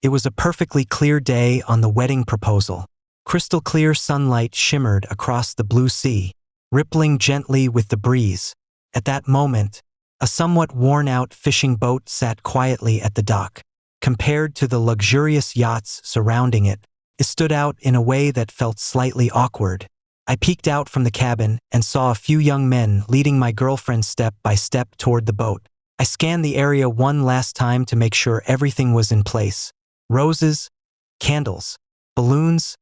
It was a perfectly clear day on the wedding proposal. Crystal clear sunlight shimmered across the blue sea, rippling gently with the breeze. At that moment, a somewhat worn-out fishing boat sat quietly at the dock. Compared to the luxurious yachts surrounding it, it stood out in a way that felt slightly awkward. I peeked out from the cabin and saw a few young men leading my girlfriend step by step toward the boat. I scanned the area one last time to make sure everything was in place. Roses, candles, balloons,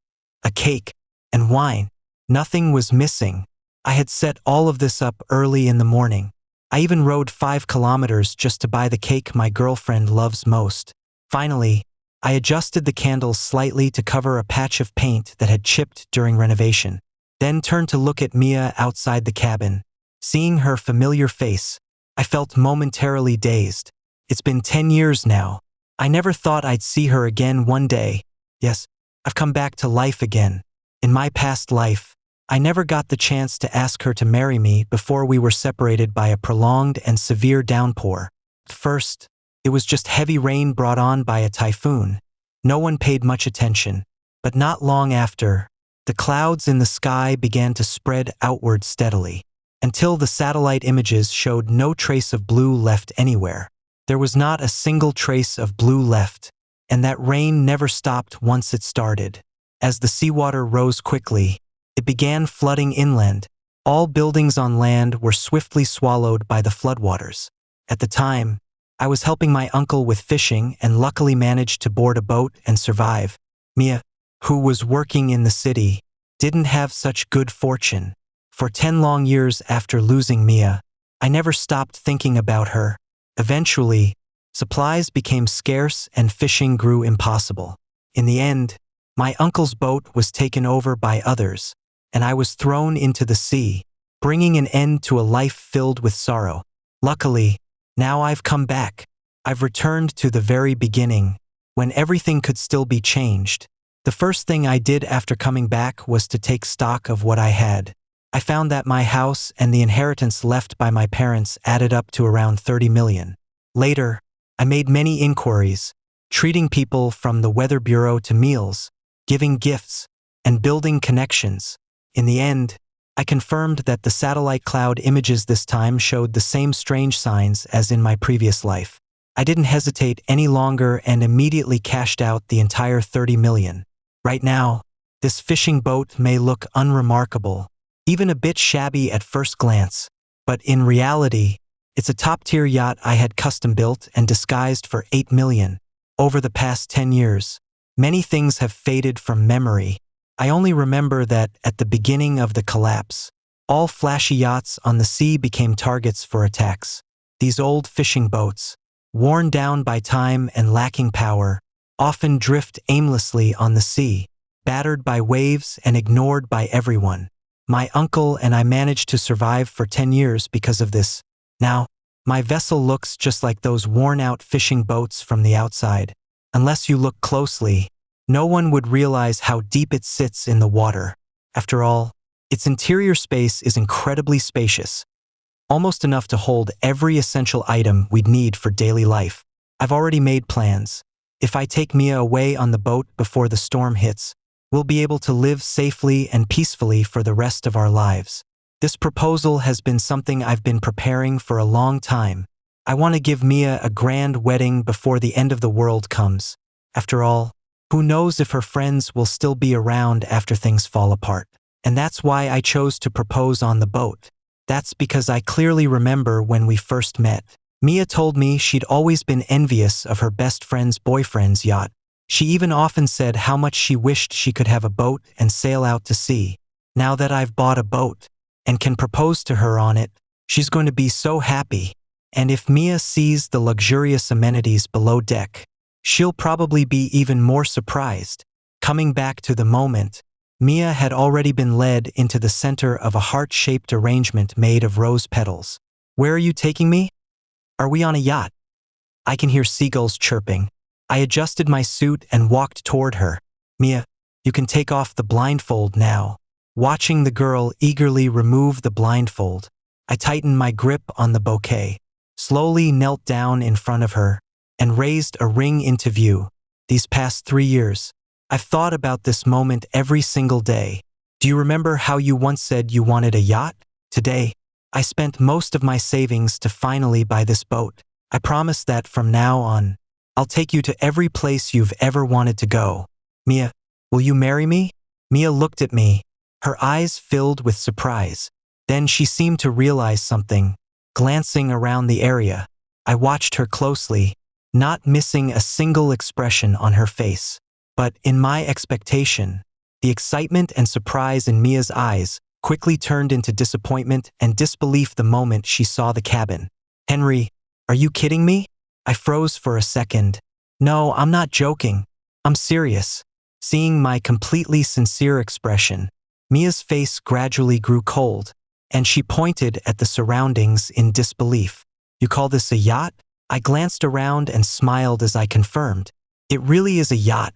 a cake, and wine. Nothing was missing. I had set all of this up early in the morning. I even rode 5 kilometers just to buy the cake my girlfriend loves most. Finally, I adjusted the candles slightly to cover a patch of paint that had chipped during renovation, then turned to look at Mia outside the cabin. Seeing her familiar face, I felt momentarily dazed. It's been 10 years now. I never thought I'd see her again one day. Yes, I've come back to life again. In my past life, I never got the chance to ask her to marry me before we were separated by a prolonged and severe downpour. First, it was just heavy rain brought on by a typhoon. No one paid much attention, but not long after, the clouds in the sky began to spread outward steadily, until the satellite images showed no trace of blue left anywhere. There was not a single trace of blue left, and that rain never stopped once it started. As the seawater rose quickly, it began flooding inland. All buildings on land were swiftly swallowed by the floodwaters. At the time, I was helping my uncle with fishing and luckily managed to board a boat and survive. Mia, who was working in the city, didn't have such good fortune. For 10 long years after losing Mia, I never stopped thinking about her. Eventually, supplies became scarce and fishing grew impossible. In the end, my uncle's boat was taken over by others, and I was thrown into the sea, bringing an end to a life filled with sorrow. Luckily, now I've come back. I've returned to the very beginning, when everything could still be changed. The first thing I did after coming back was to take stock of what I had. I found that my house and the inheritance left by my parents added up to around 30 million. Later, I made many inquiries, treating people from the weather bureau to meals, giving gifts, and building connections. In the end, I confirmed that the satellite cloud images this time showed the same strange signs as in my previous life. I didn't hesitate any longer and immediately cashed out the entire 30 million. Right now, this fishing boat may look unremarkable, even a bit shabby at first glance, but in reality, it's a top-tier yacht I had custom-built and disguised for 8 million. Over the past 10 years, many things have faded from memory. I only remember that at the beginning of the collapse, all flashy yachts on the sea became targets for attacks. These old fishing boats, worn down by time and lacking power, often drift aimlessly on the sea, battered by waves and ignored by everyone. My uncle and I managed to survive for 10 years because of this. Now, my vessel looks just like those worn-out fishing boats from the outside. Unless you look closely, no one would realize how deep it sits in the water. After all, its interior space is incredibly spacious, almost enough to hold every essential item we'd need for daily life. I've already made plans. If I take Mia away on the boat before the storm hits, we'll be able to live safely and peacefully for the rest of our lives. This proposal has been something I've been preparing for a long time. I want to give Mia a grand wedding before the end of the world comes. After all, who knows if her friends will still be around after things fall apart. And that's why I chose to propose on the boat. That's because I clearly remember when we first met. Mia told me she'd always been envious of her best friend's boyfriend's yacht. She even often said how much she wished she could have a boat and sail out to sea. Now that I've bought a boat and can propose to her on it, she's going to be so happy. And if Mia sees the luxurious amenities below deck, she'll probably be even more surprised. Coming back to the moment, Mia had already been led into the center of a heart-shaped arrangement made of rose petals. Where are you taking me? Are we on a yacht? I can hear seagulls chirping. I adjusted my suit and walked toward her. Mia, you can take off the blindfold now. Watching the girl eagerly remove the blindfold, I tightened my grip on the bouquet, slowly knelt down in front of her, and raised a ring into view. these past 3 years. I've thought about this moment every single day. Do you remember how you once said you wanted a yacht? Today, I spent most of my savings to finally buy this boat. I promise that from now on, I'll take you to every place you've ever wanted to go. Mia, will you marry me? Mia looked at me, her eyes filled with surprise. Then she seemed to realize something, glancing around the area. I watched her closely, not missing a single expression on her face. But in my expectation, the excitement and surprise in Mia's eyes quickly turned into disappointment and disbelief the moment she saw the cabin. Henry, are you kidding me? I froze for a second. No, I'm not joking. I'm serious. Seeing my completely sincere expression, Mia's face gradually grew cold, and she pointed at the surroundings in disbelief. You call this a yacht? I glanced around and smiled as I confirmed. It really is a yacht.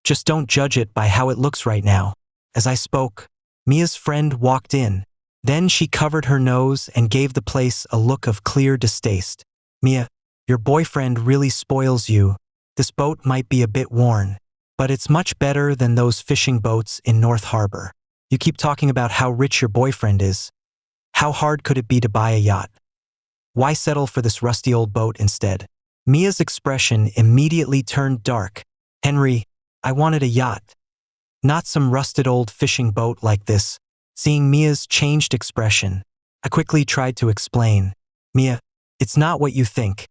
Just don't judge it by how it looks right now. As I spoke, Mia's friend walked in. Then she covered her nose and gave the place a look of clear distaste. Mia, your boyfriend really spoils you. This boat might be a bit worn, but it's much better than those fishing boats in North Harbor. You keep talking about how rich your boyfriend is. How hard could it be to buy a yacht? Why settle for this rusty old boat instead? Mia's expression immediately turned dark. Henry, I wanted a yacht. Not some rusted old fishing boat like this. Seeing Mia's changed expression, I quickly tried to explain. Mia, it's not what you think.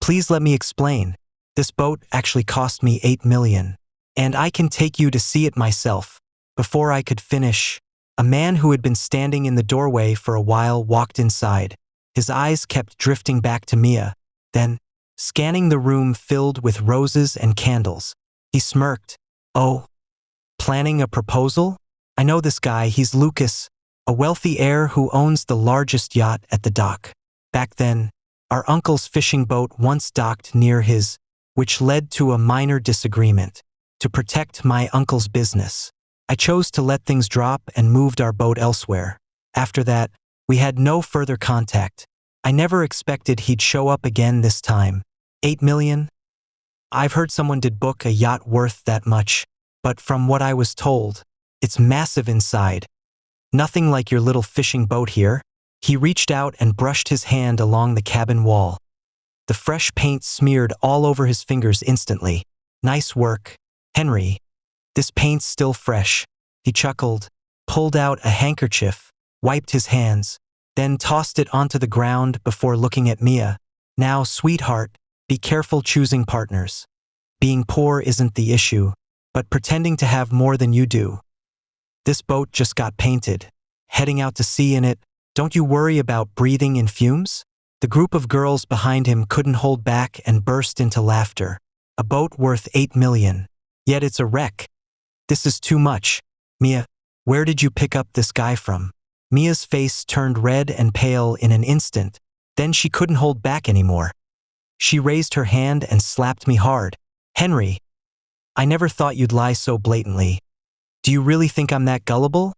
Please let me explain. This boat actually cost me $8 million. And I can take you to see it myself. Before I could finish, a man who had been standing in the doorway for a while walked inside. His eyes kept drifting back to Mia, then, scanning the room filled with roses and candles, he smirked. Oh, planning a proposal? I know this guy, he's Lucas, a wealthy heir who owns the largest yacht at the dock. Back then, our uncle's fishing boat once docked near his, which led to a minor disagreement. To protect my uncle's business, I chose to let things drop and moved our boat elsewhere. After that, we had no further contact. I never expected he'd show up again this time. $8 million? I've heard someone did book a yacht worth that much, but from what I was told, it's massive inside. Nothing like your little fishing boat here. He reached out and brushed his hand along the cabin wall. The fresh paint smeared all over his fingers instantly. Nice work, Henry. This paint's still fresh. He chuckled, pulled out a handkerchief, wiped his hands, then tossed it onto the ground before looking at Mia. Now, sweetheart, be careful choosing partners. Being poor isn't the issue, but pretending to have more than you do. This boat just got painted. Heading out to sea in it, don't you worry about breathing in fumes? The group of girls behind him couldn't hold back and burst into laughter. A boat worth $8 million. Yet it's a wreck. This is too much. Mia, where did you pick up this guy from? Mia's face turned red and pale in an instant. Then she couldn't hold back anymore. She raised her hand and slapped me hard. Henry, I never thought you'd lie so blatantly. Do you really think I'm that gullible?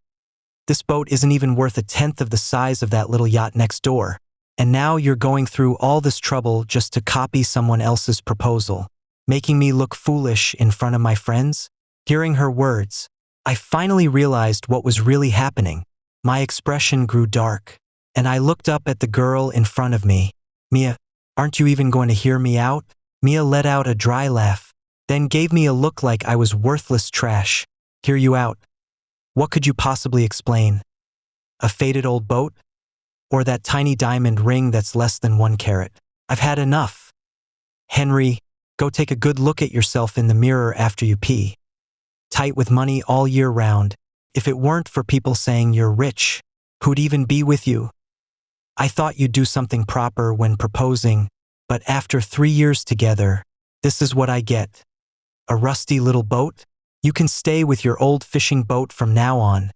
This boat isn't even worth a tenth of the size of that little yacht next door. And now you're going through all this trouble just to copy someone else's proposal, making me look foolish in front of my friends? Hearing her words, I finally realized what was really happening. My expression grew dark, and I looked up at the girl in front of me. Mia, aren't you even going to hear me out? Mia let out a dry laugh, then gave me a look like I was worthless trash. Hear you out? What could you possibly explain? A faded old boat? Or that tiny diamond ring that's less than 1 carat? I've had enough. Henry, go take a good look at yourself in the mirror after you pee. Tight with money all year round. If it weren't for people saying you're rich, who'd even be with you? I thought you'd do something proper when proposing, but after 3 years together, this is what I get. A rusty little boat? You can stay with your old fishing boat from now on.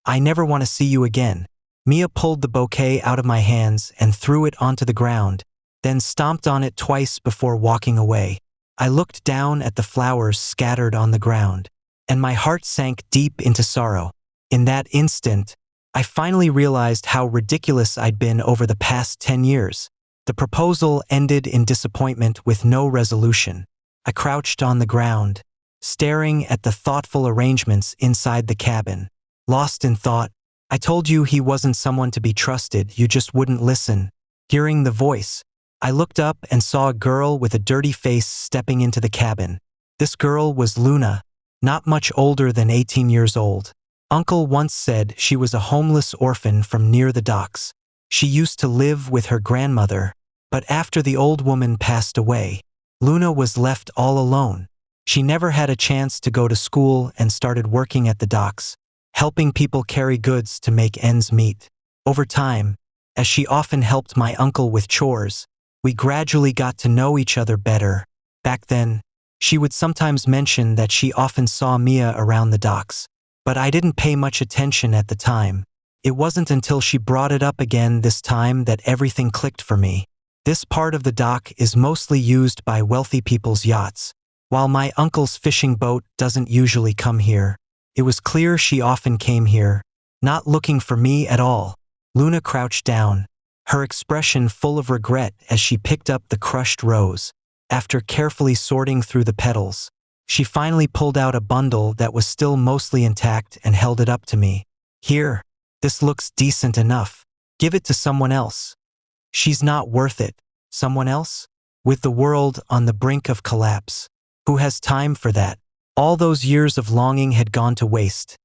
I never want to see you again. Mia pulled the bouquet out of my hands and threw it onto the ground, then stomped on it twice before walking away. I looked down at the flowers scattered on the ground, and my heart sank deep into sorrow. In that instant, I finally realized how ridiculous I'd been over the past 10 years. The proposal ended in disappointment with no resolution. I crouched on the ground, staring at the thoughtful arrangements inside the cabin. Lost in thought, I told you he wasn't someone to be trusted, you just wouldn't listen. Hearing the voice, I looked up and saw a girl with a dirty face stepping into the cabin. This girl was Luna, not much older than 18 years old. Uncle once said she was a homeless orphan from near the docks. She used to live with her grandmother, but after the old woman passed away, Luna was left all alone. She never had a chance to go to school and started working at the docks, helping people carry goods to make ends meet. Over time, as she often helped my uncle with chores, we gradually got to know each other better. Back then, she would sometimes mention that she often saw Mia around the docks, but I didn't pay much attention at the time. It wasn't until she brought it up again this time that everything clicked for me. This part of the dock is mostly used by wealthy people's yachts, while my uncle's fishing boat doesn't usually come here. It was clear she often came here, not looking for me at all. Luna crouched down, her expression full of regret as she picked up the crushed rose. After carefully sorting through the petals, she finally pulled out a bundle that was still mostly intact and held it up to me. Here, this looks decent enough. Give it to someone else. She's not worth it. Someone else? With the world on the brink of collapse. Who has time for that? All those years of longing had gone to waste.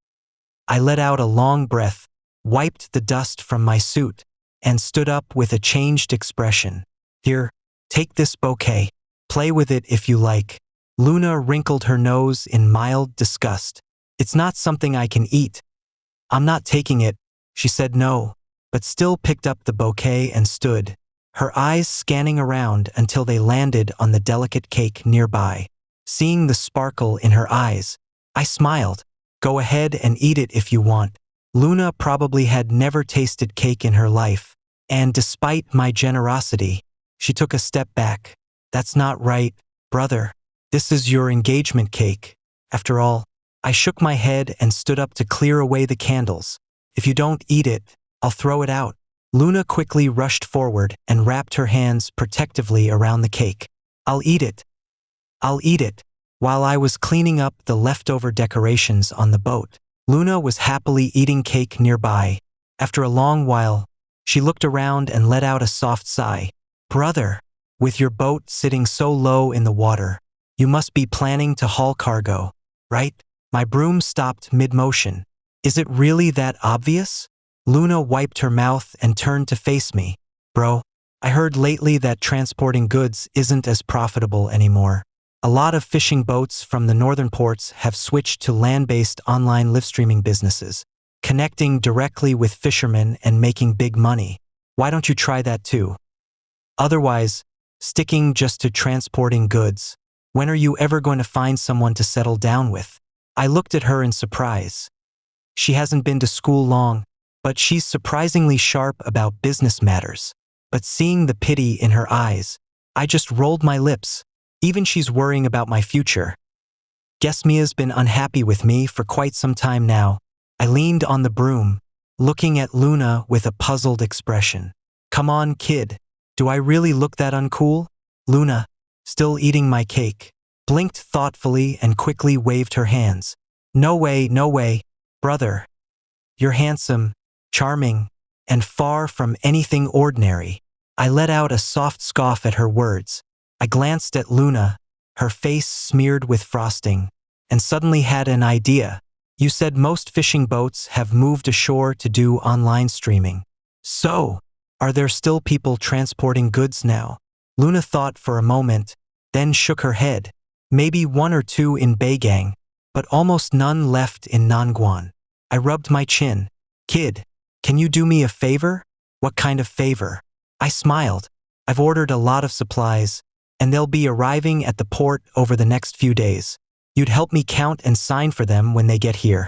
I let out a long breath, wiped the dust from my suit, and stood up with a changed expression. Here, take this bouquet. Play with it if you like. Luna wrinkled her nose in mild disgust. It's not something I can eat. I'm not taking it. She said no, but still picked up the bouquet and stood, her eyes scanning around until they landed on the delicate cake nearby. Seeing the sparkle in her eyes, I smiled. Go ahead and eat it if you want. Luna probably had never tasted cake in her life, and despite my generosity, she took a step back. That's not right, brother. This is your engagement cake. After all, I shook my head and stood up to clear away the candles. If you don't eat it, I'll throw it out. Luna quickly rushed forward and wrapped her hands protectively around the cake. I'll eat it. I'll eat it. While I was cleaning up the leftover decorations on the boat, Luna was happily eating cake nearby. After a long while, she looked around and let out a soft sigh. Brother, with your boat sitting so low in the water, you must be planning to haul cargo, right? My broom stopped mid-motion. Is it really that obvious? Luna wiped her mouth and turned to face me. Bro, I heard lately that transporting goods isn't as profitable anymore. A lot of fishing boats from the northern ports have switched to land-based online live streaming businesses, connecting directly with fishermen and making big money. Why don't you try that too? Otherwise, sticking just to transporting goods. When are you ever going to find someone to settle down with? I looked at her in surprise. She hasn't been to school long, but she's surprisingly sharp about business matters. But seeing the pity in her eyes, I just rolled my lips. Even she's worrying about my future. Guess Mia's been unhappy with me for quite some time now. I leaned on the broom, looking at Luna with a puzzled expression. Come on, kid. Do I really look that uncool? Luna, still eating my cake, blinked thoughtfully and quickly waved her hands. No way, brother. You're handsome, charming, and far from anything ordinary. I let out a soft scoff at her words. I glanced at Luna, her face smeared with frosting, and suddenly had an idea. You said most fishing boats have moved ashore to do online streaming. So, are there still people transporting goods now? Luna thought for a moment, then shook her head. Maybe one or two in Beigang, but almost none left in Nangguan. I rubbed my chin. Kid, can you do me a favor? What kind of favor? I smiled. I've ordered a lot of supplies, and they'll be arriving at the port over the next few days. You'd help me count and sign for them when they get here.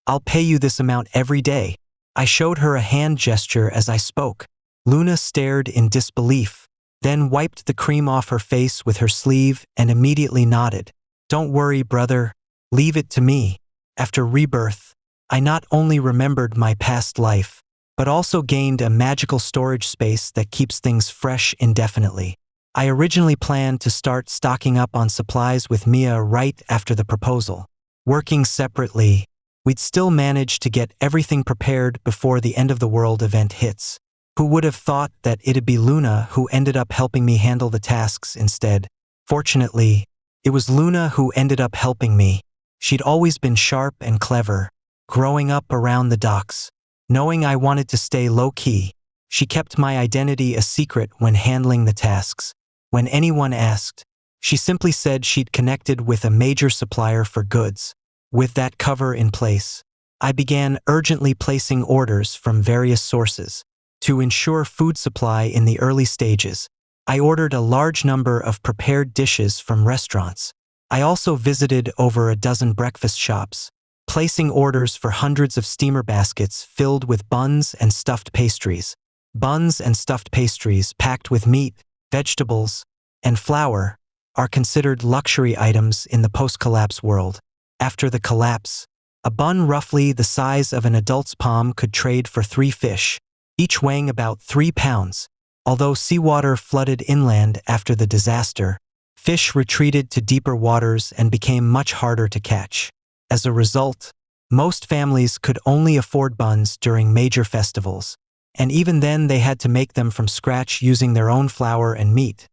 I'll pay you this amount every day. I showed her a hand gesture as I spoke. Luna stared in disbelief, then wiped the cream off her face with her sleeve and immediately nodded. Don't worry, brother. Leave it to me. After rebirth, I not only remembered my past life, but also gained a magical storage space that keeps things fresh indefinitely. I originally planned to start stocking up on supplies with Mia right after the proposal. Working separately, we'd still manage to get everything prepared before the end of the world event hits. Who would have thought that it'd be Luna who ended up helping me handle the tasks instead? Fortunately, it was Luna who ended up helping me. She'd always been sharp and clever, growing up around the docks. Knowing I wanted to stay low-key, she kept my identity a secret when handling the tasks. When anyone asked, she simply said she'd connected with a major supplier for goods. With that cover in place, I began urgently placing orders from various sources. To ensure food supply in the early stages, I ordered a large number of prepared dishes from restaurants. I also visited over a dozen breakfast shops, placing orders for hundreds of steamer baskets filled with buns and stuffed pastries. Buns and stuffed pastries packed with meat, vegetables, and flour are considered luxury items in the post-collapse world. After the collapse, a bun roughly the size of an adult's palm could trade for 3 fish, each weighing about 3 pounds. Although seawater flooded inland after the disaster, fish retreated to deeper waters and became much harder to catch. As a result, most families could only afford buns during major festivals, and even then they had to make them from scratch using their own flour and meat.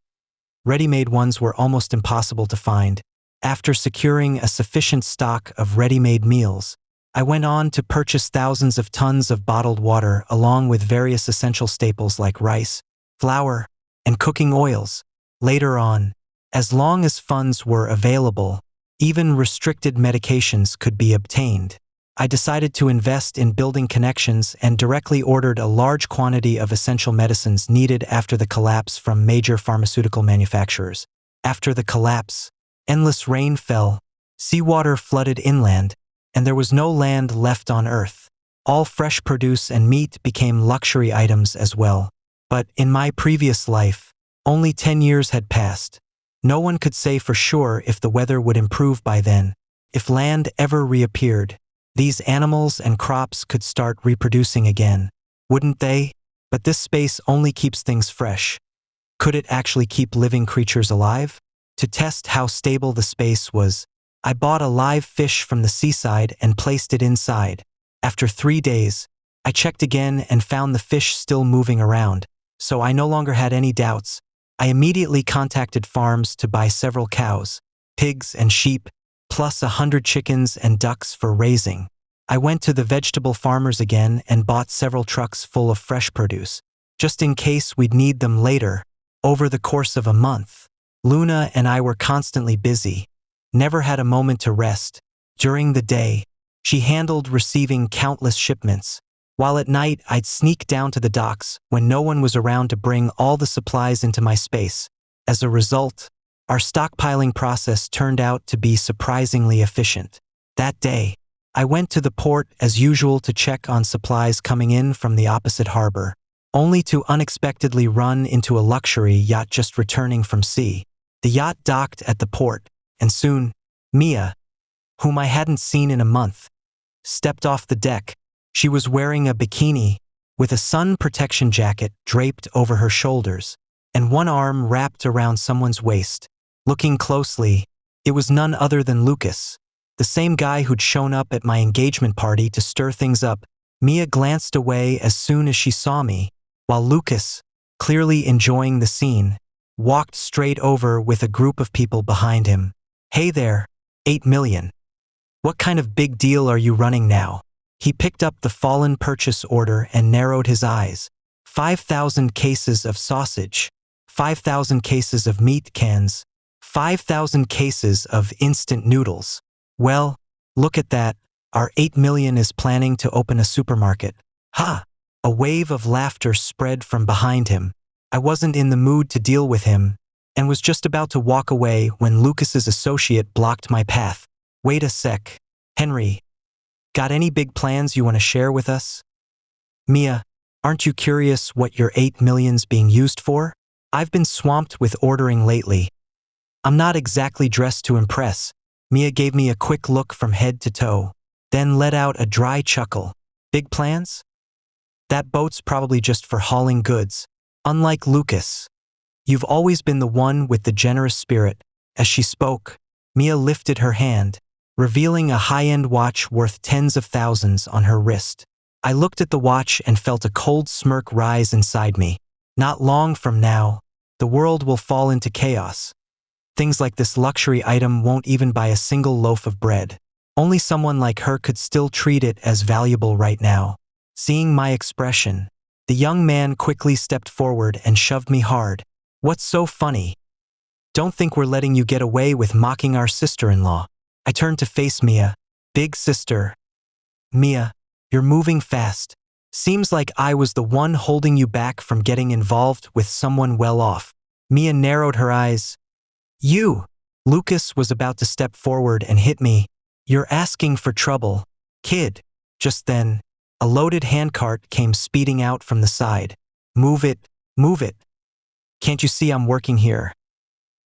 Ready-made ones were almost impossible to find. After securing a sufficient stock of ready-made meals, I went on to purchase thousands of tons of bottled water along with various essential staples like rice, flour, and cooking oils. Later on, as long as funds were available, even restricted medications could be obtained. I decided to invest in building connections and directly ordered a large quantity of essential medicines needed after the collapse from major pharmaceutical manufacturers. After the collapse, endless rain fell, seawater flooded inland, and there was no land left on Earth. All fresh produce and meat became luxury items as well. But in my previous life, only 10 years had passed. No one could say for sure if the weather would improve by then. If land ever reappeared, these animals and crops could start reproducing again, wouldn't they? But this space only keeps things fresh. Could it actually keep living creatures alive? To test how stable the space was, I bought a live fish from the seaside and placed it inside. After 3 days, I checked again and found the fish still moving around, so I no longer had any doubts. I immediately contacted farms to buy several cows, pigs, and sheep, plus 100 chickens and ducks for raising. I went to the vegetable farmers again and bought several trucks full of fresh produce, just in case we'd need them later. Over the course of a month, Luna and I were constantly busy, never had a moment to rest. During the day, she handled receiving countless shipments, while at night I'd sneak down to the docks when no one was around to bring all the supplies into my space. As a result, our stockpiling process turned out to be surprisingly efficient. That day, I went to the port as usual to check on supplies coming in from the opposite harbor, only to unexpectedly run into a luxury yacht just returning from sea. The yacht docked at the port, and soon, Mia, whom I hadn't seen in a month, stepped off the deck. She was wearing a bikini, with a sun protection jacket draped over her shoulders, and one arm wrapped around someone's waist. Looking closely, it was none other than Lucas, the same guy who'd shown up at my engagement party to stir things up. Mia glanced away as soon as she saw me, while Lucas, clearly enjoying the scene, walked straight over with a group of people behind him. "Hey there, 8 million. What kind of big deal are you running now?" He picked up the fallen purchase order and narrowed his eyes. 5,000 cases of sausage, 5,000 cases of meat cans, 5,000 cases of instant noodles. Well, look at that. Our 8 million is planning to open a supermarket. Ha! A wave of laughter spread from behind him. I wasn't in the mood to deal with him, and was just about to walk away when Lucas's associate blocked my path. "Wait a sec, Henry. Got any big plans you want to share with us?" "Mia, aren't you curious what your 8 million's being used for? I've been swamped with ordering lately. I'm not exactly dressed to impress." Mia gave me a quick look from head to toe, then let out a dry chuckle. "Big plans? That boat's probably just for hauling goods. Unlike Lucas, You've always been the one with the generous spirit." As she spoke, Mia lifted her hand, revealing a high-end watch worth tens of thousands on her wrist. I looked at the watch and felt a cold smirk rise inside me. Not long from now, the world will fall into chaos. Things like this luxury item won't even buy a single loaf of bread. Only someone like her could still treat it as valuable right now. Seeing my expression, the young man quickly stepped forward and shoved me hard. "What's so funny? Don't think we're letting you get away with mocking our sister-in-law." I turned to face Mia. "Big sister. Mia, you're moving fast. Seems like I was the one holding you back from getting involved with someone well off." Mia narrowed her eyes. "You!" Lucas was about to step forward and hit me. "You're asking for trouble, kid." Just then, a loaded handcart came speeding out from the side. Move it, move it. Can't you see I'm working here?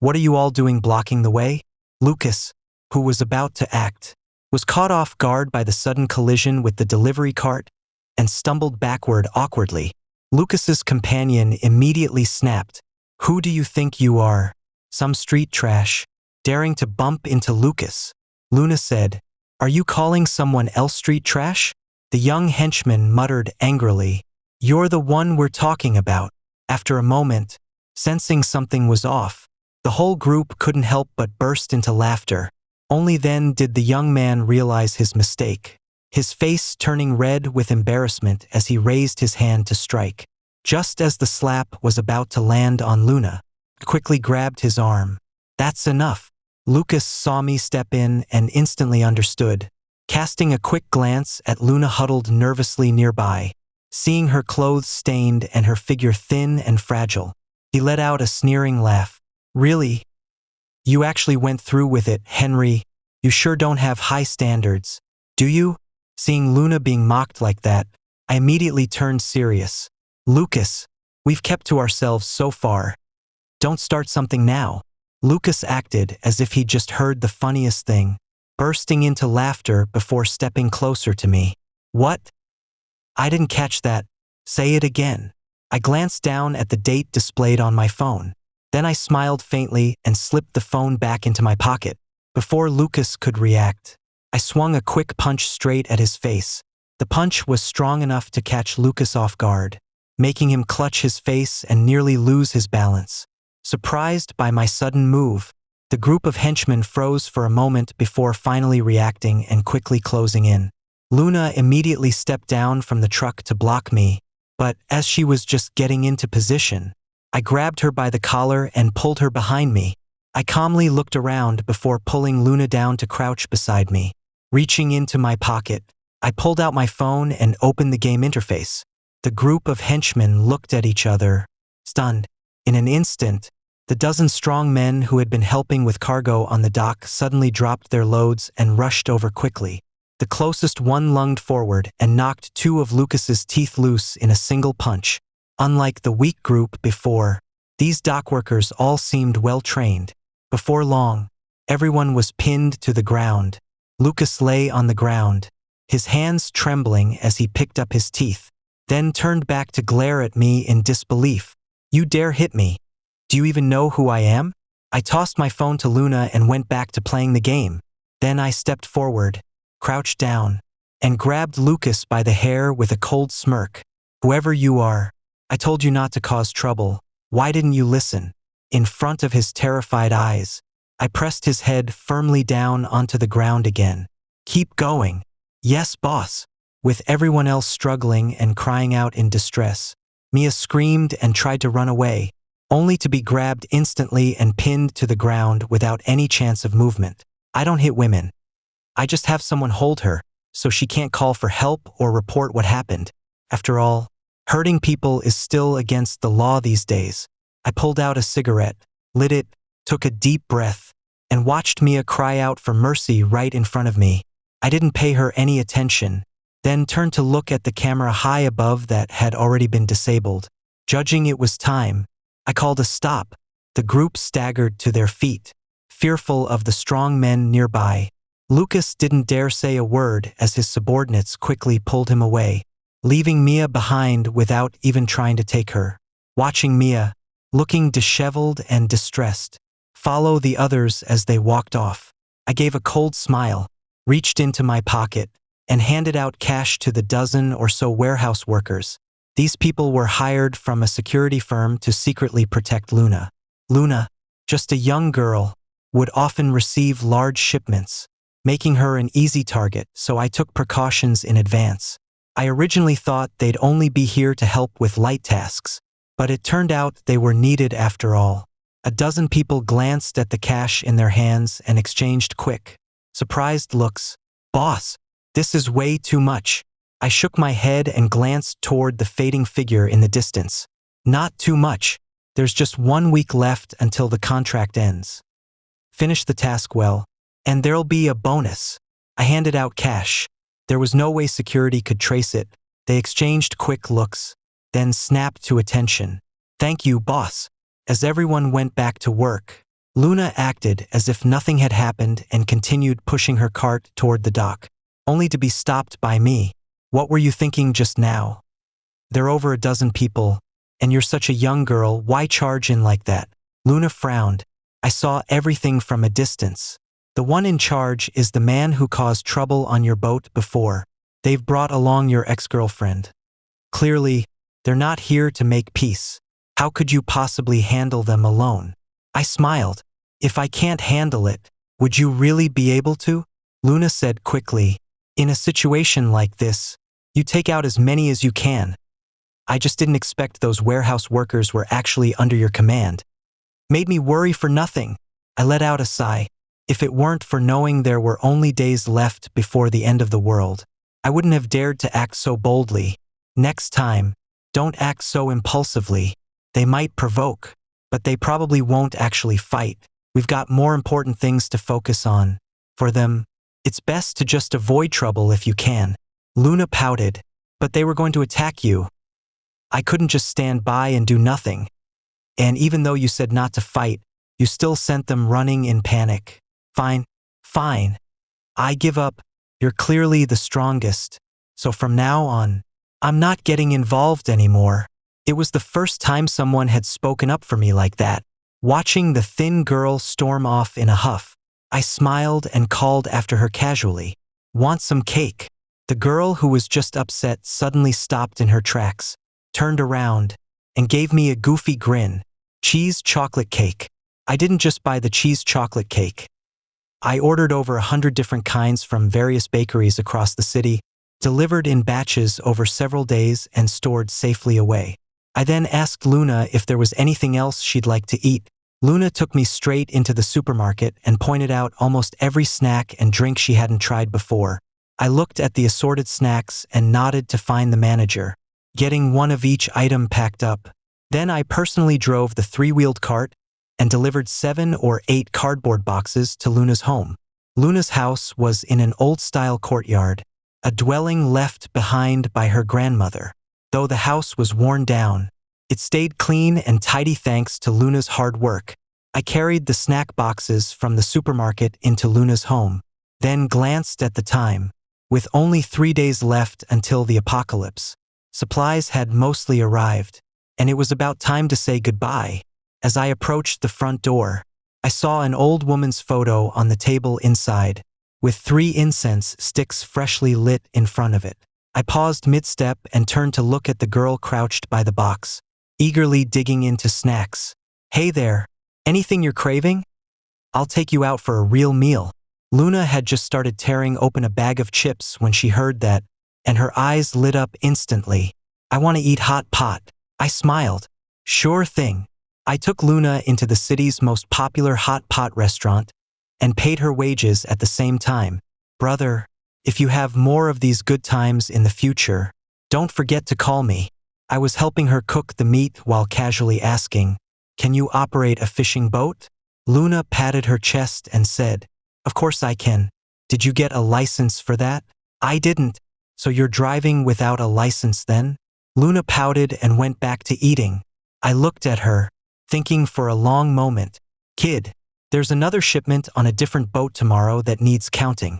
What are you all doing blocking the way?" Lucas, who was about to act, was caught off guard by the sudden collision with the delivery cart and stumbled backward awkwardly. Lucas's companion immediately snapped. "Who do you think you are? Some street trash, daring to bump into Lucas?" Luna said, "Are you calling someone else street trash?" The young henchman muttered angrily, "You're the one we're talking about." After a moment, sensing something was off, the whole group couldn't help but burst into laughter. Only then did the young man realize his mistake, his face turning red with embarrassment as he raised his hand to strike. Just as the slap was about to land on Luna, I quickly grabbed his arm. "That's enough." Lucas saw me step in and instantly understood. Casting a quick glance at Luna huddled nervously nearby, seeing her clothes stained and her figure thin and fragile, he let out a sneering laugh. "Really? You actually went through with it, Henry? You sure don't have high standards, do you?" Seeing Luna being mocked like that, I immediately turned serious. "Lucas, we've kept to ourselves so far. Don't start something now." Lucas acted as if he'd just heard the funniest thing, bursting into laughter before stepping closer to me. "What? I didn't catch that. Say it again." I glanced down at the date displayed on my phone. Then I smiled faintly and slipped the phone back into my pocket. Before Lucas could react, I swung a quick punch straight at his face. The punch was strong enough to catch Lucas off guard, making him clutch his face and nearly lose his balance. Surprised by my sudden move, the group of henchmen froze for a moment before finally reacting and quickly closing in. Luna immediately stepped down from the truck to block me, but as she was just getting into position, I grabbed her by the collar and pulled her behind me. I calmly looked around before pulling Luna down to crouch beside me. Reaching into my pocket, I pulled out my phone and opened the game interface. The group of henchmen looked at each other, stunned. In an instant, the dozen strong men who had been helping with cargo on the dock suddenly dropped their loads and rushed over quickly. The closest one lunged forward and knocked two of Lucas's teeth loose in a single punch. Unlike the weak group before, these dockworkers all seemed well-trained. Before long, everyone was pinned to the ground. Lucas lay on the ground, his hands trembling as he picked up his teeth, then turned back to glare at me in disbelief. "You dare hit me? Do you even know who I am?" I tossed my phone to Luna and went back to playing the game. Then I stepped forward, crouched down, and grabbed Lucas by the hair with a cold smirk. "Whoever you are, I told you not to cause trouble. Why didn't you listen?" In front of his terrified eyes, I pressed his head firmly down onto the ground again. "Keep going." "Yes, boss." With everyone else struggling and crying out in distress, Mia screamed and tried to run away, only to be grabbed instantly and pinned to the ground without any chance of movement. "I don't hit women. I just have someone hold her, so she can't call for help or report what happened. After all, hurting people is still against the law these days." I pulled out a cigarette, lit it, took a deep breath, and watched Mia cry out for mercy right in front of me. I didn't pay her any attention, then turned to look at the camera high above that had already been disabled. Judging it was time, I called a stop. The group staggered to their feet, fearful of the strong men nearby. Lucas didn't dare say a word as his subordinates quickly pulled him away, leaving Mia behind without even trying to take her. Watching Mia, looking disheveled and distressed. Follow the others as they walked off. I gave a cold smile, reached into my pocket, and handed out cash to the dozen or so warehouse workers. These people were hired from a security firm to secretly protect Luna. Luna, just a young girl, would often receive large shipments, making her an easy target, so I took precautions in advance. I originally thought they'd only be here to help with light tasks, but it turned out they were needed after all. A dozen people glanced at the cash in their hands and exchanged quick, surprised looks. "Boss, this is way too much." I shook my head and glanced toward the fading figure in the distance. "Not too much. There's just 1 week left until the contract ends. Finish the task well, and there'll be a bonus." I handed out cash. There was no way security could trace it. They exchanged quick looks, then snapped to attention. "Thank you, boss." As everyone went back to work, Luna acted as if nothing had happened and continued pushing her cart toward the dock, only to be stopped by me. "What were you thinking just now? There are over a dozen people, and you're such a young girl, why charge in like that?" Luna frowned. "I saw everything from a distance. The one in charge is the man who caused trouble on your boat before. They've brought along your ex-girlfriend. Clearly, they're not here to make peace. How could you possibly handle them alone?" I smiled. "If I can't handle it, would you really be able to?" Luna said quickly. "In a situation like this, you take out as many as you can. I just didn't expect those warehouse workers were actually under your command. Made me worry for nothing." I let out a sigh. If it weren't for knowing there were only days left before the end of the world, I wouldn't have dared to act so boldly. Next time, don't act so impulsively. They might provoke, but they probably won't actually fight. We've got more important things to focus on. For them, it's best to just avoid trouble if you can." Luna pouted. "But they were going to attack you. I couldn't just stand by and do nothing. And even though you said not to fight, you still sent them running in panic." Fine. I give up. You're clearly the strongest. So from now on, I'm not getting involved anymore." It was the first time someone had spoken up for me like that. Watching the thin girl storm off in a huff, I smiled and called after her casually. "Want some cake?" The girl, who was just upset, suddenly stopped in her tracks, turned around, and gave me a goofy grin. "Cheese chocolate cake." I didn't just buy the cheese chocolate cake. I ordered over 100 different kinds from various bakeries across the city, delivered in batches over several days and stored safely away. I then asked Luna if there was anything else she'd like to eat. Luna took me straight into the supermarket and pointed out almost every snack and drink she hadn't tried before. I looked at the assorted snacks and nodded to find the manager, getting one of each item packed up. Then I personally drove the 3-wheeled cart and delivered 7 or 8 cardboard boxes to Luna's home. Luna's house was in an old-style courtyard, a dwelling left behind by her grandmother. Though the house was worn down, it stayed clean and tidy thanks to Luna's hard work. I carried the snack boxes from the supermarket into Luna's home, then glanced at the time. With only 3 days left until the apocalypse, supplies had mostly arrived, and it was about time to say goodbye. As I approached the front door, I saw an old woman's photo on the table inside, with 3 incense sticks freshly lit in front of it. I paused mid-step and turned to look at the girl crouched by the box, eagerly digging into snacks. "Hey there, anything you're craving? I'll take you out for a real meal." Luna had just started tearing open a bag of chips when she heard that, and her eyes lit up instantly. "I want to eat hot pot." I smiled. "Sure thing." I took Luna into the city's most popular hot pot restaurant and paid her wages at the same time. "Brother, if you have more of these good times in the future, don't forget to call me." I was helping her cook the meat while casually asking, "Can you operate a fishing boat?" Luna patted her chest and said, "Of course I can. Did you get a license for that?" "I didn't." "So you're driving without a license then?" Luna pouted and went back to eating. I looked at her, thinking for a long moment. "Kid, there's another shipment on a different boat tomorrow that needs counting.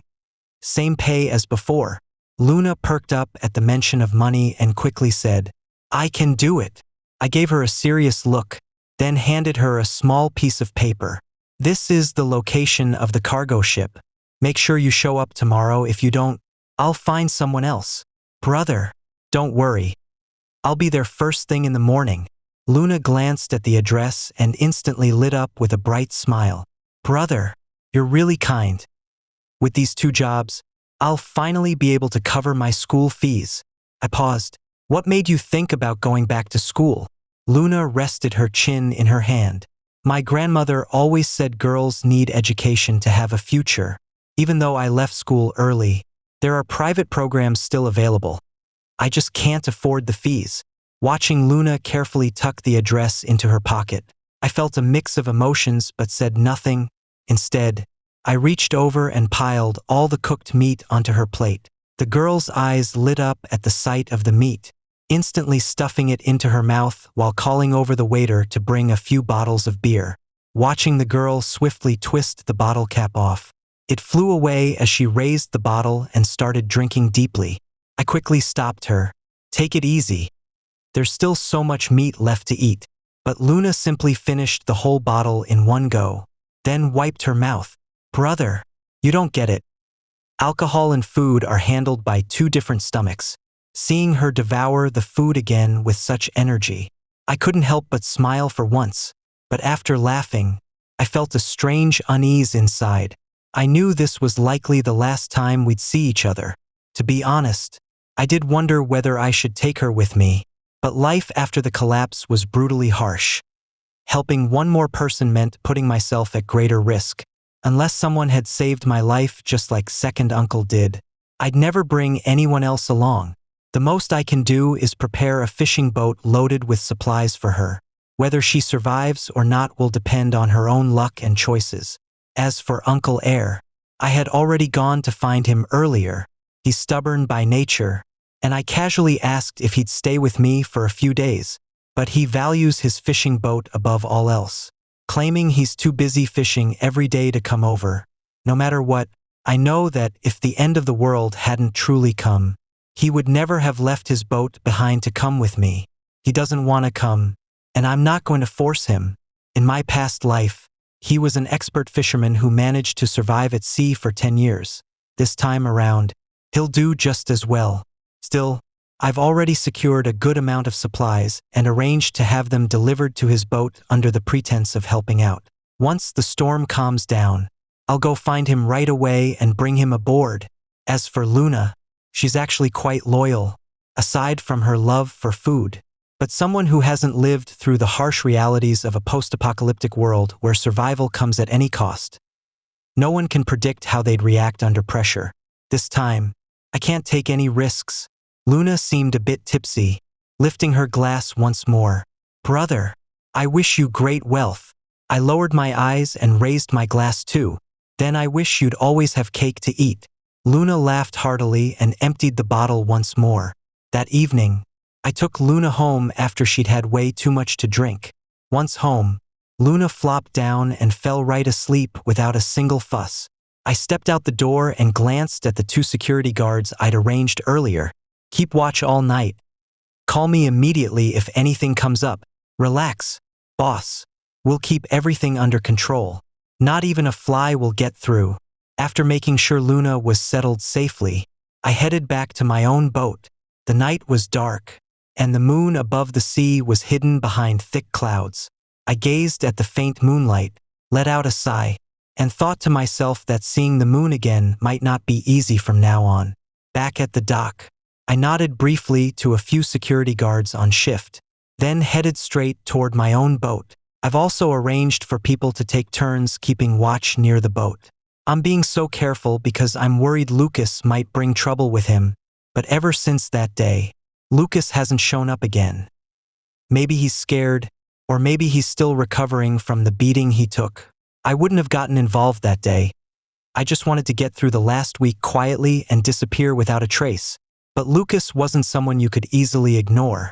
Same pay as before." Luna perked up at the mention of money and quickly said, "I can do it." I gave her a serious look. then handed her a small piece of paper. "This is the location of the cargo ship. Make sure you show up tomorrow. If you don't, I'll find someone else." "Brother, don't worry. I'll be there first thing in the morning." Luna glanced at the address and instantly lit up with a bright smile. "Brother, you're really kind. With these 2 jobs, I'll finally be able to cover my school fees." I paused. "What made you think about going back to school?" Luna rested her chin in her hand. "My grandmother always said girls need education to have a future. Even though I left school early, there are private programs still available. I just can't afford the fees." Watching Luna carefully tuck the address into her pocket, I felt a mix of emotions but said nothing. Instead, I reached over and piled all the cooked meat onto her plate. The girl's eyes lit up at the sight of the meat, instantly stuffing it into her mouth while calling over the waiter to bring a few bottles of beer. Watching the girl swiftly twist the bottle cap off, it flew away as she raised the bottle and started drinking deeply. I quickly stopped her. "Take it easy. There's still so much meat left to eat." But Luna simply finished the whole bottle in one go, then wiped her mouth. "Brother, you don't get it. Alcohol and food are handled by 2 different stomachs." Seeing her devour the food again with such energy, I couldn't help but smile for once. But after laughing, I felt a strange unease inside. I knew this was likely the last time we'd see each other. To be honest, I did wonder whether I should take her with me. But life after the collapse was brutally harsh. Helping one more person meant putting myself at greater risk. Unless someone had saved my life just like Second Uncle did, I'd never bring anyone else along. The most I can do is prepare a fishing boat loaded with supplies for her. Whether she survives or not will depend on her own luck and choices. As for Uncle Air, I had already gone to find him earlier. He's stubborn by nature, and I casually asked if he'd stay with me for a few days. But he values his fishing boat above all else, claiming he's too busy fishing every day to come over. No matter what, I know that if the end of the world hadn't truly come, he would never have left his boat behind to come with me. He doesn't want to come, and I'm not going to force him. In my past life, he was an expert fisherman who managed to survive at sea for 10 years. This time around, he'll do just as well. Still, I've already secured a good amount of supplies and arranged to have them delivered to his boat under the pretense of helping out. Once the storm calms down, I'll go find him right away and bring him aboard. As for Luna, she's actually quite loyal, aside from her love for food. But someone who hasn't lived through the harsh realities of a post-apocalyptic world where survival comes at any cost. No one can predict how they'd react under pressure. This time, I can't take any risks. Luna seemed a bit tipsy, lifting her glass once more. "Brother, I wish you great wealth." I lowered my eyes and raised my glass too. "Then I wish you'd always have cake to eat." Luna laughed heartily and emptied the bottle once more. That evening, I took Luna home after she'd had way too much to drink. Once home, Luna flopped down and fell right asleep without a single fuss. I stepped out the door and glanced at the 2 security guards I'd arranged earlier. "Keep watch all night. Call me immediately if anything comes up." "Relax, boss. We'll keep everything under control. Not even a fly will get through." After making sure Luna was settled safely, I headed back to my own boat. The night was dark, and the moon above the sea was hidden behind thick clouds. I gazed at the faint moonlight, let out a sigh, and thought to myself that seeing the moon again might not be easy from now on. Back at the dock, I nodded briefly to a few security guards on shift, then headed straight toward my own boat. I've also arranged for people to take turns keeping watch near the boat. I'm being so careful because I'm worried Lucas might bring trouble with him, but ever since that day, Lucas hasn't shown up again. Maybe he's scared, or maybe he's still recovering from the beating he took. I wouldn't have gotten involved that day. I just wanted to get through the last week quietly and disappear without a trace. But Lucas wasn't someone you could easily ignore.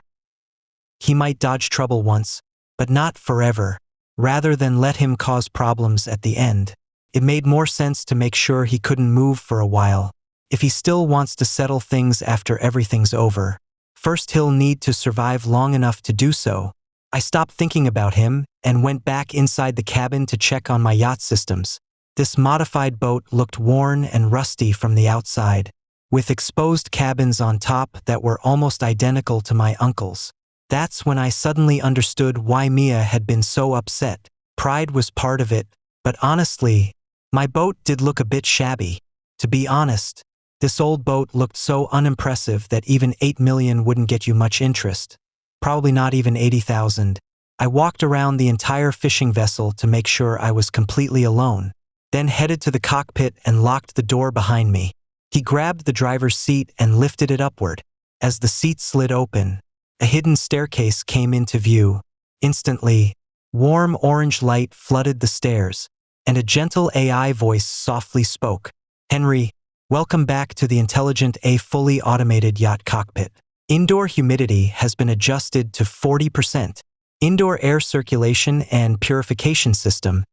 He might dodge trouble once, but not forever. Rather than let him cause problems at the end, it made more sense to make sure he couldn't move for a while. If he still wants to settle things after everything's over, first he'll need to survive long enough to do so. I stopped thinking about him and went back inside the cabin to check on my yacht systems. This modified boat looked worn and rusty from the outside, with exposed cabins on top that were almost identical to my uncle's. That's when I suddenly understood why Mia had been so upset. Pride was part of it, but honestly, my boat did look a bit shabby. To be honest, this old boat looked so unimpressive that even 8 million wouldn't get you much interest. Probably not even 80,000. I walked around the entire fishing vessel to make sure I was completely alone, then headed to the cockpit and locked the door behind me. He grabbed the driver's seat and lifted it upward. As the seat slid open, a hidden staircase came into view. Instantly, warm orange light flooded the stairs, and a gentle AI voice softly spoke. "Henry, welcome back to the intelligent fully automated yacht cockpit. Indoor humidity has been adjusted to 40%. Indoor air circulation and purification system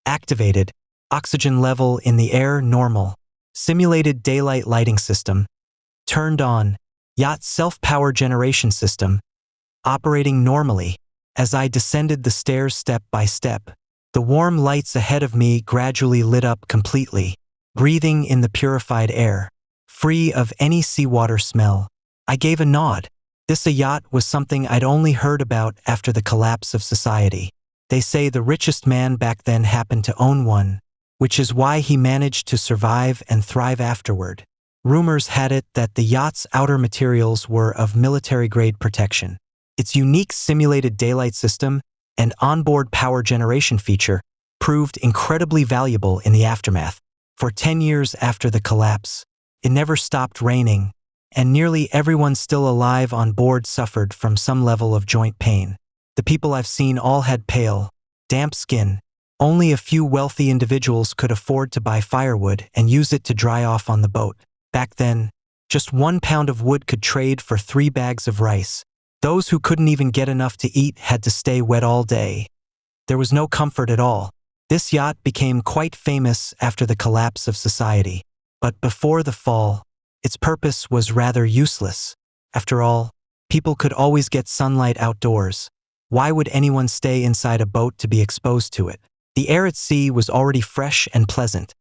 activated. Oxygen level in the air normal. Simulated daylight lighting system turned on. Yacht self-power generation system operating normally." As I descended the stairs step by step, the warm lights ahead of me gradually lit up completely. Breathing in the purified air, free of any seawater smell, I gave a nod. This yacht was something I'd only heard about after the collapse of society. They say the richest man back then happened to own one, which is why he managed to survive and thrive afterward. Rumors had it that the yacht's outer materials were of military-grade protection. Its unique simulated daylight system and onboard power generation feature proved incredibly valuable in the aftermath. For 10 years after the collapse, it never stopped raining, and nearly everyone still alive on board suffered from some level of joint pain. The people I've seen all had pale, damp skin. Only a few wealthy individuals could afford to buy firewood and use it to dry off on the boat. Back then, just 1 pound of wood could trade for 3 bags of rice. Those who couldn't even get enough to eat had to stay wet all day. There was no comfort at all. This yacht became quite famous after the collapse of society. But before the fall, its purpose was rather useless. After all, people could always get sunlight outdoors. Why would anyone stay inside a boat to be exposed to it? The air at sea was already fresh and pleasant.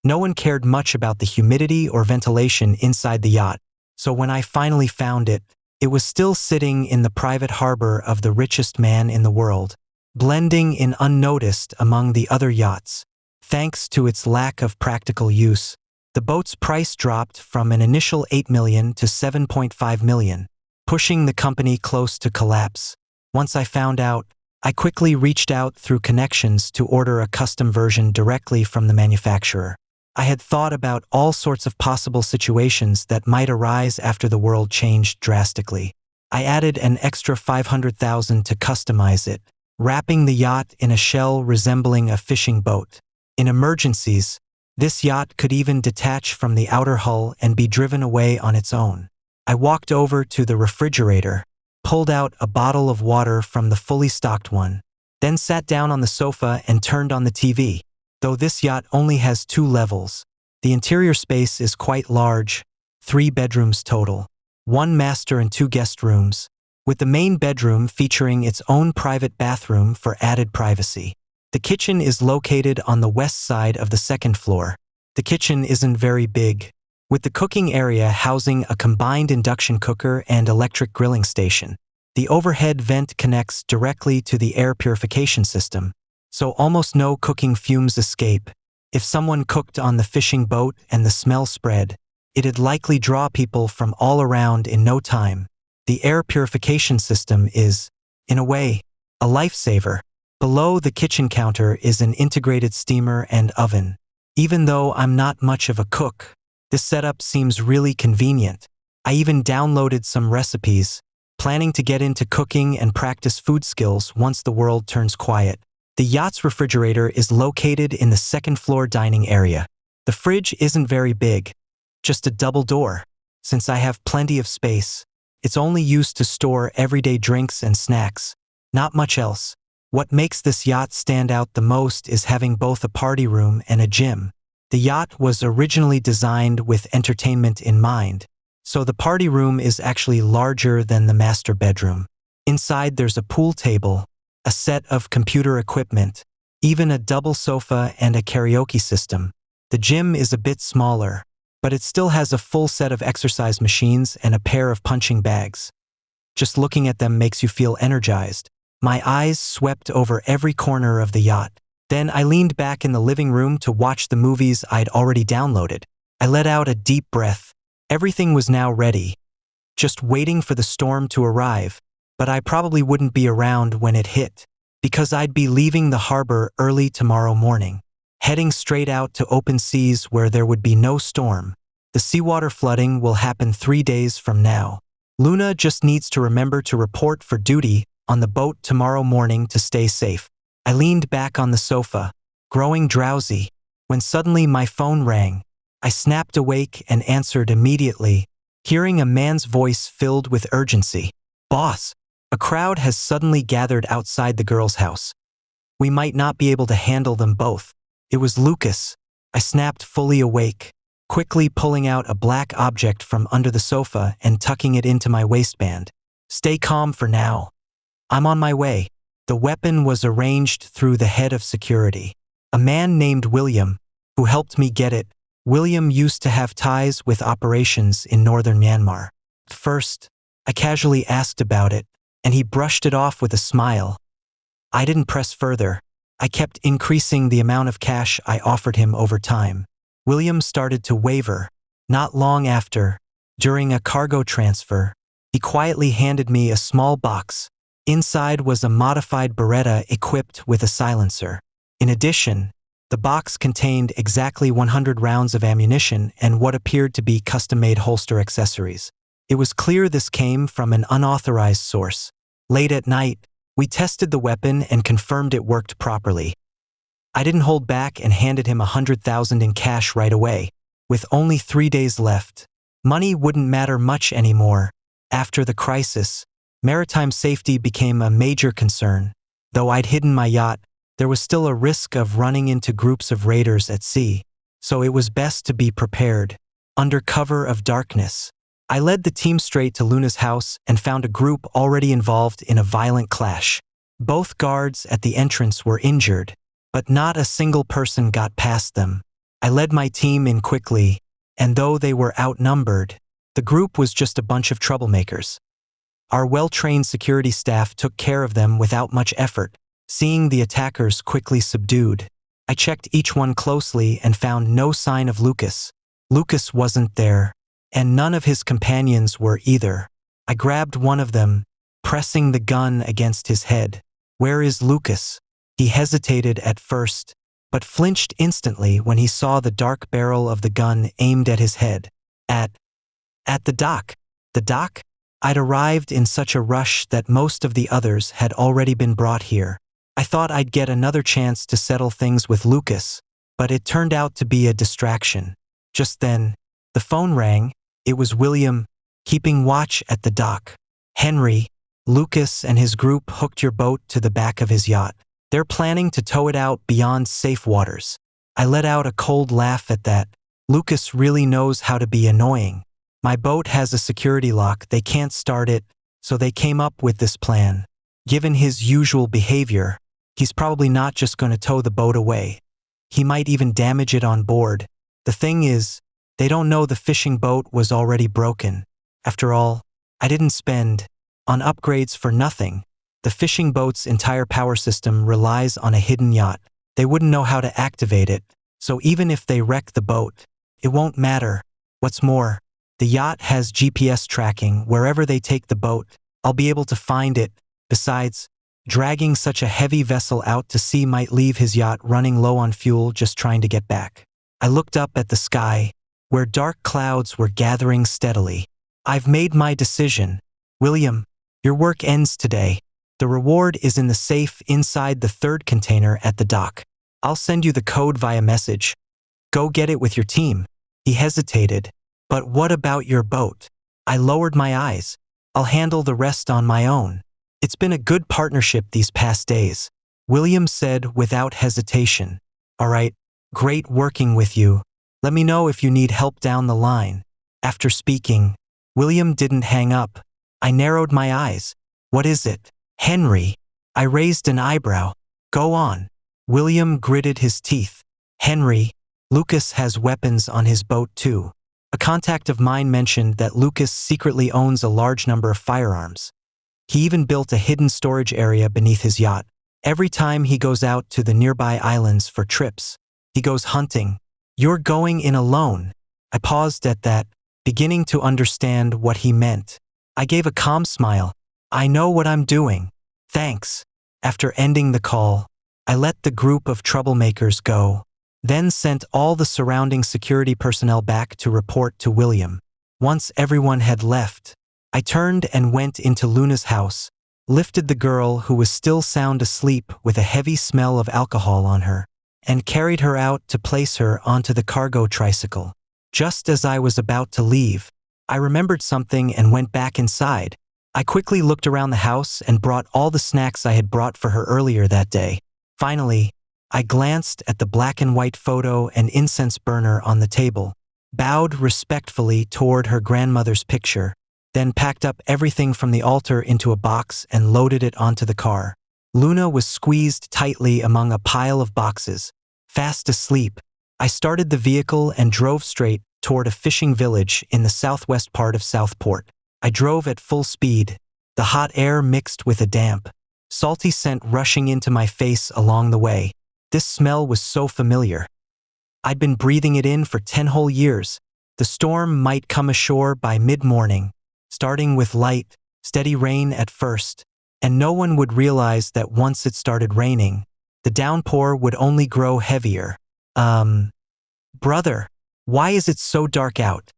No one cared much about the humidity or ventilation inside the yacht, so when I finally found it, it was still sitting in the private harbor of the richest man in the world, blending in unnoticed among the other yachts. Thanks to its lack of practical use, the boat's price dropped from an initial 8 million to 7.5 million, pushing the company close to collapse. Once I found out, I quickly reached out through connections to order a custom version directly from the manufacturer. I had thought about all sorts of possible situations that might arise after the world changed drastically. I added an extra 500,000 to customize it, wrapping the yacht in a shell resembling a fishing boat. In emergencies, this yacht could even detach from the outer hull and be driven away on its own. I walked over to the refrigerator, pulled out a bottle of water from the fully stocked one, then sat down on the sofa and turned on the TV. Though this yacht only has 2 levels, the interior space is quite large, 3 bedrooms total, 1 master and 2 guest rooms, with the main bedroom featuring its own private bathroom for added privacy. The kitchen is located on the west side of the 2nd floor. The kitchen isn't very big, with the cooking area housing a combined induction cooker and electric grilling station. The overhead vent connects directly to the air purification system, so almost no cooking fumes escape. If someone cooked on the fishing boat and the smell spread, it'd likely draw people from all around in no time. The air purification system is, in a way, a lifesaver. Below the kitchen counter is an integrated steamer and oven. Even though I'm not much of a cook, this setup seems really convenient. I even downloaded some recipes, planning to get into cooking and practice food skills once the world turns quiet. The yacht's refrigerator is located in the 2nd floor dining area. The fridge isn't very big, just a double door. Since I have plenty of space, it's only used to store everyday drinks and snacks, not much else. What makes this yacht stand out the most is having both a party room and a gym. The yacht was originally designed with entertainment in mind, so the party room is actually larger than the master bedroom. Inside there's a pool table, a set of computer equipment, even a double sofa and a karaoke system. The gym is a bit smaller, but it still has a full set of exercise machines and a pair of punching bags. Just looking at them makes you feel energized. My eyes swept over every corner of the yacht. Then I leaned back in the living room to watch the movies I'd already downloaded. I let out a deep breath. Everything was now ready, just waiting for the storm to arrive, but I probably wouldn't be around when it hit, because I'd be leaving the harbor early tomorrow morning, heading straight out to open seas where there would be no storm. The seawater flooding will happen 3 days from now. Luna just needs to remember to report for duty on the boat tomorrow morning to stay safe. I leaned back on the sofa, growing drowsy, when suddenly my phone rang. I snapped awake and answered immediately, hearing a man's voice filled with urgency. "Boss, a crowd has suddenly gathered outside the girl's house. We might not be able to handle them both." It was Lucas. I snapped, fully awake, quickly pulling out a black object from under the sofa and tucking it into my waistband. "Stay calm for now. I'm on my way." The weapon was arranged through the head of security, a man named William, who helped me get it. William used to have ties with operations in northern Myanmar. First, I casually asked about it, and he brushed it off with a smile. I didn't press further. I kept increasing the amount of cash I offered him over time. William started to waver. Not long after, during a cargo transfer, he quietly handed me a small box. Inside was a modified Beretta equipped with a silencer. In addition, the box contained exactly 100 rounds of ammunition and what appeared to be custom-made holster accessories. It was clear this came from an unauthorized source. Late at night, we tested the weapon and confirmed it worked properly. I didn't hold back and handed him 100,000 in cash right away. With only 3 days left, money wouldn't matter much anymore. After the crisis, maritime safety became a major concern. Though I'd hidden my yacht, there was still a risk of running into groups of raiders at sea, so it was best to be prepared. Under cover of darkness, I led the team straight to Luna's house and found a group already involved in a violent clash. Both guards at the entrance were injured, but not a single person got past them. I led my team in quickly, and though they were outnumbered, the group was just a bunch of troublemakers. Our well-trained security staff took care of them without much effort, seeing the attackers quickly subdued. I checked each one closely and found no sign of Lucas. Lucas wasn't there, and none of his companions were either. I grabbed one of them, pressing the gun against his head. "Where is Lucas?" He hesitated at first, but flinched instantly when he saw the dark barrel of the gun aimed at his head. At the dock." "The dock?" I'd arrived in such a rush that most of the others had already been brought here. I thought I'd get another chance to settle things with Lucas, but it turned out to be a distraction. Just then, the phone rang. It was William, keeping watch at the dock. "Henry, Lucas and his group hooked your boat to the back of his yacht. They're planning to tow it out beyond safe waters." I let out a cold laugh at that. Lucas really knows how to be annoying. My boat has a security lock, they can't start it, so they came up with this plan. Given his usual behavior, he's probably not just going to tow the boat away. He might even damage it on board. The thing is, they don't know the fishing boat was already broken. After all, I didn't spend on upgrades for nothing. The fishing boat's entire power system relies on a hidden yacht. They wouldn't know how to activate it, so even if they wreck the boat, it won't matter. What's more, the yacht has GPS tracking. Wherever they take the boat, I'll be able to find it. Besides, dragging such a heavy vessel out to sea might leave his yacht running low on fuel just trying to get back. I looked up at the sky, where dark clouds were gathering steadily. "I've made my decision. William, your work ends today. The reward is in the safe inside the third container at the dock. I'll send you the code via message. Go get it with your team." He hesitated. "But what about your boat?" I lowered my eyes. "I'll handle the rest on my own. It's been a good partnership these past days," William said without hesitation. "All right, great working with you. Let me know if you need help down the line." After speaking, William didn't hang up. I narrowed my eyes. What is it? Henry. I raised an eyebrow. Go on. William gritted his teeth. Henry, Lucas has weapons on his boat too. A contact of mine mentioned that Lucas secretly owns a large number of firearms. He even built a hidden storage area beneath his yacht. Every time he goes out to the nearby islands for trips, he goes hunting. You're going in alone. I paused at that, beginning to understand what he meant. I gave a calm smile. I know what I'm doing. Thanks. After ending the call, I let the group of troublemakers go, then sent all the surrounding security personnel back to report to William. Once everyone had left, I turned and went into Luna's house, lifted the girl who was still sound asleep with a heavy smell of alcohol on her, and carried her out to place her onto the cargo tricycle. Just as I was about to leave, I remembered something and went back inside. I quickly looked around the house and brought all the snacks I had brought for her earlier that day. Finally, I glanced at the black and white photo and incense burner on the table, bowed respectfully toward her grandmother's picture, then packed up everything from the altar into a box and loaded it onto the car. Luna was squeezed tightly among a pile of boxes, fast asleep. I started the vehicle and drove straight toward a fishing village in the southwest part of Southport. I drove at full speed, the hot air mixed with a damp, salty scent rushing into my face along the way. This smell was so familiar. I'd been breathing it in for 10 whole years. The storm might come ashore by mid-morning, starting with light, steady rain at first, and no one would realize that once it started raining, the downpour would only grow heavier. Brother, why is it so dark out?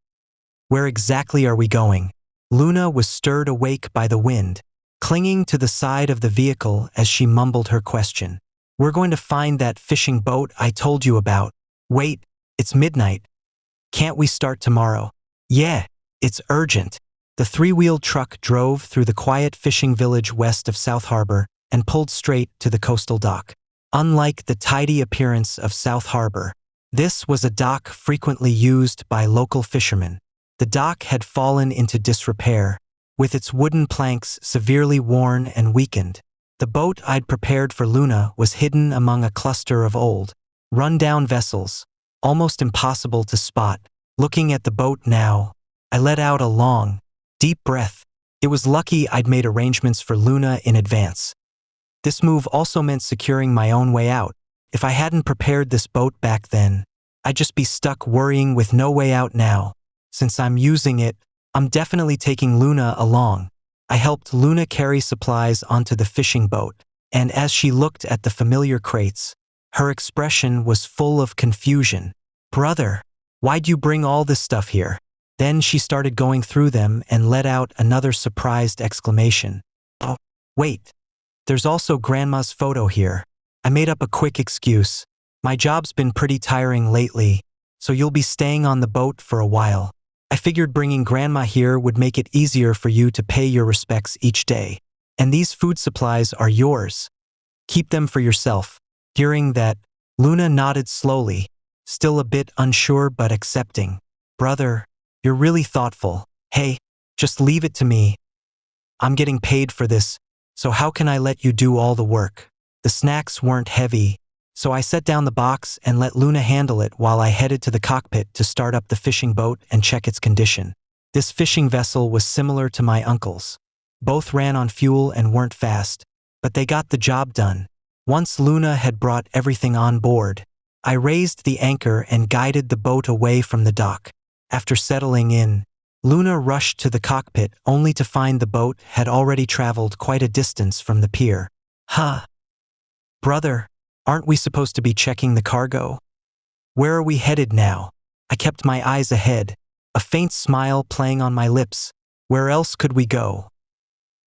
Where exactly are we going? Luna was stirred awake by the wind, clinging to the side of the vehicle as she mumbled her question. We're going to find that fishing boat I told you about. Wait, it's midnight. Can't we start tomorrow? Yeah, it's urgent. The three-wheeled truck drove through the quiet fishing village west of South Harbor and pulled straight to the coastal dock. Unlike the tidy appearance of South Harbor, this was a dock frequently used by local fishermen. The dock had fallen into disrepair, with its wooden planks severely worn and weakened. The boat I'd prepared for Luna was hidden among a cluster of old, run-down vessels, almost impossible to spot. Looking at the boat now, I let out a long, deep breath. It was lucky I'd made arrangements for Luna in advance. This move also meant securing my own way out. If I hadn't prepared this boat back then, I'd just be stuck worrying with no way out now. Since I'm using it, I'm definitely taking Luna along. I helped Luna carry supplies onto the fishing boat, and as she looked at the familiar crates, her expression was full of confusion. Brother, why'd you bring all this stuff here? Then she started going through them and let out another surprised exclamation. Oh, wait. There's also Grandma's photo here. I made up a quick excuse. My job's been pretty tiring lately, so you'll be staying on the boat for a while. I figured bringing Grandma here would make it easier for you to pay your respects each day. And these food supplies are yours. Keep them for yourself. Hearing that, Luna nodded slowly, still a bit unsure but accepting. Brother, you're really thoughtful. Hey, just leave it to me. I'm getting paid for this, so how can I let you do all the work? The snacks weren't heavy, so I set down the box and let Luna handle it while I headed to the cockpit to start up the fishing boat and check its condition. This fishing vessel was similar to my uncle's. Both ran on fuel and weren't fast, but they got the job done. Once Luna had brought everything on board, I raised the anchor and guided the boat away from the dock. After settling in, Luna rushed to the cockpit only to find the boat had already traveled quite a distance from the pier. Brother, aren't we supposed to be checking the cargo? Where are we headed now? I kept my eyes ahead, a faint smile playing on my lips. Where else could we go?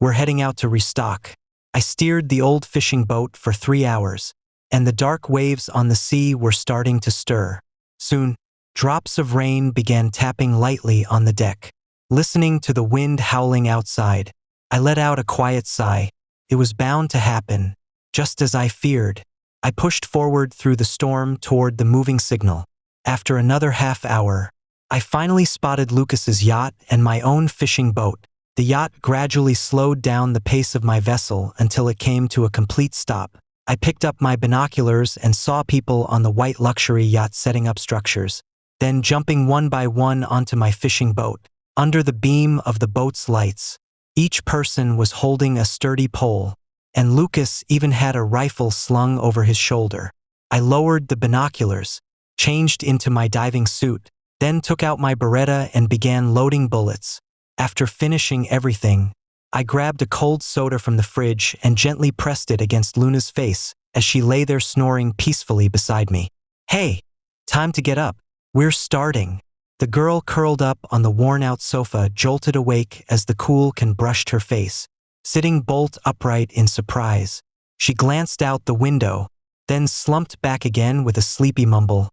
We're heading out to restock. I steered the old fishing boat for 3 hours, and the dark waves on the sea were starting to stir. Soon, drops of rain began tapping lightly on the deck. Listening to the wind howling outside, I let out a quiet sigh. It was bound to happen, just as I feared. I pushed forward through the storm toward the moving signal. After another half hour, I finally spotted Lucas's yacht and my own fishing boat. The yacht gradually slowed down the pace of my vessel until it came to a complete stop. I picked up my binoculars and saw people on the white luxury yacht setting up structures, then jumping one by one onto my fishing boat. Under the beam of the boat's lights, each person was holding a sturdy pole, and Lucas even had a rifle slung over his shoulder. I lowered the binoculars, changed into my diving suit, then took out my Beretta and began loading bullets. After finishing everything, I grabbed a cold soda from the fridge and gently pressed it against Luna's face as she lay there snoring peacefully beside me. "Hey, time to get up. We're starting." The girl curled up on the worn-out sofa jolted awake as the cool can brushed her face. Sitting bolt upright in surprise, she glanced out the window, then slumped back again with a sleepy mumble.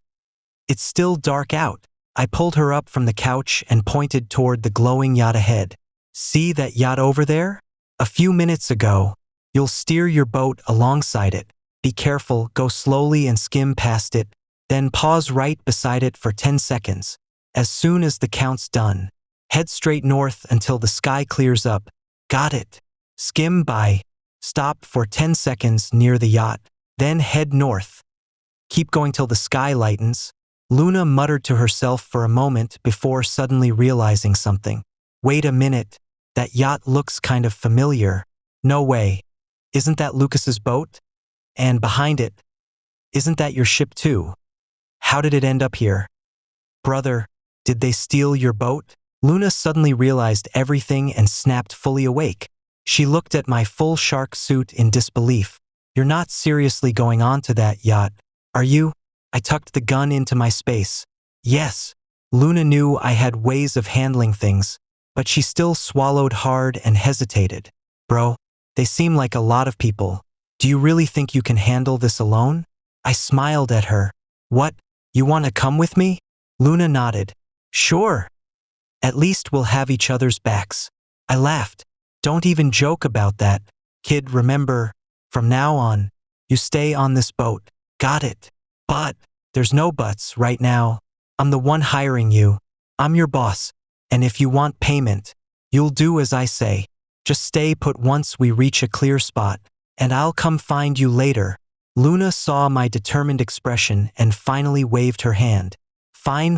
"It's still dark out." I pulled her up from the couch and pointed toward the glowing yacht ahead. "See that yacht over there? A few minutes ago, you'll steer your boat alongside it. Be careful, go slowly and skim past it, then pause right beside it for 10 seconds. As soon as the count's done, head straight north until the sky clears up. Got it? Skim by. Stop for 10 seconds near the yacht, then head north. Keep going till the sky lightens." Luna muttered to herself for a moment before suddenly realizing something. "Wait a minute, that yacht looks kind of familiar. No way. Isn't that Lucas's boat? And behind it, isn't that your ship too? How did it end up here? Brother, did they steal your boat?" Luna suddenly realized everything and snapped fully awake. She looked at my full shark suit in disbelief. "You're not seriously going on to that yacht, are you?" I tucked the gun into my space. "Yes." Luna knew I had ways of handling things, but she still swallowed hard and hesitated. "Bro, they seem like a lot of people. Do you really think you can handle this alone?" I smiled at her. "What, you want to come with me?" Luna nodded. "Sure. At least we'll have each other's backs." I laughed. "Don't even joke about that, kid. Remember, from now on, you stay on this boat. Got it? But there's no buts right now. I'm the one hiring you. I'm your boss. And if you want payment, you'll do as I say. Just stay put once we reach a clear spot, and I'll come find you later." Luna saw my determined expression and finally waved her hand. Fine.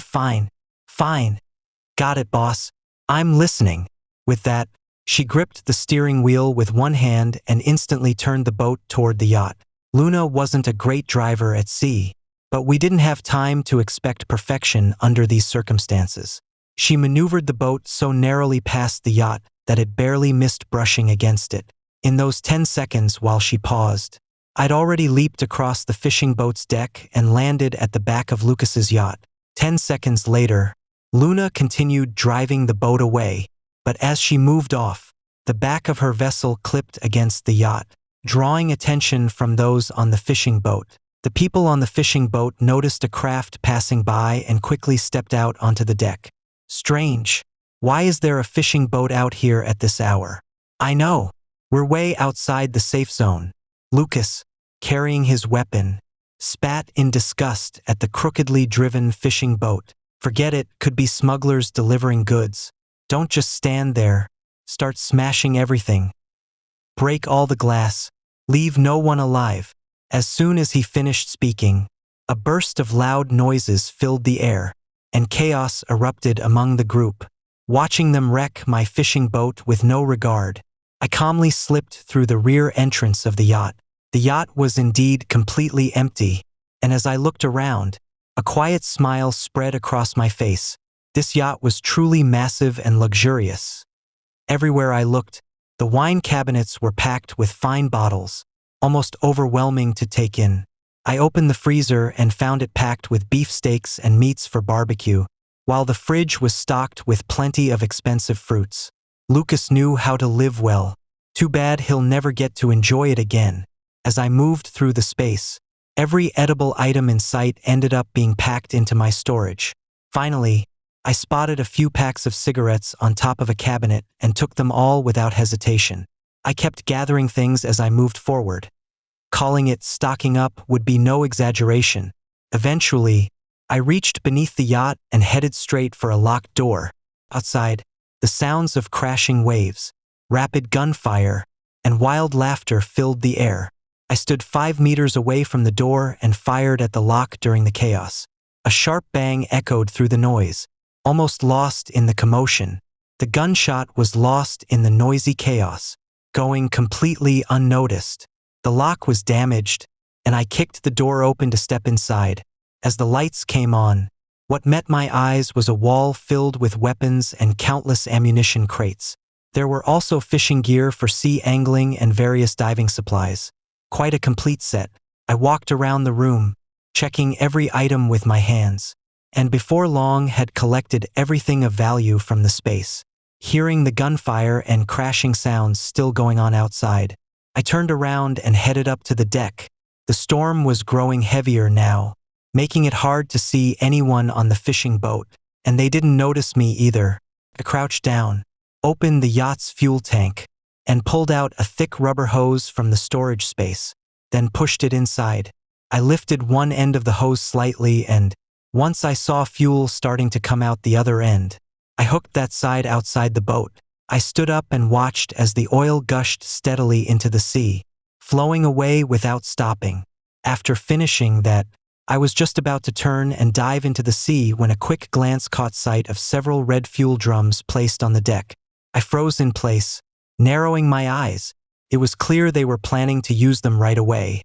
Got it, boss. I'm listening." With that, she gripped the steering wheel with one hand and instantly turned the boat toward the yacht. Luna wasn't a great driver at sea, but we didn't have time to expect perfection under these circumstances. She maneuvered the boat so narrowly past the yacht that it barely missed brushing against it. In those 10 seconds while she paused, I'd already leaped across the fishing boat's deck and landed at the back of Lucas's yacht. 10 seconds later, Luna continued driving the boat away, but as she moved off, the back of her vessel clipped against the yacht, drawing attention from those on the fishing boat. The people on the fishing boat noticed a craft passing by and quickly stepped out onto the deck. "Strange. Why is there a fishing boat out here at this hour?" "I know. We're way outside the safe zone." Lucas, carrying his weapon, spat in disgust at the crookedly driven fishing boat. "Forget it, could be smugglers delivering goods. Don't just stand there. Start smashing everything. Break all the glass. Leave no one alive." As soon as he finished speaking, a burst of loud noises filled the air, and chaos erupted among the group. Watching them wreck my fishing boat with no regard, I calmly slipped through the rear entrance of the yacht. The yacht was indeed completely empty, and as I looked around, a quiet smile spread across my face. This yacht was truly massive and luxurious. Everywhere I looked, the wine cabinets were packed with fine bottles, almost overwhelming to take in. I opened the freezer and found it packed with beefsteaks and meats for barbecue, while the fridge was stocked with plenty of expensive fruits. Lucas knew how to live well. Too bad he'll never get to enjoy it again. As I moved through the space, every edible item in sight ended up being packed into my storage. Finally, I spotted a few packs of cigarettes on top of a cabinet and took them all without hesitation. I kept gathering things as I moved forward. Calling it stocking up would be no exaggeration. Eventually, I reached beneath the yacht and headed straight for a locked door. Outside, The sounds of crashing waves, rapid gunfire, and wild laughter filled the air. I stood 5 meters away from the door and fired at the lock during the chaos. A sharp bang echoed through the noise, almost lost in the commotion. The gunshot was lost in the noisy chaos, going completely unnoticed. The lock was damaged, and I kicked the door open to step inside. As the lights came on, what met my eyes was a wall filled with weapons and countless ammunition crates. There were also fishing gear for sea angling and various diving supplies. Quite a complete set. I walked around the room, checking every item with my hands, and before long had collected everything of value from the space. Hearing the gunfire and crashing sounds still going on outside, I turned around and headed up to the deck. The storm was growing heavier now, making it hard to see anyone on the fishing boat, and they didn't notice me either. I crouched down, opened the yacht's fuel tank, and pulled out a thick rubber hose from the storage space, then pushed it inside. I lifted one end of the hose slightly and, once I saw fuel starting to come out the other end, I hooked that side outside the boat. I stood up and watched as the oil gushed steadily into the sea, flowing away without stopping. After finishing that, I was just about to turn and dive into the sea when a quick glance caught sight of several red fuel drums placed on the deck. I froze in place, narrowing my eyes. It was clear they were planning to use them right away.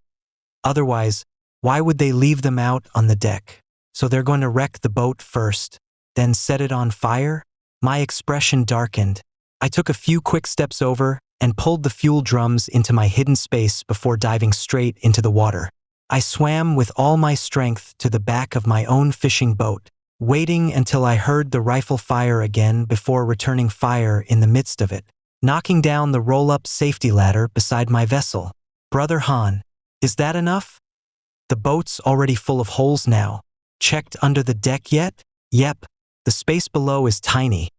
Otherwise, why would they leave them out on the deck? So they're going to wreck the boat first, then set it on fire? My expression darkened. I took a few quick steps over and pulled the fuel drums into my hidden space before diving straight into the water. I swam with all my strength to the back of my own fishing boat, waiting until I heard the rifle fire again before returning fire in the midst of it, knocking down the roll-up safety ladder beside my vessel. Brother Han, is that enough? The boat's already full of holes now. Checked under the deck yet? Yep, the space below is tiny.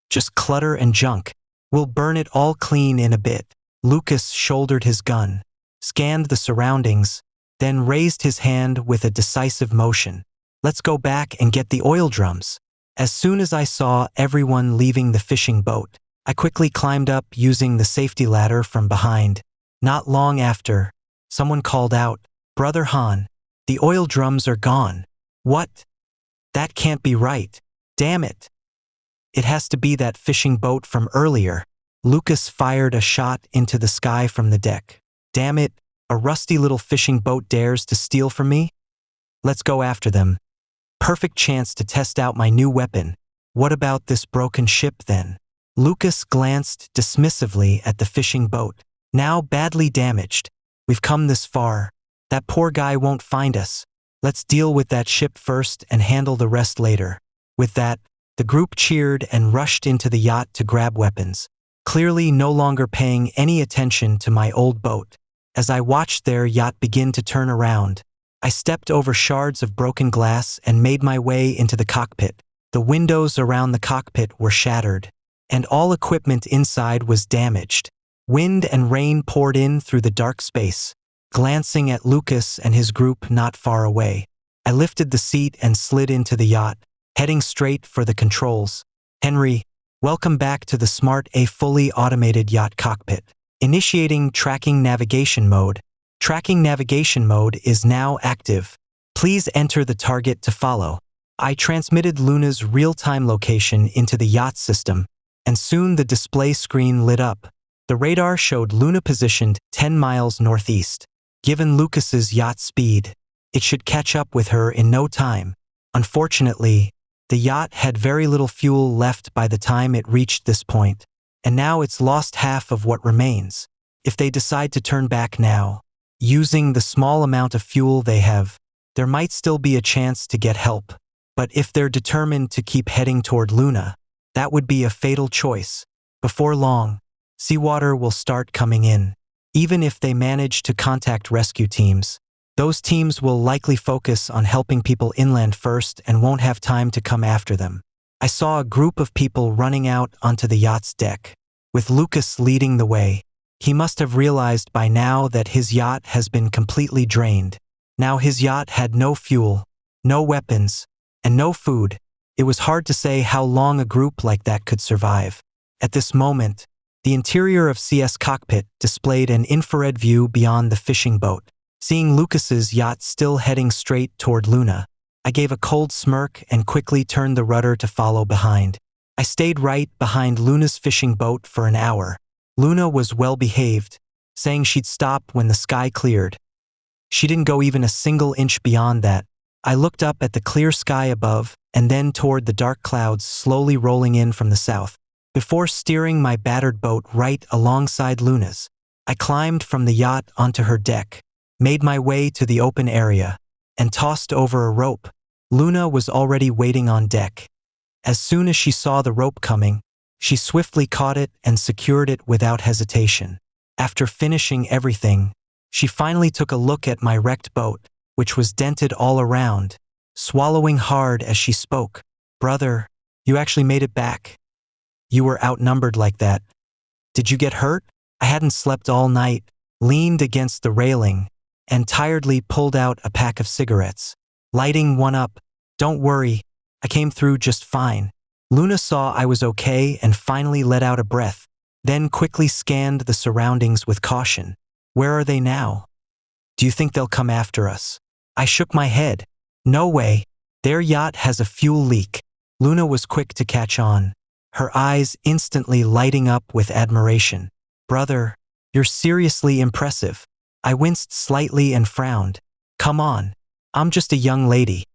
Just clutter and junk. We'll burn it all clean in a bit. Lucas shouldered his gun, scanned the surroundings, then raised his hand with a decisive motion. Let's go back and get the oil drums. As soon as I saw everyone leaving the fishing boat, I quickly climbed up using the safety ladder from behind. Not long after, someone called out, "Brother Han, the oil drums are gone." What? That can't be right. Damn it. It has to be that fishing boat from earlier. Lucas fired a shot into the sky from the deck. Damn it, a rusty little fishing boat dares to steal from me? Let's go after them. Perfect chance to test out my new weapon. What about this broken ship then? Lucas glanced dismissively at the fishing boat. Now badly damaged. We've come this far. That poor guy won't find us. Let's deal with that ship first and handle the rest later. With that, the group cheered and rushed into the yacht to grab weapons, clearly no longer paying any attention to my old boat. As I watched their yacht begin to turn around, I stepped over shards of broken glass and made my way into the cockpit. The windows around the cockpit were shattered, and all equipment inside was damaged. Wind and rain poured in through the dark space. Glancing at Lucas and his group not far away, I lifted the seat and slid into the yacht, heading straight for the controls. Henry, welcome back to the Smart A fully automated yacht cockpit. Initiating tracking navigation mode. Tracking navigation mode is now active. Please enter the target to follow. I transmitted Luna's real-time location into the yacht system, and soon the display screen lit up. The radar showed Luna positioned 10 miles northeast. Given Lucas's yacht speed, it should catch up with her in no time. Unfortunately, the yacht had very little fuel left by the time it reached this point, and now it's lost half of what remains. If they decide to turn back now, using the small amount of fuel they have, there might still be a chance to get help. But if they're determined to keep heading toward Luna, that would be a fatal choice. Before long, seawater will start coming in. Even if they manage to contact rescue teams, those teams will likely focus on helping people inland first and won't have time to come after them. I saw a group of people running out onto the yacht's deck, with Lucas leading the way. He must have realized by now that his yacht has been completely drained. Now his yacht had no fuel, no weapons, and no food. It was hard to say how long a group like that could survive. At this moment, the interior of CS Cockpit displayed an infrared view beyond the fishing boat. Seeing Lucas's yacht still heading straight toward Luna, I gave a cold smirk and quickly turned the rudder to follow behind. I stayed right behind Luna's fishing boat for an hour. Luna was well behaved, saying she'd stop when the sky cleared. She didn't go even a single inch beyond that. I looked up at the clear sky above and then toward the dark clouds slowly rolling in from the south. Before steering my battered boat right alongside Luna's, I climbed from the yacht onto her deck, made my way to the open area, and tossed over a rope. Luna was already waiting on deck. As soon as she saw the rope coming, she swiftly caught it and secured it without hesitation. After finishing everything, she finally took a look at my wrecked boat, which was dented all around, swallowing hard as she spoke. "Brother, you actually made it back. You were outnumbered like that. Did you get hurt?" I hadn't slept all night, leaned against the railing, and tiredly pulled out a pack of cigarettes. Lighting one up. "Don't worry, I came through just fine." Luna saw I was okay and finally let out a breath, then quickly scanned the surroundings with caution. "Where are they now? Do you think they'll come after us?" I shook my head. "No way. Their yacht has a fuel leak." Luna was quick to catch on, her eyes instantly lighting up with admiration. "Brother, you're seriously impressive." I winced slightly and frowned. "Come on, I'm just a young lady.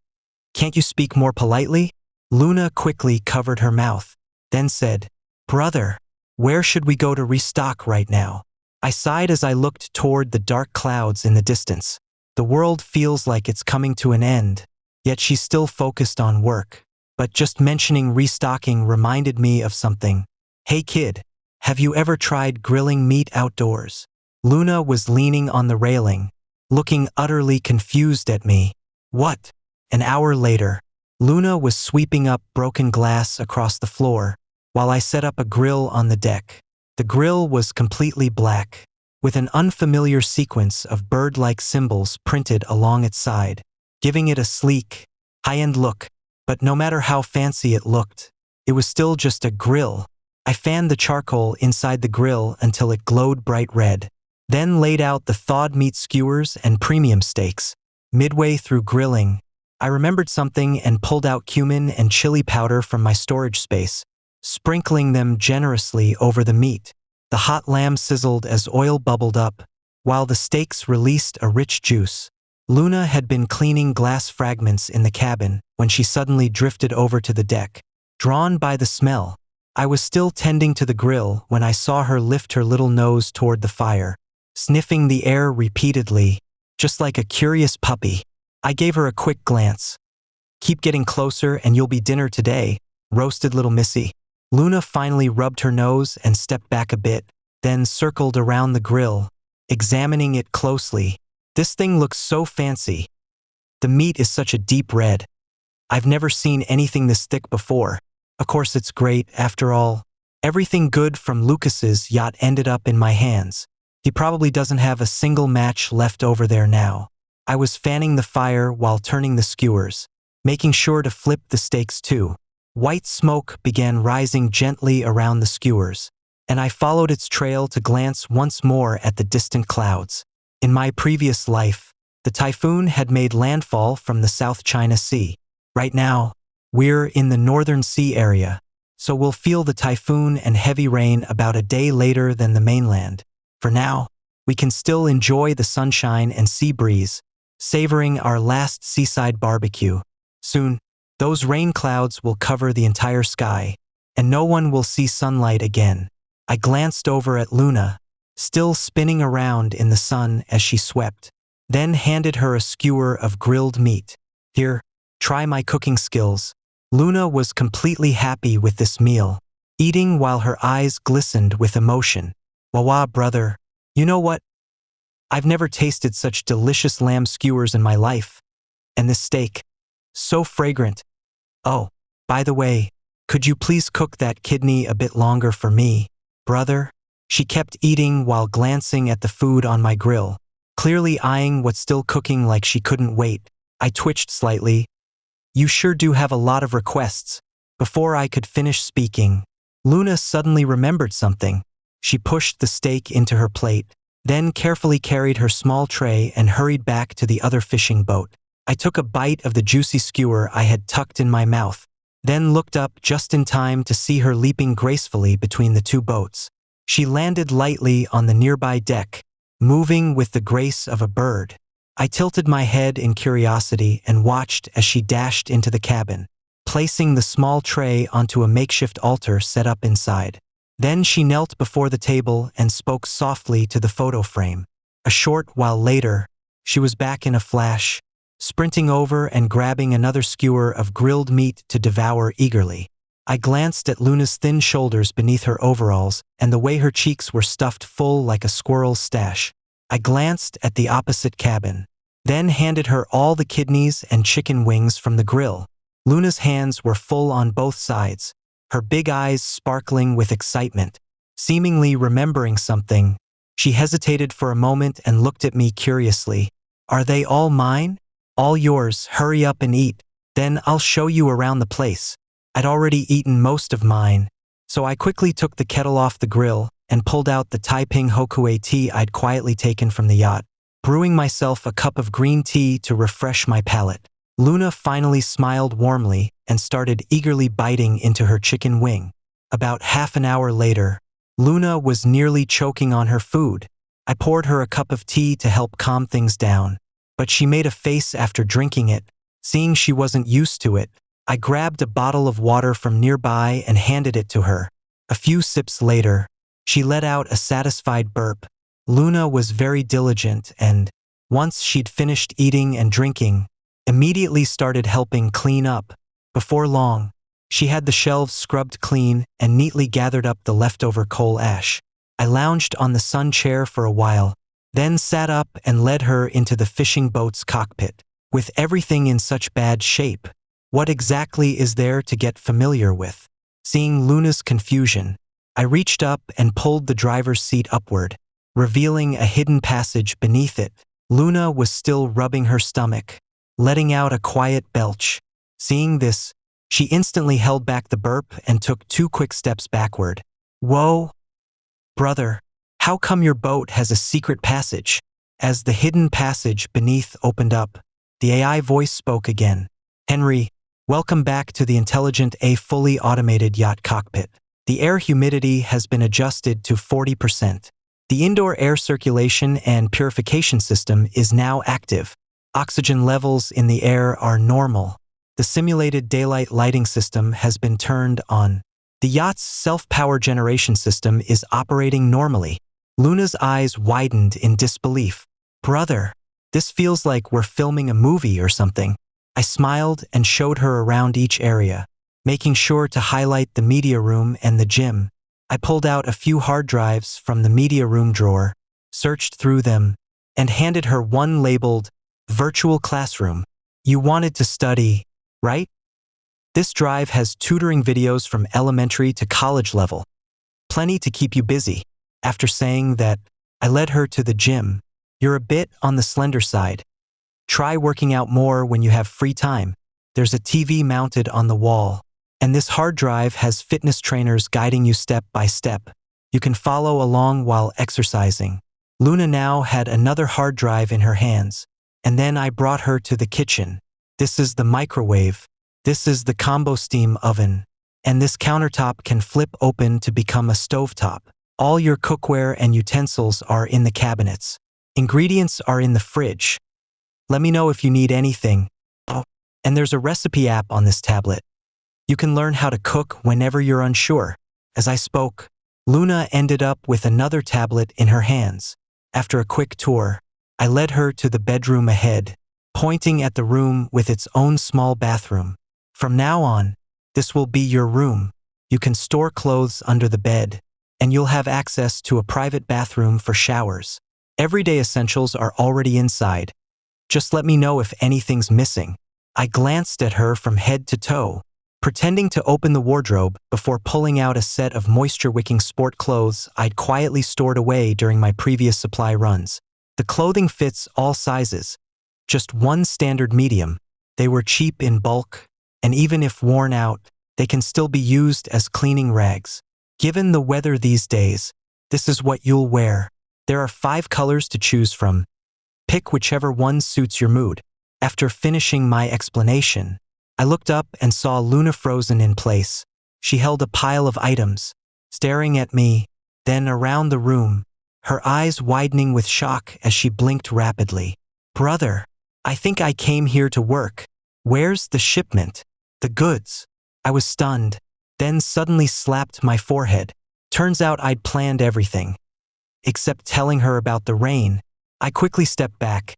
Can't you speak more politely?" Luna quickly covered her mouth, then said, "Brother, where should we go to restock right now?" I sighed as I looked toward the dark clouds in the distance. The world feels like it's coming to an end, yet she's still focused on work. But just mentioning restocking reminded me of something. "Hey kid, have you ever tried grilling meat outdoors?" Luna was leaning on the railing, looking utterly confused at me. "What?" An hour later, Luna was sweeping up broken glass across the floor, while I set up a grill on the deck. The grill was completely black, with an unfamiliar sequence of bird-like symbols printed along its side, giving it a sleek, high-end look. But no matter how fancy it looked, it was still just a grill. I fanned the charcoal inside the grill until it glowed bright red, then laid out the thawed meat skewers and premium steaks. Midway through grilling, I remembered something and pulled out cumin and chili powder from my storage space, sprinkling them generously over the meat. The hot lamb sizzled as oil bubbled up, while the steaks released a rich juice. Luna had been cleaning glass fragments in the cabin when she suddenly drifted over to the deck. Drawn by the smell, I was still tending to the grill when I saw her lift her little nose toward the fire, sniffing the air repeatedly, just like a curious puppy. I gave her a quick glance. "Keep getting closer and you'll be dinner today, roasted little missy." Luna finally rubbed her nose and stepped back a bit, then circled around the grill, examining it closely. "This thing looks so fancy. The meat is such a deep red. I've never seen anything this thick before. Of course it's great, after all. Everything good from Lucas's yacht ended up in my hands. He probably doesn't have a single match left over there now." I was fanning the fire while turning the skewers, making sure to flip the steaks too. White smoke began rising gently around the skewers, and I followed its trail to glance once more at the distant clouds. In my previous life, the typhoon had made landfall from the South China Sea. Right now, we're in the Northern Sea area, so we'll feel the typhoon and heavy rain about a day later than the mainland. For now, we can still enjoy the sunshine and sea breeze, savoring our last seaside barbecue. Soon, those rain clouds will cover the entire sky, and no one will see sunlight again. I glanced over at Luna, still spinning around in the sun as she swept, then handed her a skewer of grilled meat. "Here, try my cooking skills." Luna was completely happy with this meal, eating while her eyes glistened with emotion. "Wawa, brother, you know what? I've never tasted such delicious lamb skewers in my life. And this steak, so fragrant. Oh, by the way, could you please cook that kidney a bit longer for me, brother?" She kept eating while glancing at the food on my grill, clearly eyeing what's still cooking like she couldn't wait. I twitched slightly. "You sure do have a lot of requests." Before I could finish speaking, Luna suddenly remembered something. She pushed the steak into her plate, then carefully carried her small tray and hurried back to the other fishing boat. I took a bite of the juicy skewer I had tucked in my mouth, then looked up just in time to see her leaping gracefully between the two boats. She landed lightly on the nearby deck, moving with the grace of a bird. I tilted my head in curiosity and watched as she dashed into the cabin, placing the small tray onto a makeshift altar set up inside. Then she knelt before the table and spoke softly to the photo frame. A short while later, she was back in a flash, sprinting over and grabbing another skewer of grilled meat to devour eagerly. I glanced at Luna's thin shoulders beneath her overalls and the way her cheeks were stuffed full like a squirrel's stash. I glanced at the opposite cabin, then handed her all the kidneys and chicken wings from the grill. Luna's hands were full on both sides, her big eyes sparkling with excitement. Seemingly remembering something, she hesitated for a moment and looked at me curiously. "Are they all mine?" "All yours, hurry up and eat, then I'll show you around the place." I'd already eaten most of mine, so I quickly took the kettle off the grill and pulled out the Taiping Hokue tea I'd quietly taken from the yacht, brewing myself a cup of green tea to refresh my palate. Luna finally smiled warmly and started eagerly biting into her chicken wing. About half an hour later, Luna was nearly choking on her food. I poured her a cup of tea to help calm things down, but she made a face after drinking it. Seeing she wasn't used to it, I grabbed a bottle of water from nearby and handed it to her. A few sips later, she let out a satisfied burp. Luna was very diligent and, once she'd finished eating and drinking, immediately started helping clean up. Before long, she had the shelves scrubbed clean and neatly gathered up the leftover coal ash. I lounged on the sun chair for a while, then sat up and led her into the fishing boat's cockpit. With everything in such bad shape, what exactly is there to get familiar with? Seeing Luna's confusion, I reached up and pulled the driver's seat upward, revealing a hidden passage beneath it. Luna was still rubbing her stomach, letting out a quiet belch. Seeing this, she instantly held back the burp and took 2 quick steps backward. "Whoa, brother, how come your boat has a secret passage?" As the hidden passage beneath opened up, the AI voice spoke again. "Henry, welcome back to the intelligent A fully automated yacht cockpit. The air humidity has been adjusted to 40%. The indoor air circulation and purification system is now active. Oxygen levels in the air are normal. The simulated daylight lighting system has been turned on. The yacht's self-power generation system is operating normally." Luna's eyes widened in disbelief. "Brother, this feels like we're filming a movie or something." I smiled and showed her around each area, making sure to highlight the media room and the gym. I pulled out a few hard drives from the media room drawer, searched through them, and handed her one labeled Virtual Classroom. "You wanted to study, right? This drive has tutoring videos from elementary to college level. Plenty to keep you busy." After saying that, I led her to the gym. "You're a bit on the slender side. Try working out more when you have free time. There's a TV mounted on the wall, and this hard drive has fitness trainers guiding you step by step. You can follow along while exercising." Luna now had another hard drive in her hands, and then I brought her to the kitchen. "This is the microwave. This is the combo steam oven. And this countertop can flip open to become a stovetop. All your cookware and utensils are in the cabinets. Ingredients are in the fridge. Let me know if you need anything. Oh, and there's a recipe app on this tablet. You can learn how to cook whenever you're unsure." As I spoke, Luna ended up with another tablet in her hands. After a quick tour, I led her to the bedroom ahead, pointing at the room with its own small bathroom. "From now on, this will be your room. You can store clothes under the bed, and you'll have access to a private bathroom for showers. Everyday essentials are already inside. Just let me know if anything's missing." I glanced at her from head to toe, pretending to open the wardrobe before pulling out a set of moisture-wicking sport clothes I'd quietly stored away during my previous supply runs. The clothing fits all sizes, just one standard medium. They were cheap in bulk, and even if worn out, they can still be used as cleaning rags. Given the weather these days, this is what you'll wear. There are 5 colors to choose from. Pick whichever one suits your mood. After finishing my explanation, I looked up and saw Luna frozen in place. She held a pile of items, staring at me, then around the room, her eyes widening with shock as she blinked rapidly. Brother, I think I came here to work. Where's the shipment? The goods? I was stunned, then suddenly slapped my forehead. Turns out I'd planned everything. Except telling her about the rain. I quickly stepped back.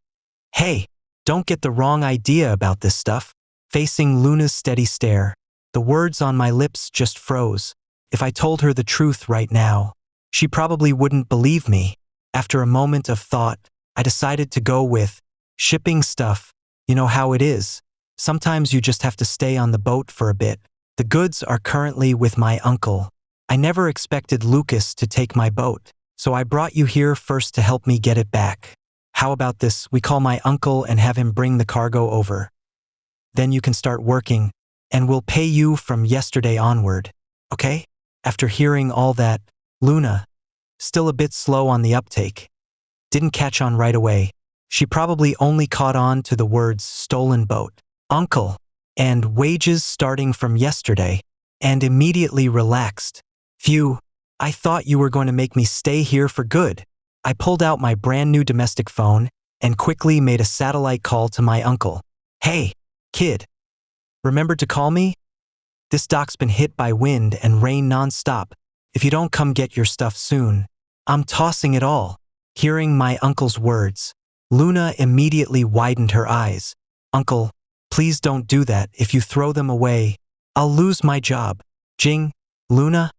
Hey, don't get the wrong idea about this stuff. Facing Luna's steady stare, the words on my lips just froze. If I told her the truth right now, she probably wouldn't believe me. After a moment of thought, I decided to go with shipping stuff. You know how it is. Sometimes you just have to stay on the boat for a bit. The goods are currently with my uncle. I never expected Lucas to take my boat, so I brought you here first to help me get it back. How about this? We call my uncle and have him bring the cargo over. Then you can start working, and we'll pay you from yesterday onward. Okay? After hearing all that, Luna, still a bit slow on the uptake, didn't catch on right away. She probably only caught on to the words stolen boat, uncle, and wages starting from yesterday, and immediately relaxed. Phew, I thought you were going to make me stay here for good. I pulled out my brand new domestic phone and quickly made a satellite call to my uncle. Hey, kid, remember to call me? This dock's been hit by wind and rain non-stop. If you don't come get your stuff soon, I'm tossing it all. Hearing my uncle's words, Luna immediately widened her eyes. Uncle, please don't do that. If you throw them away, I'll lose my job. Jing, Luna?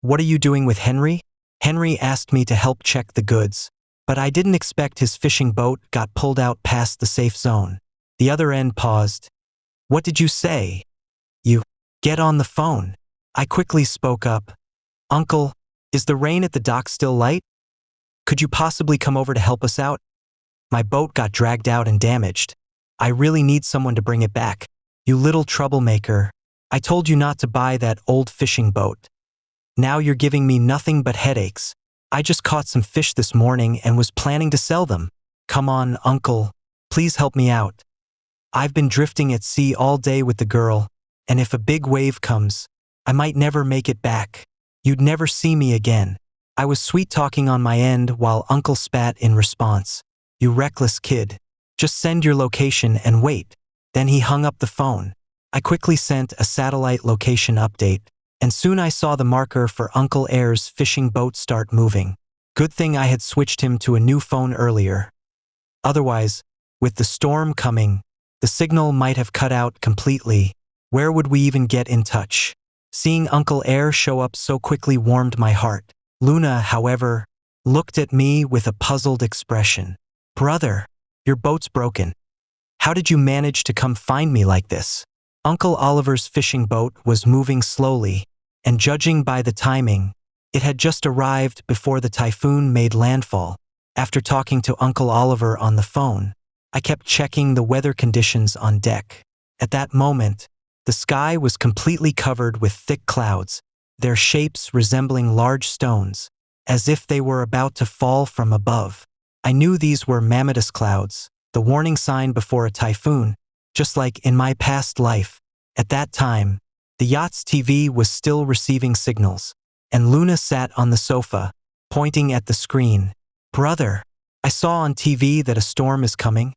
What are you doing with Henry? Henry asked me to help check the goods, but I didn't expect his fishing boat got pulled out past the safe zone. The other end paused. What did you say? You, get on the phone. I quickly spoke up. Uncle, is the rain at the dock still light? Could you possibly come over to help us out? My boat got dragged out and damaged. I really need someone to bring it back. You little troublemaker. I told you not to buy that old fishing boat. Now you're giving me nothing but headaches. I just caught some fish this morning and was planning to sell them. Come on, Uncle. Please help me out. I've been drifting at sea all day with the girl, and if a big wave comes, I might never make it back. You'd never see me again. I was sweet-talking on my end while Uncle spat in response. You reckless kid. Just send your location and wait. Then he hung up the phone. I quickly sent a satellite location update, and soon I saw the marker for Uncle Air's fishing boat start moving. Good thing I had switched him to a new phone earlier. Otherwise, with the storm coming, the signal might have cut out completely. Where would we even get in touch? Seeing Uncle Air show up so quickly warmed my heart. Luna, however, looked at me with a puzzled expression. Brother, your boat's broken. How did you manage to come find me like this? Uncle Oliver's fishing boat was moving slowly, and judging by the timing, it had just arrived before the typhoon made landfall. After talking to Uncle Oliver on the phone, I kept checking the weather conditions on deck. At that moment, the sky was completely covered with thick clouds, their shapes resembling large stones, as if they were about to fall from above. I knew these were mammatus clouds, the warning sign before a typhoon, just like in my past life. At that time, the yacht's TV was still receiving signals, and Luna sat on the sofa, pointing at the screen. Brother, I saw on TV that a storm is coming.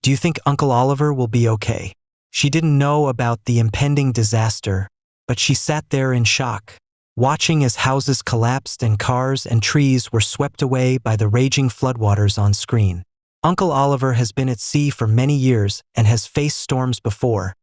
Do you think Uncle Oliver will be okay? She didn't know about the impending disaster, but she sat there in shock, watching as houses collapsed and cars and trees were swept away by the raging floodwaters on screen. Uncle Oliver has been at sea for many years and has faced storms before.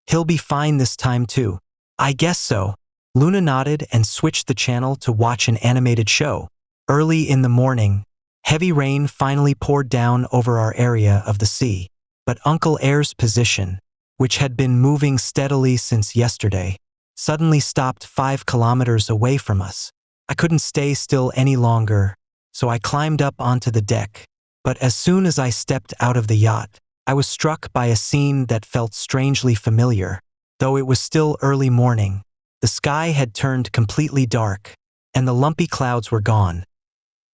He'll be fine this time too. I guess so. Luna nodded and switched the channel to watch an animated show. Early in the morning, heavy rain finally poured down over our area of the sea, but Uncle Air's position, which had been moving steadily since yesterday, suddenly stopped 5 kilometers away from us. I couldn't stay still any longer, so I climbed up onto the deck. But as soon as I stepped out of the yacht, I was struck by a scene that felt strangely familiar. Though it was still early morning, The sky had turned completely dark, and the lumpy clouds were gone,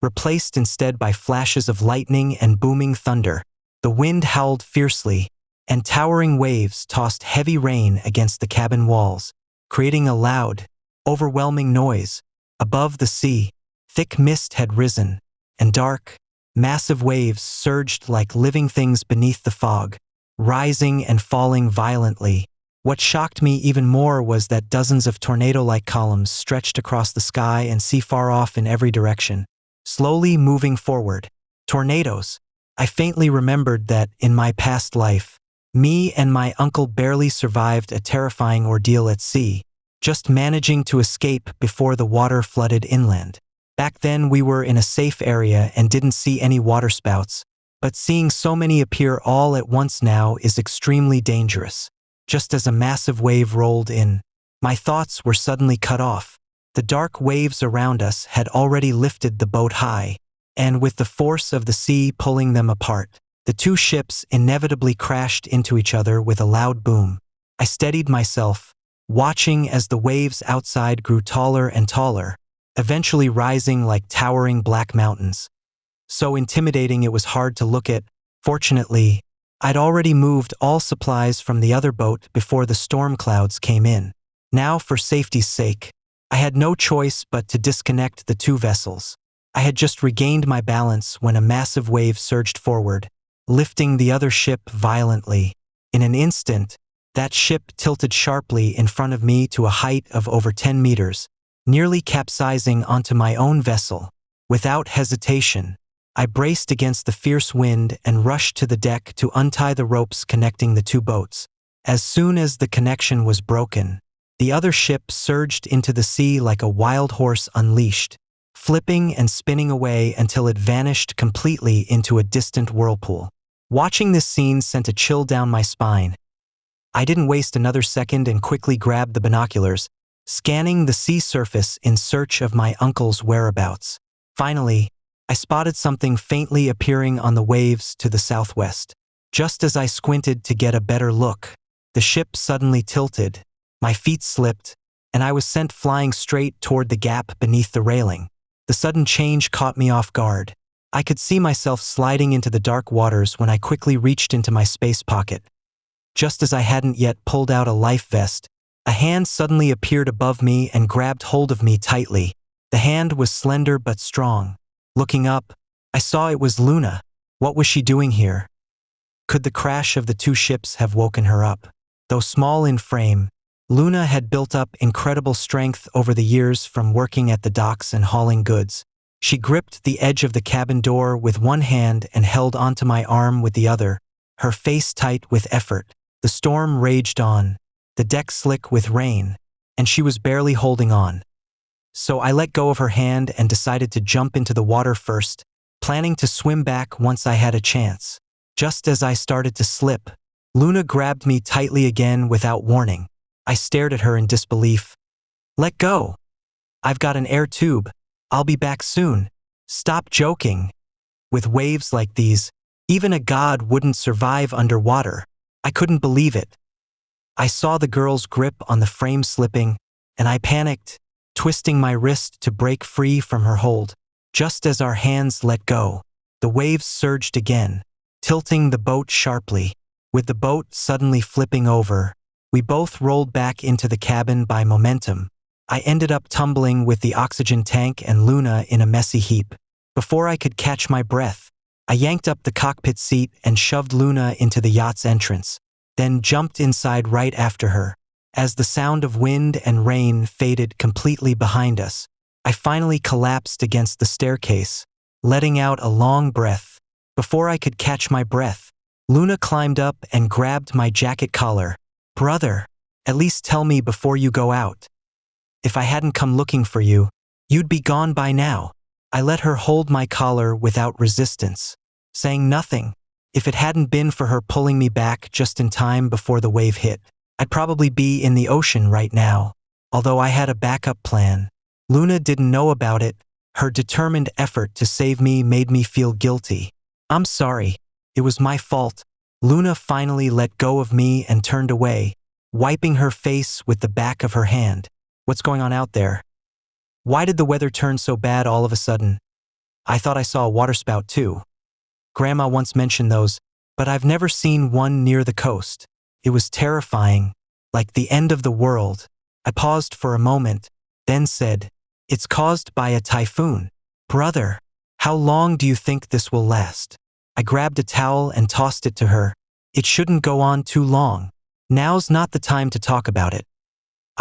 replaced instead by flashes of lightning and booming thunder. The wind howled fiercely, and towering waves tossed heavy rain against the cabin walls, creating a loud, overwhelming noise. Above the sea, thick mist had risen, and dark, massive waves surged like living things beneath the fog, rising and falling violently. What shocked me even more was that dozens of tornado-like columns stretched across the sky and sea far off in every direction, slowly moving forward. Tornadoes. I faintly remembered that, in my past life, me and my uncle barely survived a terrifying ordeal at sea, just managing to escape before the water flooded inland. Back then we were in a safe area and didn't see any waterspouts, but seeing so many appear all at once now is extremely dangerous. Just as a massive wave rolled in, my thoughts were suddenly cut off. The dark waves around us had already lifted the boat high, and with the force of the sea pulling them apart, the two ships inevitably crashed into each other with a loud boom. I steadied myself, watching as the waves outside grew taller and taller, eventually rising like towering black mountains. So intimidating it was hard to look at. Fortunately, I'd already moved all supplies from the other boat before the storm clouds came in. Now, for safety's sake, I had no choice but to disconnect the two vessels. I had just regained my balance when a massive wave surged forward, lifting the other ship violently. In an instant, that ship tilted sharply in front of me to a height of over 10 meters, nearly capsizing onto my own vessel. Without hesitation, I braced against the fierce wind and rushed to the deck to untie the ropes connecting the two boats. As soon as the connection was broken, the other ship surged into the sea like a wild horse unleashed, flipping and spinning away until it vanished completely into a distant whirlpool. Watching this scene sent a chill down my spine. I didn't waste another second and quickly grabbed the binoculars, scanning the sea surface in search of my uncle's whereabouts. Finally, I spotted something faintly appearing on the waves to the southwest. Just as I squinted to get a better look, the ship suddenly tilted, my feet slipped, and I was sent flying straight toward the gap beneath the railing. The sudden change caught me off guard. I could see myself sliding into the dark waters when I quickly reached into my space pocket. Just as I hadn't yet pulled out a life vest, a hand suddenly appeared above me and grabbed hold of me tightly. The hand was slender but strong. Looking up, I saw it was Luna. What was she doing here? Could the crash of the two ships have woken her up? Though small in frame, Luna had built up incredible strength over the years from working at the docks and hauling goods. She gripped the edge of the cabin door with one hand and held onto my arm with the other, her face tight with effort. The storm raged on, the deck slick with rain, and she was barely holding on. So I let go of her hand and decided to jump into the water first, planning to swim back once I had a chance. Just as I started to slip, Luna grabbed me tightly again without warning. I stared at her in disbelief. "Let go. I've got an air tube. I'll be back soon. Stop joking." With waves like these, even a god wouldn't survive underwater. I couldn't believe it. I saw the girl's grip on the frame slipping, and I panicked, twisting my wrist to break free from her hold. Just as our hands let go, the waves surged again, tilting the boat sharply. With the boat suddenly flipping over, we both rolled back into the cabin by momentum. I ended up tumbling with the oxygen tank and Luna in a messy heap. Before I could catch my breath, I yanked up the cockpit seat and shoved Luna into the yacht's entrance, then jumped inside right after her. As the sound of wind and rain faded completely behind us, I finally collapsed against the staircase, letting out a long breath. Before I could catch my breath, Luna climbed up and grabbed my jacket collar. "Brother, at least tell me before you go out. If I hadn't come looking for you, you'd be gone by now." I let her hold my collar without resistance, saying nothing. If it hadn't been for her pulling me back just in time before the wave hit, I'd probably be in the ocean right now. Although I had a backup plan, Luna didn't know about it. Her determined effort to save me made me feel guilty. "I'm sorry. It was my fault." Luna finally let go of me and turned away, wiping her face with the back of her hand. What's going on out there? Why did the weather turn so bad all of a sudden? I thought I saw a waterspout too. Grandma once mentioned those, but I've never seen one near the coast. It was terrifying, like the end of the world. I paused for a moment, then said, "It's caused by a typhoon." "Brother, how long do you think this will last?" I grabbed a towel and tossed it to her. "It shouldn't go on too long. Now's not the time to talk about it."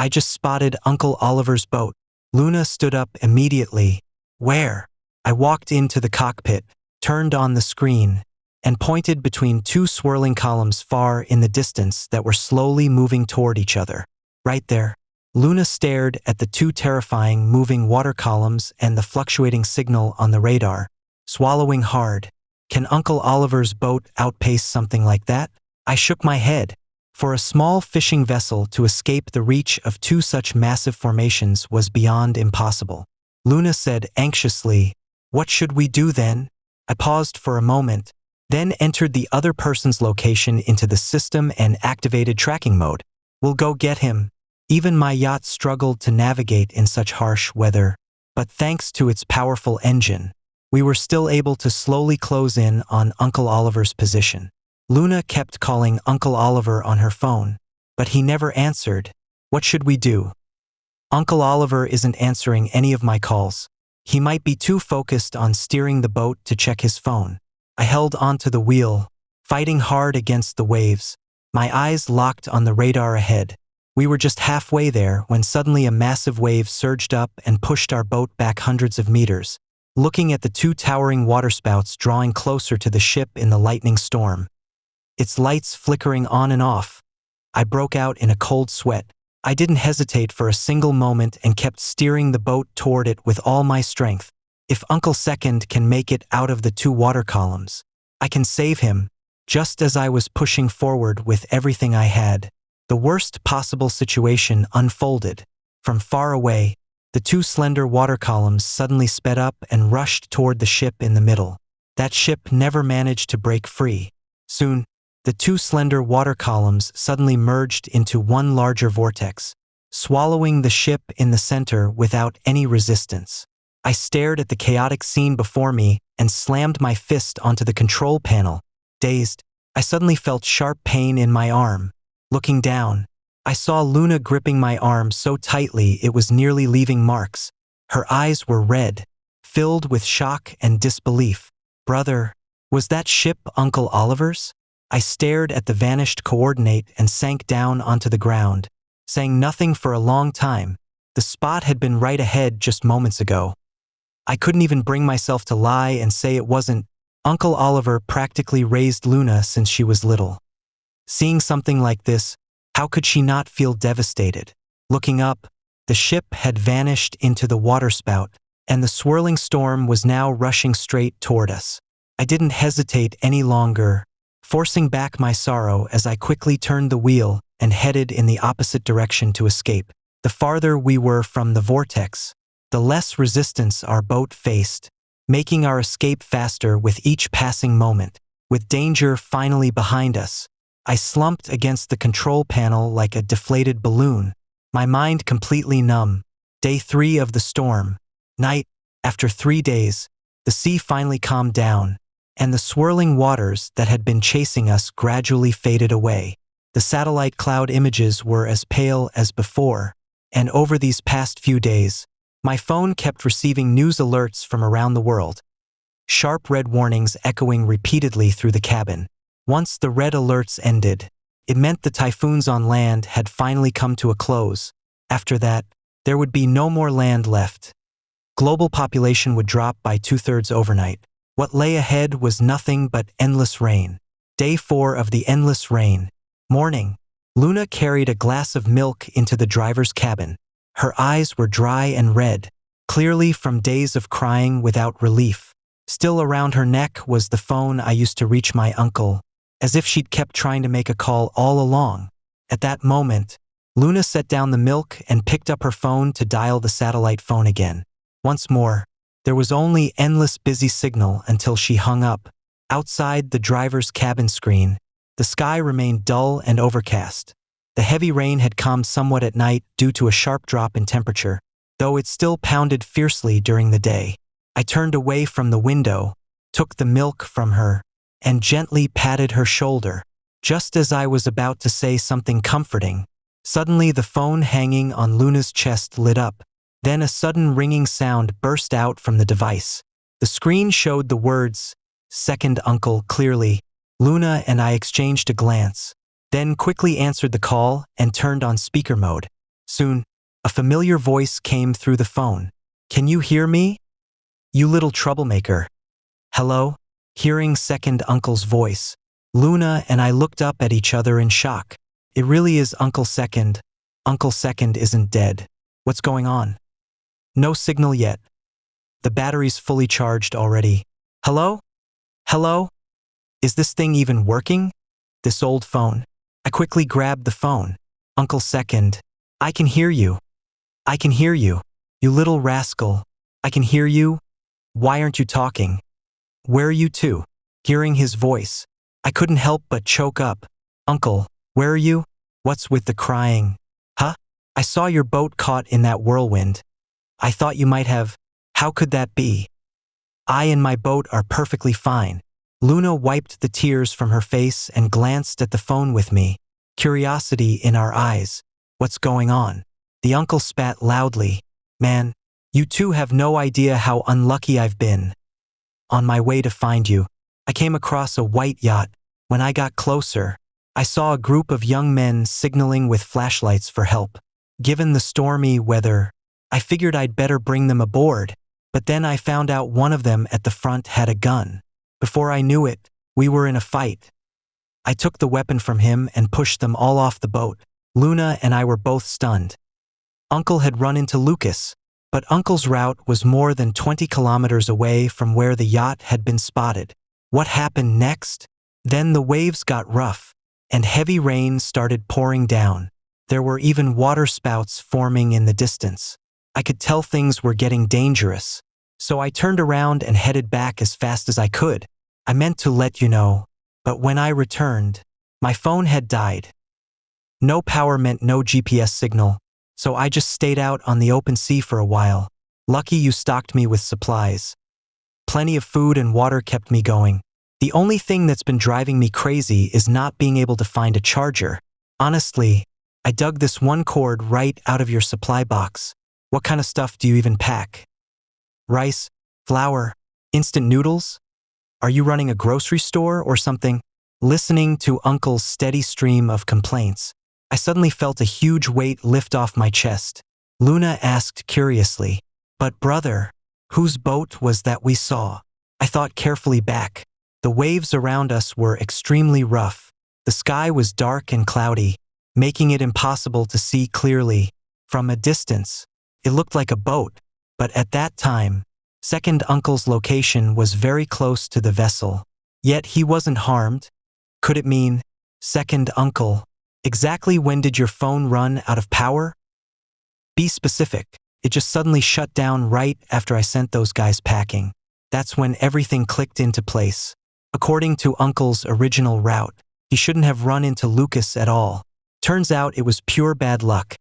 I just spotted Uncle Oliver's boat. Luna stood up immediately. "Where?" I walked into the cockpit, turned on the screen, and pointed between two swirling columns far in the distance that were slowly moving toward each other. "Right there." Luna stared at the two terrifying moving water columns and the fluctuating signal on the radar, swallowing hard. "Can Uncle Oliver's boat outpace something like that?" I shook my head. For a small fishing vessel to escape the reach of two such massive formations was beyond impossible. Luna said anxiously, "What should we do then?" I paused for a moment, then entered the other person's location into the system and activated tracking mode. "We'll go get him." Even my yacht struggled to navigate in such harsh weather, but thanks to its powerful engine, we were still able to slowly close in on Uncle Oliver's position. Luna kept calling Uncle Oliver on her phone, but he never answered. "What should we do?" "Uncle Oliver isn't answering any of my calls. He might be too focused on steering the boat to check his phone." I held onto the wheel, fighting hard against the waves, my eyes locked on the radar ahead. We were just halfway there when suddenly a massive wave surged up and pushed our boat back hundreds of meters. Looking at the two towering waterspouts drawing closer to the ship in the lightning storm, its lights flickering on and off, I broke out in a cold sweat. I didn't hesitate for a single moment and kept steering the boat toward it with all my strength. If Uncle Second can make it out of the two water columns, I can save him. Just as I was pushing forward with everything I had, the worst possible situation unfolded. From far away, the two slender water columns suddenly sped up and rushed toward the ship in the middle. That ship never managed to break free. Soon, the two slender water columns suddenly merged into one larger vortex, swallowing the ship in the center without any resistance. I stared at the chaotic scene before me and slammed my fist onto the control panel. Dazed, I suddenly felt sharp pain in my arm. Looking down, I saw Luna gripping my arm so tightly it was nearly leaving marks. Her eyes were red, filled with shock and disbelief. "Brother, was that ship Uncle Oliver's?" I stared at the vanished coordinate and sank down onto the ground, saying nothing for a long time. The spot had been right ahead just moments ago. I couldn't even bring myself to lie and say it wasn't. Uncle Oliver practically raised Luna since she was little. Seeing something like this, how could she not feel devastated? Looking up, the ship had vanished into the waterspout, and the swirling storm was now rushing straight toward us. I didn't hesitate any longer, forcing back my sorrow as I quickly turned the wheel and headed in the opposite direction to escape. The farther we were from the vortex, the less resistance our boat faced, making our escape faster with each passing moment. With danger finally behind us, I slumped against the control panel like a deflated balloon, my mind completely numb. Day 3 of the storm. Night. After 3 days, the sea finally calmed down, and the swirling waters that had been chasing us gradually faded away. The satellite cloud images were as pale as before, and over these past few days, my phone kept receiving news alerts from around the world. Sharp red warnings echoing repeatedly through the cabin. Once the red alerts ended, it meant the typhoons on land had finally come to a close. After that, there would be no more land left. Global population would drop by 2/3 overnight. What lay ahead was nothing but endless rain. Day 4 of the endless rain. Morning. Luna carried a glass of milk into the driver's cabin. Her eyes were dry and red, clearly from days of crying without relief. Still around her neck was the phone I used to reach my uncle, as if she'd kept trying to make a call all along. At that moment, Luna set down the milk and picked up her phone to dial the satellite phone again. Once more, there was only endless busy signal until she hung up. Outside the driver's cabin screen, the sky remained dull and overcast. The heavy rain had calmed somewhat at night due to a sharp drop in temperature, though it still pounded fiercely during the day. I turned away from the window, took the milk from her, and gently patted her shoulder. Just as I was about to say something comforting, suddenly the phone hanging on Luna's chest lit up. Then a sudden ringing sound burst out from the device. The screen showed the words, "Second Uncle," clearly. Luna and I exchanged a glance, then quickly answered the call and turned on speaker mode. Soon, a familiar voice came through the phone. "Can you hear me? You little troublemaker." "Hello?" Hearing Second Uncle's voice, Luna and I looked up at each other in shock. It really is Uncle Second. Uncle Second isn't dead. What's going on? No signal yet. The battery's fully charged already. Hello? Hello? Is this thing even working? This old phone. I quickly grabbed the phone. Uncle Second, I can hear you. I can hear you. You little rascal. I can hear you. Why aren't you talking? Where are you to? Hearing his voice, I couldn't help but choke up. Uncle, where are you? What's with the crying? Huh? I saw your boat caught in that whirlwind. I thought you might have. How could that be? I and my boat are perfectly fine. Luna wiped the tears from her face and glanced at the phone with me, curiosity in our eyes. What's going on? The uncle spat loudly. Man, you two have no idea how unlucky I've been. On my way to find you, I came across a white yacht. When I got closer, I saw a group of young men signaling with flashlights for help. Given the stormy weather, I figured I'd better bring them aboard, but then I found out one of them at the front had a gun. Before I knew it, we were in a fight. I took the weapon from him and pushed them all off the boat. Luna and I were both stunned. Uncle had run into Lucas, but Uncle's route was more than 20 kilometers away from where the yacht had been spotted. What happened next? Then the waves got rough, and heavy rain started pouring down. There were even waterspouts forming in the distance. I could tell things were getting dangerous, so I turned around and headed back as fast as I could. I meant to let you know, but when I returned, my phone had died. No power meant no GPS signal, so I just stayed out on the open sea for a while. Lucky you stocked me with supplies. Plenty of food and water kept me going. The only thing that's been driving me crazy is not being able to find a charger. Honestly, I dug this one cord right out of your supply box. What kind of stuff do you even pack? Rice, flour, instant noodles? Are you running a grocery store or something? Listening to Uncle's steady stream of complaints, I suddenly felt a huge weight lift off my chest. Luna asked curiously, "But brother, whose boat was that we saw?" I thought carefully back. The waves around us were extremely rough. The sky was dark and cloudy, making it impossible to see clearly. From a distance, it looked like a boat, but at that time, Second Uncle's location was very close to the vessel. Yet he wasn't harmed. Could it mean, Second Uncle, exactly when did your phone run out of power? Be specific. It just suddenly shut down right after I sent those guys packing. That's when everything clicked into place. According to Uncle's original route, he shouldn't have run into Lucas at all. Turns out it was pure bad luck.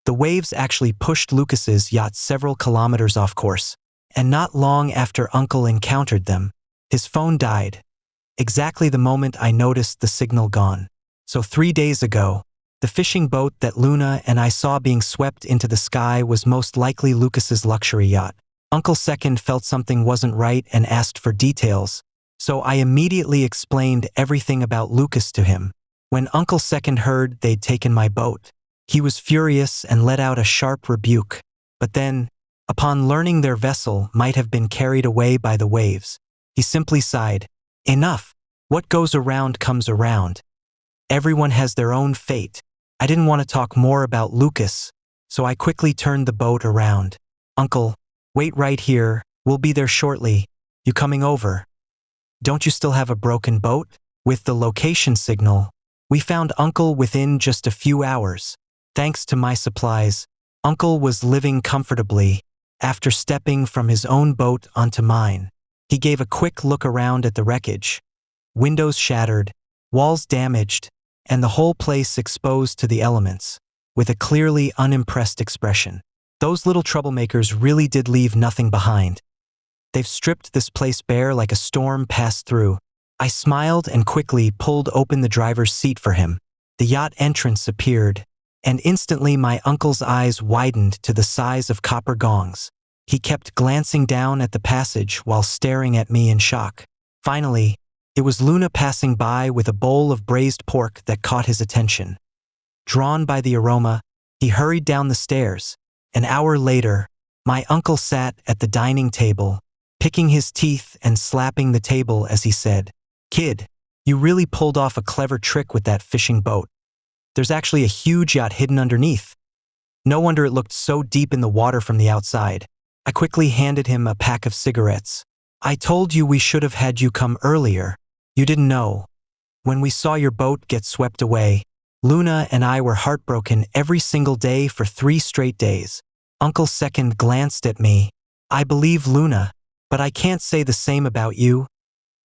The waves actually pushed Lucas's yacht several kilometers off course, and not long after Uncle encountered them, his phone died. Exactly the moment I noticed the signal gone. So 3 days ago, the fishing boat that Luna and I saw being swept into the sky was most likely Lucas's luxury yacht. Uncle Second felt something wasn't right and asked for details, so I immediately explained everything about Lucas to him. When Uncle Second heard they'd taken my boat, he was furious and let out a sharp rebuke. But then, upon learning their vessel might have been carried away by the waves, he simply sighed. Enough. What goes around comes around. Everyone has their own fate. I didn't want to talk more about Lucas, so I quickly turned the boat around. Uncle, wait right here. We'll be there shortly. You coming over? Don't you still have a broken boat? With the location signal, we found Uncle within just a few hours. Thanks to my supplies, Uncle was living comfortably after stepping from his own boat onto mine. He gave a quick look around at the wreckage. Windows shattered, walls damaged, and the whole place exposed to the elements, with a clearly unimpressed expression. Those little troublemakers really did leave nothing behind. They've stripped this place bare like a storm passed through. I smiled and quickly pulled open the driver's seat for him. The yacht entrance appeared, and instantly my uncle's eyes widened to the size of copper gongs. He kept glancing down at the passage while staring at me in shock. Finally, it was Luna passing by with a bowl of braised pork that caught his attention. Drawn by the aroma, he hurried down the stairs. An hour later, my uncle sat at the dining table, picking his teeth and slapping the table as he said, "Kid, you really pulled off a clever trick with that fishing boat. There's actually a huge yacht hidden underneath. No wonder it looked so deep in the water from the outside." I quickly handed him a pack of cigarettes. "I told you we should have had you come earlier. You didn't know. When we saw your boat get swept away, Luna and I were heartbroken every single day for 3 straight days." Uncle Second glanced at me. "I believe Luna, but I can't say the same about you."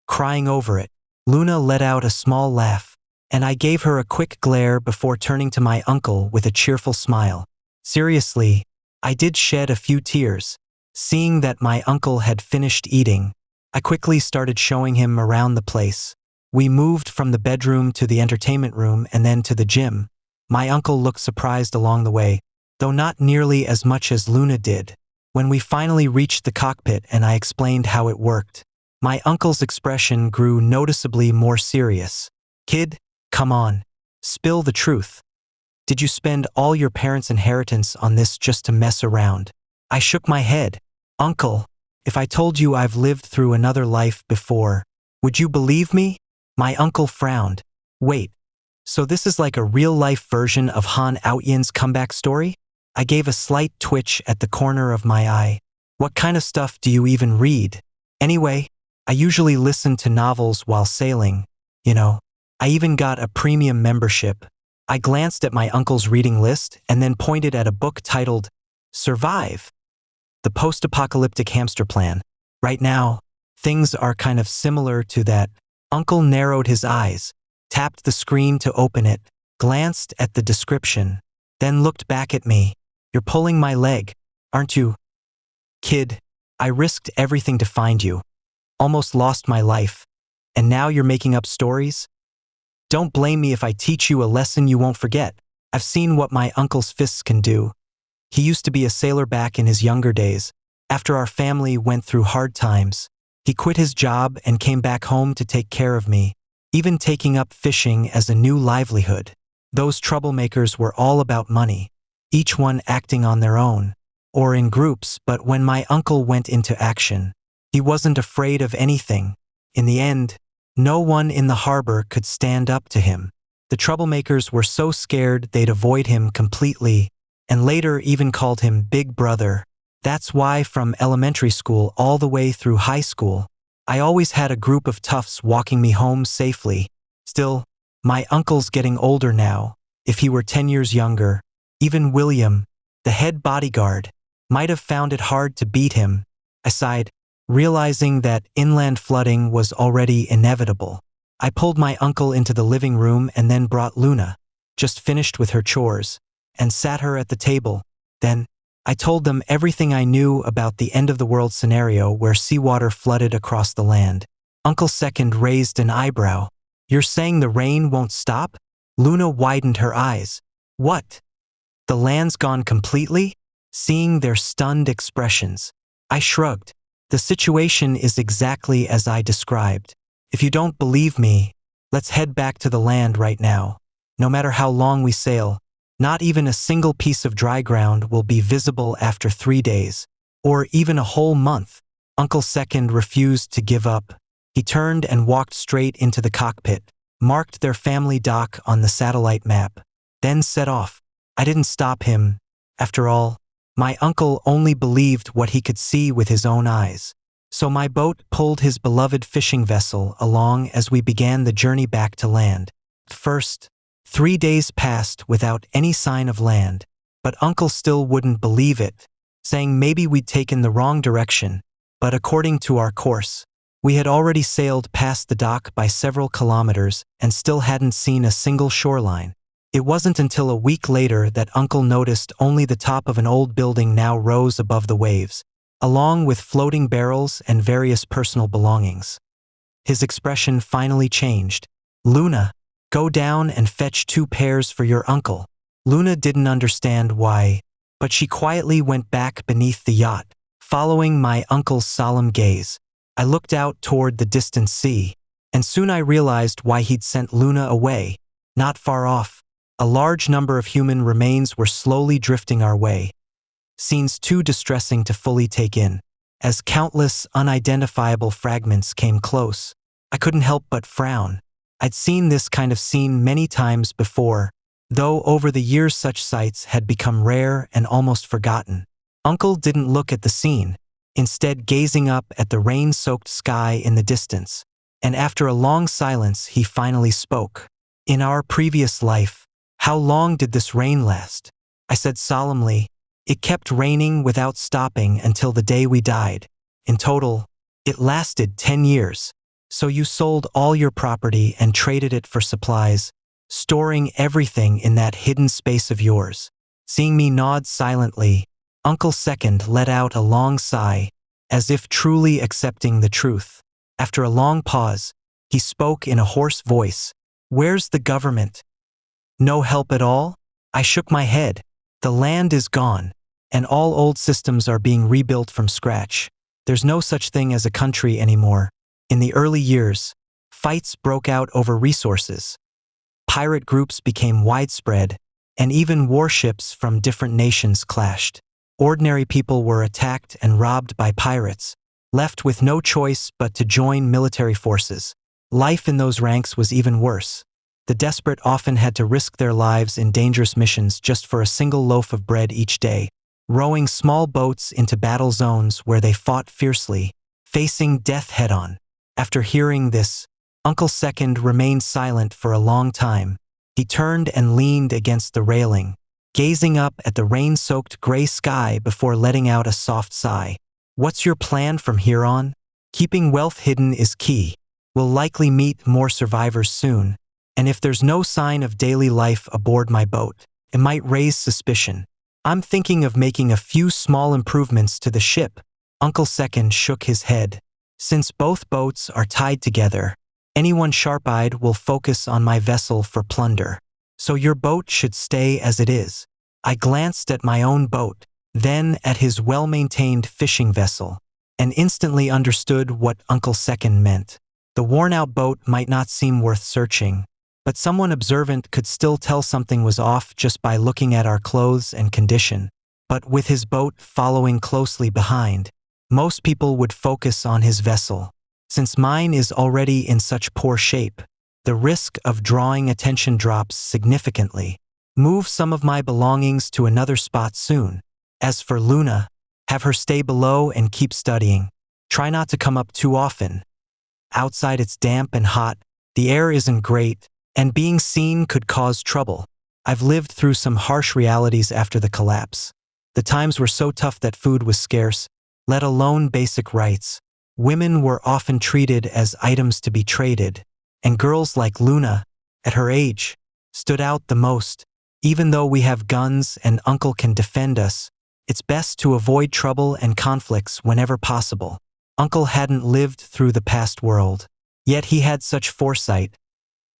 Crying over it, Luna let out a small laugh, and I gave her a quick glare before turning to my uncle with a cheerful smile. Seriously, I did shed a few tears. Seeing that my uncle had finished eating, I quickly started showing him around the place. We moved from the bedroom to the entertainment room and then to the gym. My uncle looked surprised along the way, though not nearly as much as Luna did. When we finally reached the cockpit and I explained how it worked, my uncle's expression grew noticeably more serious. "Kid, come on, spill the truth. Did you spend all your parents' inheritance on this just to mess around?" I shook my head. "Uncle, if I told you I've lived through another life before, would you believe me?" My uncle frowned. "Wait, so this is like a real-life version of Han Outyen's comeback story?" I gave a slight twitch at the corner of my eye. "What kind of stuff do you even read? Anyway, I usually listen to novels while sailing, you know. I even got a premium membership." I glanced at my uncle's reading list and then pointed at a book titled Survive, the Post-Apocalyptic Hamster Plan. "Right now, things are kind of similar to that." Uncle narrowed his eyes, tapped the screen to open it, glanced at the description, then looked back at me. "You're pulling my leg, aren't you?" "Kid, I risked everything to find you. Almost lost my life. And now you're making up stories? Don't blame me if I teach you a lesson you won't forget. I've seen what my uncle's fists can do. He used to be a sailor back in his younger days. After our family went through hard times, he quit his job and came back home to take care of me, even taking up fishing as a new livelihood. Those troublemakers were all about money, each one acting on their own, or in groups, but when my uncle went into action, he wasn't afraid of anything. In the end, no one in the harbor could stand up to him. The troublemakers were so scared they'd avoid him completely, and later even called him Big Brother. That's why from elementary school all the way through high school, I always had a group of toughs walking me home safely. Still, my uncle's getting older now. If he were 10 years younger, even William, the head bodyguard, might have found it hard to beat him. I sighed, realizing that inland flooding was already inevitable. I pulled my uncle into the living room and then brought Luna, just finished with her chores, and sat her at the table. Then, I told them everything I knew about the end-of-the-world scenario where seawater flooded across the land. Uncle Second raised an eyebrow. "You're saying the rain won't stop?" Luna widened her eyes. "What? The land's gone completely?" Seeing their stunned expressions, I shrugged. "The situation is exactly as I described. If you don't believe me, let's head back to the land right now. No matter how long we sail, not even a single piece of dry ground will be visible after 3 days, or even a whole month." Uncle Second refused to give up. He turned and walked straight into the cockpit, marked their family dock on the satellite map, then set off. I didn't stop him. After all, my uncle only believed what he could see with his own eyes. So my boat pulled his beloved fishing vessel along as we began the journey back to land. First, 3 days passed without any sign of land, but Uncle still wouldn't believe it, saying maybe we'd taken the wrong direction. But according to our course, We had already sailed past the dock by several kilometers and still hadn't seen a single shoreline. It wasn't until a week later that Uncle noticed only the top of an old building now rose above the waves, along with floating barrels and various personal belongings. His expression finally changed. "Luna, go down and fetch 2 pairs for your uncle." Luna didn't understand why, but she quietly went back beneath the yacht, following my uncle's solemn gaze. I looked out toward the distant sea, and soon I realized why he'd sent Luna away. Not far off, a large number of human remains were slowly drifting our way. Scenes too distressing to fully take in. As countless unidentifiable fragments came close, I couldn't help but frown. I'd seen this kind of scene many times before, though over the years such sights had become rare and almost forgotten. Uncle didn't look at the scene, instead gazing up at the rain-soaked sky in the distance, and after a long silence he finally spoke. "In our previous life, how long did this rain last?" I said solemnly. "It kept raining without stopping until the day we died. In total, it lasted 10 years. So you sold all your property and traded it for supplies, storing everything in that hidden space of yours." Seeing me nod silently, Uncle Second let out a long sigh, as if truly accepting the truth. After a long pause, he spoke in a hoarse voice. "Where's the government? No help at all?" I shook my head. "The land is gone, and all old systems are being rebuilt from scratch. There's no such thing as a country anymore." In the early years, fights broke out over resources. Pirate groups became widespread, and even warships from different nations clashed. Ordinary people were attacked and robbed by pirates, left with no choice but to join military forces. Life in those ranks was even worse. The desperate often had to risk their lives in dangerous missions just for a single loaf of bread each day, rowing small boats into battle zones where they fought fiercely, facing death head-on. After hearing this, Uncle Second remained silent for a long time. He turned and leaned against the railing, gazing up at the rain-soaked gray sky before letting out a soft sigh. "What's your plan from here on? Keeping wealth hidden is key. We'll likely meet more survivors soon, and if there's no sign of daily life aboard my boat, it might raise suspicion. I'm thinking of making a few small improvements to the ship." Uncle Second shook his head. "Since both boats are tied together, anyone sharp-eyed will focus on my vessel for plunder. So your boat should stay as it is." I glanced at my own boat, then at his well-maintained fishing vessel, and instantly understood what Uncle Second meant. The worn-out boat might not seem worth searching, but someone observant could still tell something was off just by looking at our clothes and condition. But with his boat following closely behind, most people would focus on his vessel. Since mine is already in such poor shape, the risk of drawing attention drops significantly. Move some of my belongings to another spot soon. As for Luna, have her stay below and keep studying. Try not to come up too often. Outside it's damp and hot, the air isn't great, and being seen could cause trouble. I've lived through some harsh realities after the collapse. The times were so tough that food was scarce, let alone basic rights. Women were often treated as items to be traded, and girls like Luna, at her age, stood out the most. Even though we have guns and Uncle can defend us, it's best to avoid trouble and conflicts whenever possible. Uncle hadn't lived through the past world, yet he had such foresight.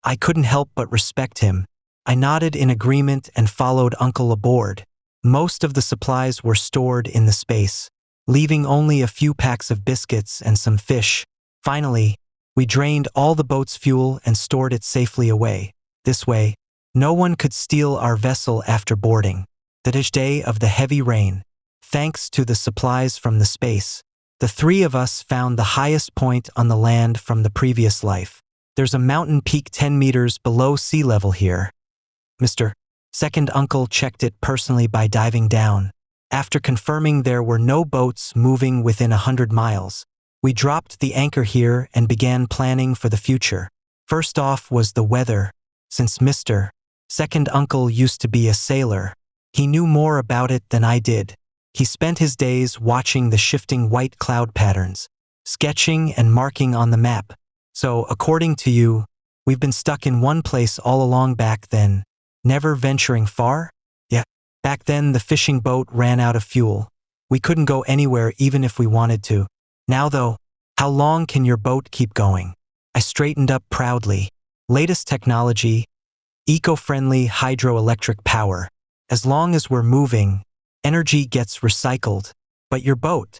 I couldn't help but respect him. I nodded in agreement and followed Uncle aboard. Most of the supplies were stored in the space, leaving only a few packs of biscuits and some fish. Finally, we drained all the boat's fuel and stored it safely away. This way, no one could steal our vessel after boarding. The day of the heavy rain, thanks to the supplies from the space, the 3 of us found the highest point on the land from the previous life. There's a mountain peak 10 meters below sea level here. Mr. Second Uncle checked it personally by diving down. After confirming there were no boats moving within 100 miles, we dropped the anchor here and began planning for the future. First off was the weather. Since Mr. Second Uncle used to be a sailor, he knew more about it than I did. He spent his days watching the shifting white cloud patterns, sketching and marking on the map. So, according to you, we've been stuck in one place all along back then, never venturing far? Yeah. Back then, the fishing boat ran out of fuel. We couldn't go anywhere even if we wanted to. Now though, how long can your boat keep going? I straightened up proudly. Latest technology, eco-friendly hydroelectric power. As long as we're moving, energy gets recycled. But your boat?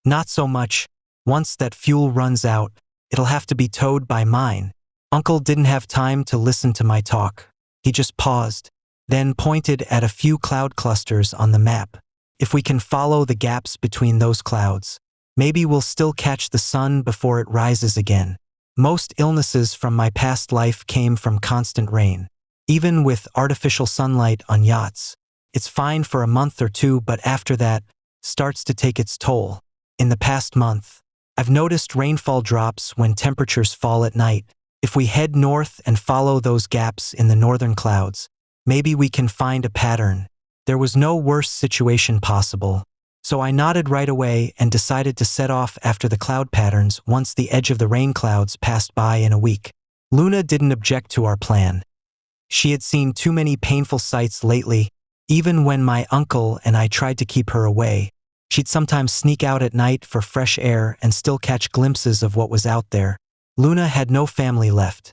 Not so much. Once that fuel runs out, it'll have to be towed by mine. Uncle didn't have time to listen to my talk. He just paused, then pointed at a few cloud clusters on the map. If we can follow the gaps between those clouds, maybe we'll still catch the sun before it rises again. Most illnesses from my past life came from constant rain. Even with artificial sunlight on yachts, it's fine for a month or two, but after that, starts to take its toll. In the past month, I've noticed rainfall drops when temperatures fall at night. If we head north and follow those gaps in the northern clouds, maybe we can find a pattern. There was no worse situation possible. So I nodded right away and decided to set off after the cloud patterns once the edge of the rain clouds passed by in a week. Luna didn't object to our plan. She had seen too many painful sights lately. Even when my uncle and I tried to keep her away, she'd sometimes sneak out at night for fresh air and still catch glimpses of what was out there. Luna had no family left.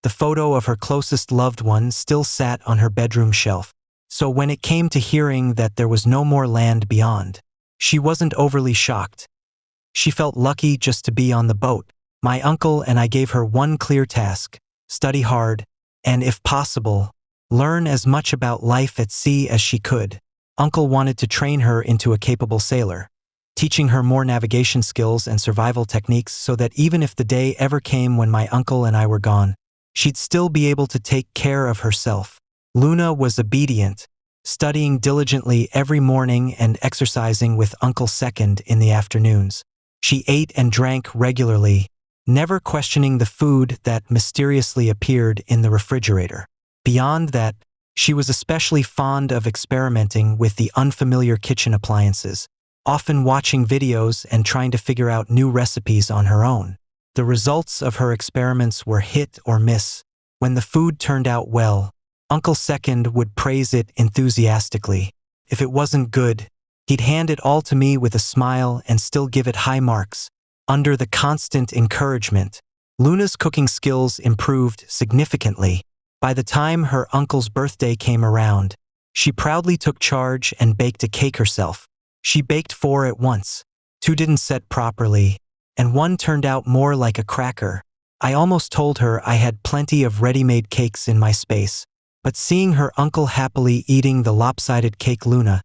The photo of her closest loved one still sat on her bedroom shelf. So when it came to hearing that there was no more land beyond, she wasn't overly shocked. She felt lucky just to be on the boat. My uncle and I gave her one clear task: study hard, and if possible, learn as much about life at sea as she could. Uncle wanted to train her into a capable sailor, teaching her more navigation skills and survival techniques so that even if the day ever came when my uncle and I were gone, she'd still be able to take care of herself. Luna was obedient, studying diligently every morning and exercising with Uncle Second in the afternoons. She ate and drank regularly, never questioning the food that mysteriously appeared in the refrigerator. Beyond that, she was especially fond of experimenting with the unfamiliar kitchen appliances, often watching videos and trying to figure out new recipes on her own. The results of her experiments were hit or miss. When the food turned out well, Uncle Second would praise it enthusiastically. If it wasn't good, he'd hand it all to me with a smile and still give it high marks. Under the constant encouragement, Luna's cooking skills improved significantly. By the time her uncle's birthday came around, she proudly took charge and baked a cake herself. She baked 4 at once. 2 didn't set properly, and 1 turned out more like a cracker. I almost told her I had plenty of ready-made cakes in my space. But seeing her uncle happily eating the lopsided cake Luna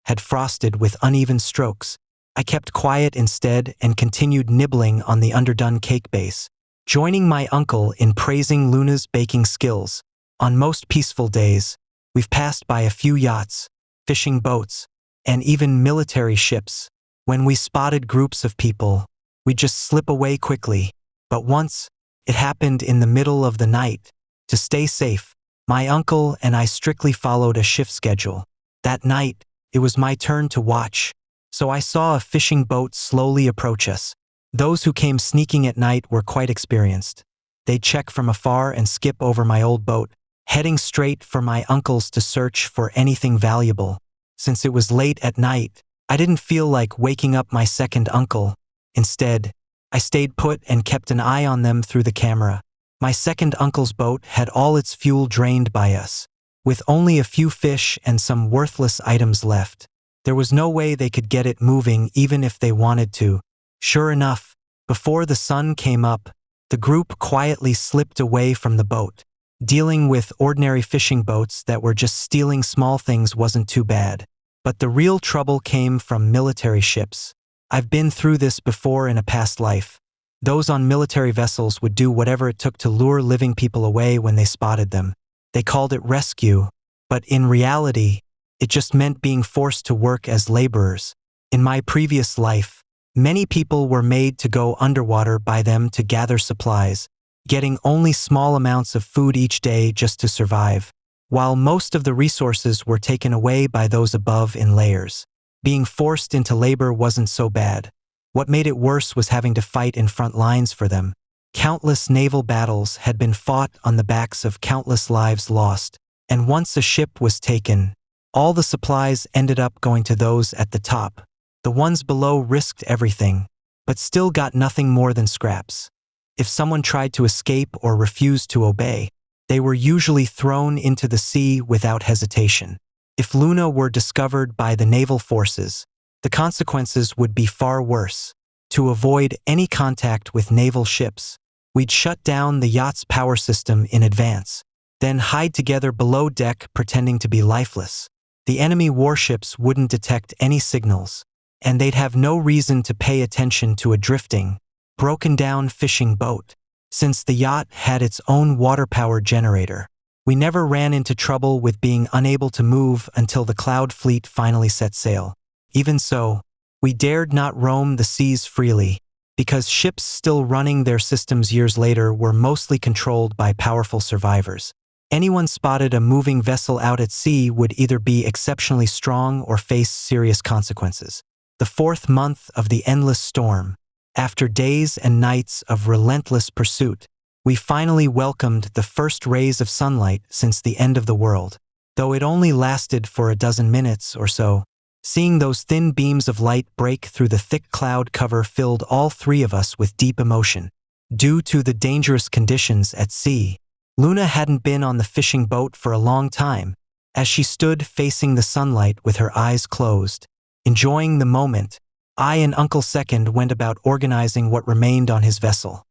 had frosted with uneven strokes, I kept quiet instead and continued nibbling on the underdone cake base, joining my uncle in praising Luna's baking skills. On most peaceful days, we've passed by a few yachts, fishing boats, and even military ships. When we spotted groups of people, we'd just slip away quickly. But once, it happened in the middle of the night. To stay safe, my uncle and I strictly followed a shift schedule. That night, it was my turn to watch, so I saw a fishing boat slowly approach us. Those who came sneaking at night were quite experienced. They'd check from afar and skip over my old boat, heading straight for my uncle's to search for anything valuable. Since it was late at night, I didn't feel like waking up my second uncle. Instead, I stayed put and kept an eye on them through the camera. My second uncle's boat had all its fuel drained by us, with only a few fish and some worthless items left. There was no way they could get it moving even if they wanted to. Sure enough, before the sun came up, the group quietly slipped away from the boat. Dealing with ordinary fishing boats that were just stealing small things wasn't too bad. But the real trouble came from military ships. I've been through this before in a past life. Those on military vessels would do whatever it took to lure living people away when they spotted them. They called it rescue, but in reality, it just meant being forced to work as laborers. In my previous life, many people were made to go underwater by them to gather supplies, getting only small amounts of food each day just to survive, while most of the resources were taken away by those above in layers. Being forced into labor wasn't so bad. What made it worse was having to fight in front lines for them. Countless naval battles had been fought on the backs of countless lives lost, and once a ship was taken, all the supplies ended up going to those at the top. The ones below risked everything, but still got nothing more than scraps. If someone tried to escape or refused to obey, they were usually thrown into the sea without hesitation. If Luna were discovered by the naval forces, the consequences would be far worse. To avoid any contact with naval ships, we'd shut down the yacht's power system in advance, then hide together below deck pretending to be lifeless. The enemy warships wouldn't detect any signals, and they'd have no reason to pay attention to a drifting, broken-down fishing boat. Since the yacht had its own water-powered generator, we never ran into trouble with being unable to move until the Cloud Fleet finally set sail. Even so, we dared not roam the seas freely, because ships still running their systems years later were mostly controlled by powerful survivors. Anyone spotted a moving vessel out at sea would either be exceptionally strong or face serious consequences. The 4th month of the endless storm, after days and nights of relentless pursuit, we finally welcomed the first rays of sunlight since the end of the world. Though it only lasted for a dozen minutes or so, seeing those thin beams of light break through the thick cloud cover filled all three of us with deep emotion. Due to the dangerous conditions at sea, Luna hadn't been on the fishing boat for a long time. As she stood facing the sunlight with her eyes closed, enjoying the moment, I and Uncle Second went about organizing what remained on his vessel,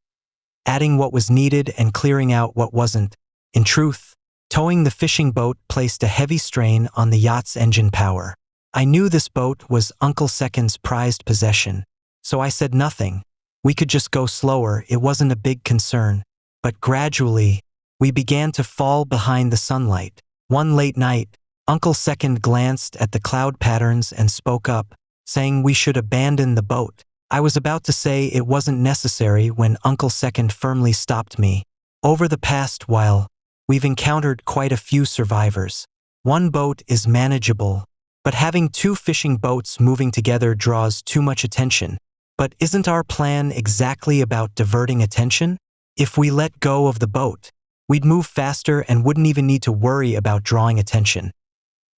adding what was needed and clearing out what wasn't. In truth, towing the fishing boat placed a heavy strain on the yacht's engine power. I knew this boat was Uncle Second's prized possession, so I said nothing. We could just go slower, it wasn't a big concern. But gradually, we began to fall behind the sunlight. One late night, Uncle Second glanced at the cloud patterns and spoke up, saying we should abandon the boat. I was about to say it wasn't necessary when Uncle Second firmly stopped me. Over the past while, we've encountered quite a few survivors. One boat is manageable, but having two fishing boats moving together draws too much attention. But isn't our plan exactly about diverting attention? If we let go of the boat, we'd move faster and wouldn't even need to worry about drawing attention.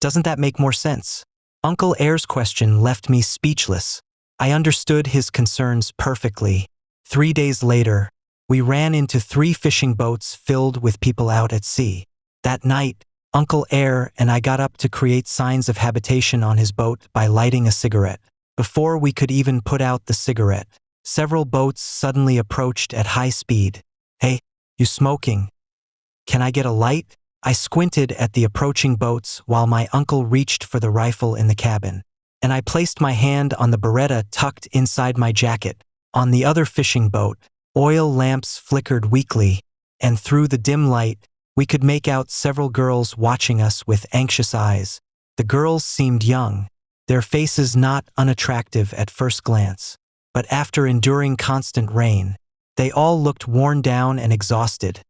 Doesn't that make more sense? Uncle Air's question left me speechless. I understood his concerns perfectly. 3 days later, we ran into 3 fishing boats filled with people out at sea. That night, Uncle Air and I got up to create signs of habitation on his boat by lighting a cigarette. Before we could even put out the cigarette, several boats suddenly approached at high speed. "Hey, you smoking? Can I get a light?" I squinted at the approaching boats while my uncle reached for the rifle in the cabin, and I placed my hand on the Beretta tucked inside my jacket. On the other fishing boat, oil lamps flickered weakly, and through the dim light, we could make out several girls watching us with anxious eyes. The girls seemed young, their faces not unattractive at first glance, but after enduring constant rain, they all looked worn down and exhausted.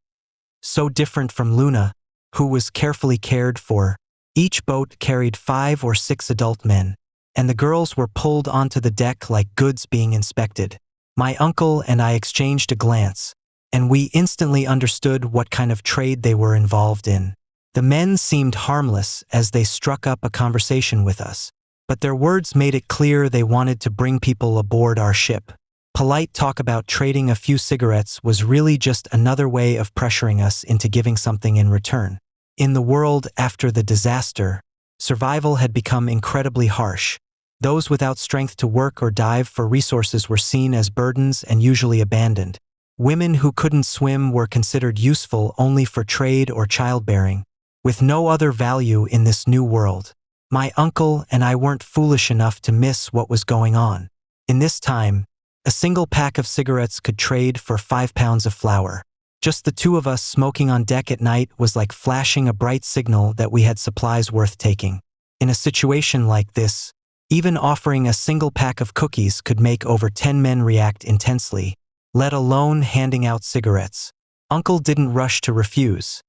So different from Luna, who was carefully cared for. Each boat carried 5 or 6 adult men, and the girls were pulled onto the deck like goods being inspected. My uncle and I exchanged a glance, and we instantly understood what kind of trade they were involved in. The men seemed harmless as they struck up a conversation with us, but their words made it clear they wanted to bring people aboard our ship. Polite talk about trading a few cigarettes was really just another way of pressuring us into giving something in return. In the world after the disaster, survival had become incredibly harsh. Those without strength to work or dive for resources were seen as burdens and usually abandoned. Women who couldn't swim were considered useful only for trade or childbearing, with no other value in this new world. My uncle and I weren't foolish enough to miss what was going on. In this time, a single pack of cigarettes could trade for 5 pounds of flour. Just the two of us smoking on deck at night was like flashing a bright signal that we had supplies worth taking. In a situation like this, even offering a single pack of cookies could make over 10 men react intensely, let alone handing out cigarettes. Uncle didn't rush to refuse.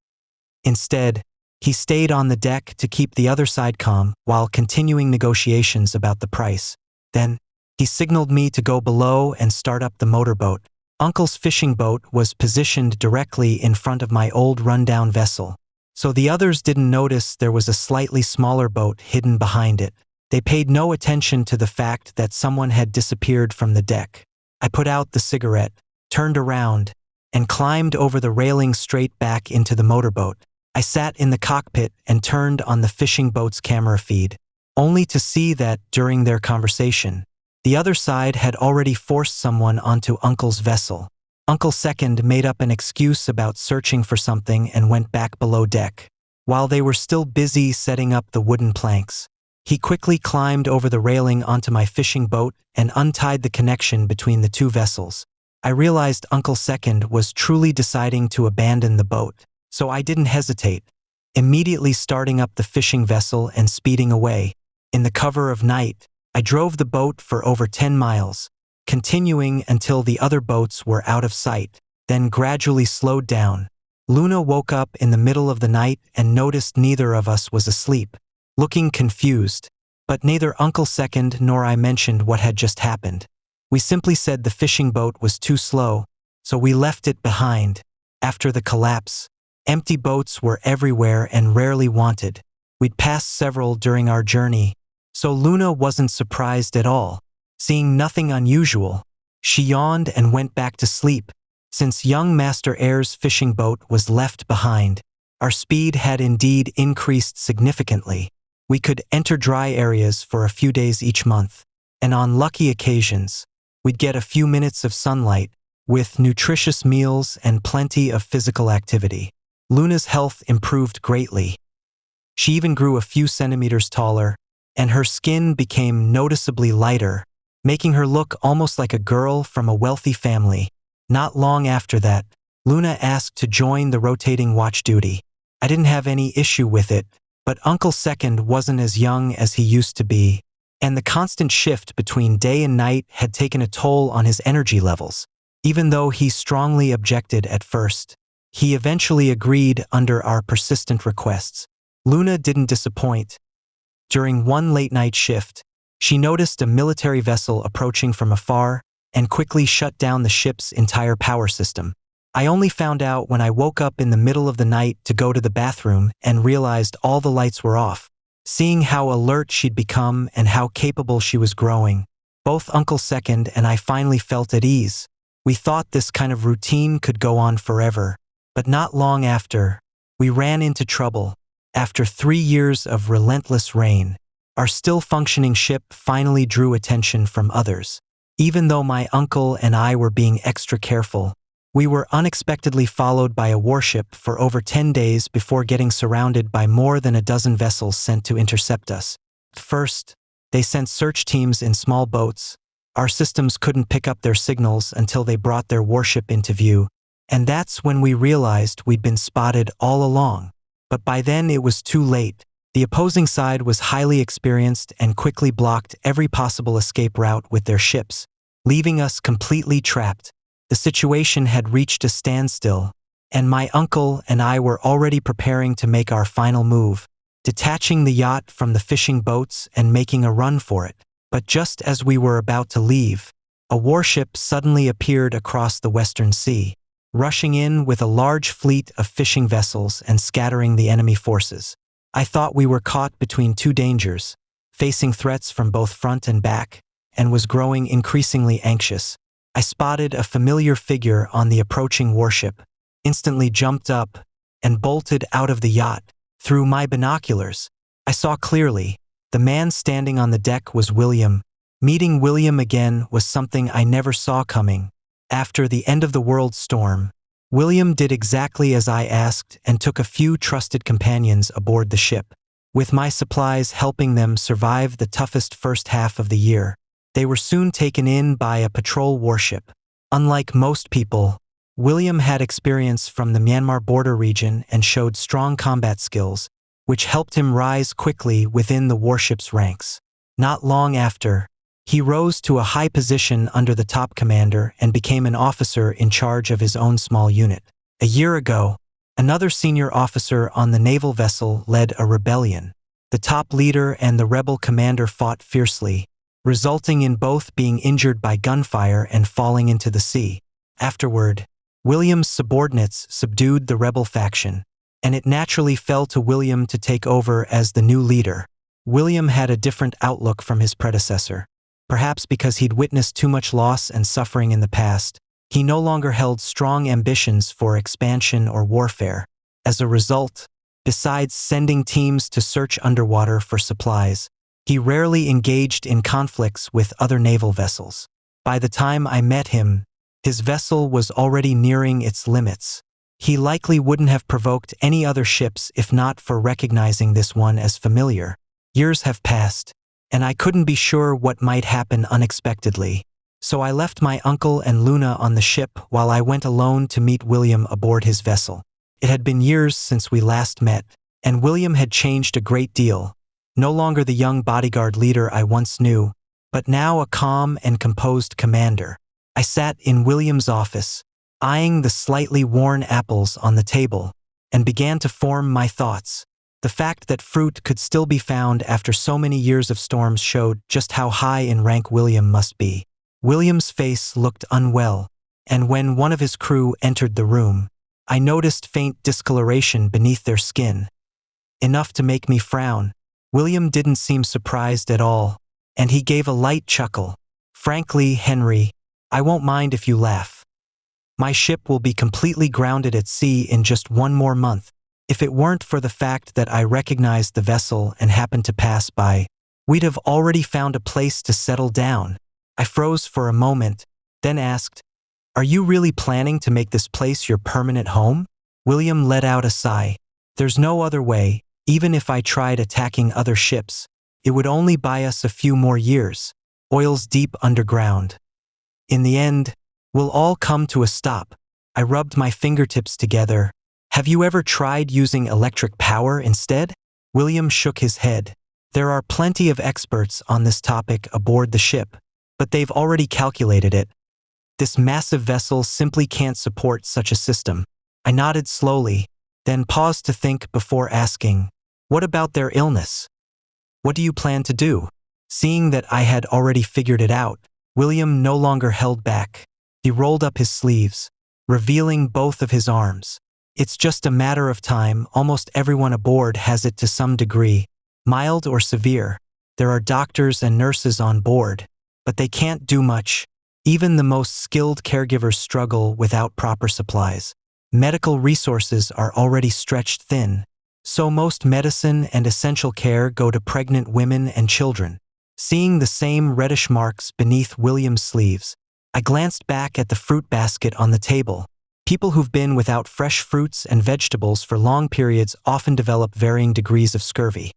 Instead, he stayed on the deck to keep the other side calm while continuing negotiations about the price. Then, he He signaled me to go below and start up the motorboat. Uncle's fishing boat was positioned directly in front of my old rundown vessel, so the others didn't notice there was a slightly smaller boat hidden behind it. They paid no attention to the fact that someone had disappeared from the deck. I put out the cigarette, turned around, and climbed over the railing straight back into the motorboat. I sat in the cockpit and turned on the fishing boat's camera feed, only to see that, during their conversation, the other side had already forced someone onto Uncle's vessel. Uncle Second made up an excuse about searching for something and went back below deck. While they were still busy setting up the wooden planks, he quickly climbed over the railing onto my fishing boat and untied the connection between the two vessels. I realized Uncle Second was truly deciding to abandon the boat, so I didn't hesitate, immediately starting up the fishing vessel and speeding away. In the cover of night, I drove the boat for over 10 miles, continuing until the other boats were out of sight, then gradually slowed down. Luna woke up in the middle of the night and noticed neither of us was asleep, looking confused, but neither Uncle Second nor I mentioned what had just happened. We simply said the fishing boat was too slow, so we left it behind. After the collapse, empty boats were everywhere and rarely wanted. We'd passed several during our journey, so Luna wasn't surprised at all. Seeing nothing unusual, she yawned and went back to sleep. Since young Master Air's fishing boat was left behind, our speed had indeed increased significantly. We could enter dry areas for a few days each month, and on lucky occasions, we'd get a few minutes of sunlight, with nutritious meals and plenty of physical activity. Luna's health improved greatly. She even grew a few centimeters taller, and her skin became noticeably lighter, making her look almost like a girl from a wealthy family. Not long after that, Luna asked to join the rotating watch duty. I didn't have any issue with it, but Uncle Second wasn't as young as he used to be, and the constant shift between day and night had taken a toll on his energy levels. Even though he strongly objected at first, he eventually agreed under our persistent requests. Luna didn't disappoint. During one late-night shift, she noticed a military vessel approaching from afar and quickly shut down the ship's entire power system. I only found out when I woke up in the middle of the night to go to the bathroom and realized all the lights were off. Seeing how alert she'd become and how capable she was growing, both Uncle Second and I finally felt at ease. We thought this kind of routine could go on forever, but not long after, we ran into trouble. After 3 years of relentless rain, our still-functioning ship finally drew attention from others. Even though my uncle and I were being extra careful, we were unexpectedly followed by a warship for over 10 days before getting surrounded by more than a dozen vessels sent to intercept us. First, they sent search teams in small boats. Our systems couldn't pick up their signals until they brought their warship into view, and that's when we realized we'd been spotted all along. But by then it was too late. The opposing side was highly experienced and quickly blocked every possible escape route with their ships, leaving us completely trapped. The situation had reached a standstill, and my uncle and I were already preparing to make our final move, detaching the yacht from the fishing boats and making a run for it. But just as we were about to leave, a warship suddenly appeared across the Western Sea, rushing in with a large fleet of fishing vessels and scattering the enemy forces. I thought we were caught between two dangers, facing threats from both front and back, and was growing increasingly anxious. I spotted a familiar figure on the approaching warship, instantly jumped up, and bolted out of the yacht. Through my binoculars, I saw clearly. The man standing on the deck was William. Meeting William again was something I never saw coming. After the end of the world storm, William did exactly as I asked and took a few trusted companions aboard the ship. With my supplies helping them survive the toughest first half of the year, they were soon taken in by a patrol warship. Unlike most people, William had experience from the Myanmar border region and showed strong combat skills, which helped him rise quickly within the warship's ranks. Not long after, he rose to a high position under the top commander and became an officer in charge of his own small unit. A year ago, another senior officer on the naval vessel led a rebellion. The top leader and the rebel commander fought fiercely, resulting in both being injured by gunfire and falling into the sea. Afterward, William's subordinates subdued the rebel faction, and it naturally fell to William to take over as the new leader. William had a different outlook from his predecessor. Perhaps because he'd witnessed too much loss and suffering in the past, he no longer held strong ambitions for expansion or warfare. As a result, besides sending teams to search underwater for supplies, he rarely engaged in conflicts with other naval vessels. By the time I met him, his vessel was already nearing its limits. He likely wouldn't have provoked any other ships if not for recognizing this one as familiar. Years have passed, and I couldn't be sure what might happen unexpectedly. So I left my uncle and Luna on the ship while I went alone to meet William aboard his vessel. It had been years since we last met, and William had changed a great deal. No longer the young bodyguard leader I once knew, but now a calm and composed commander. I sat in William's office, eyeing the slightly worn apples on the table, and began to form my thoughts. The fact that fruit could still be found after so many years of storms showed just how high in rank William must be. William's face looked unwell, and when one of his crew entered the room, I noticed faint discoloration beneath their skin. Enough to make me frown. William didn't seem surprised at all, and he gave a light chuckle. "Frankly, Henry, I won't mind if you laugh. My ship will be completely grounded at sea in just one more month. If it weren't for the fact that I recognized the vessel and happened to pass by, we'd have already found a place to settle down." I froze for a moment, then asked, "Are you really planning to make this place your permanent home?" William let out a sigh. "There's no other way. Even if I tried attacking other ships, it would only buy us a few more years. Oil's deep underground. In the end, we'll all come to a stop." I rubbed my fingertips together. "Have you ever tried using electric power instead?" William shook his head. "There are plenty of experts on this topic aboard the ship, but they've already calculated it. This massive vessel simply can't support such a system." I nodded slowly, then paused to think before asking, "What about their illness? What do you plan to do?" Seeing that I had already figured it out, William no longer held back. He rolled up his sleeves, revealing both of his arms. "It's just a matter of time. Almost everyone aboard has it to some degree, mild or severe. There are doctors and nurses on board, but they can't do much. Even the most skilled caregivers struggle without proper supplies. Medical resources are already stretched thin, so most medicine and essential care go to pregnant women and children." Seeing the same reddish marks beneath William's sleeves, I glanced back at the fruit basket on the table. People who've been without fresh fruits and vegetables for long periods often develop varying degrees of scurvy.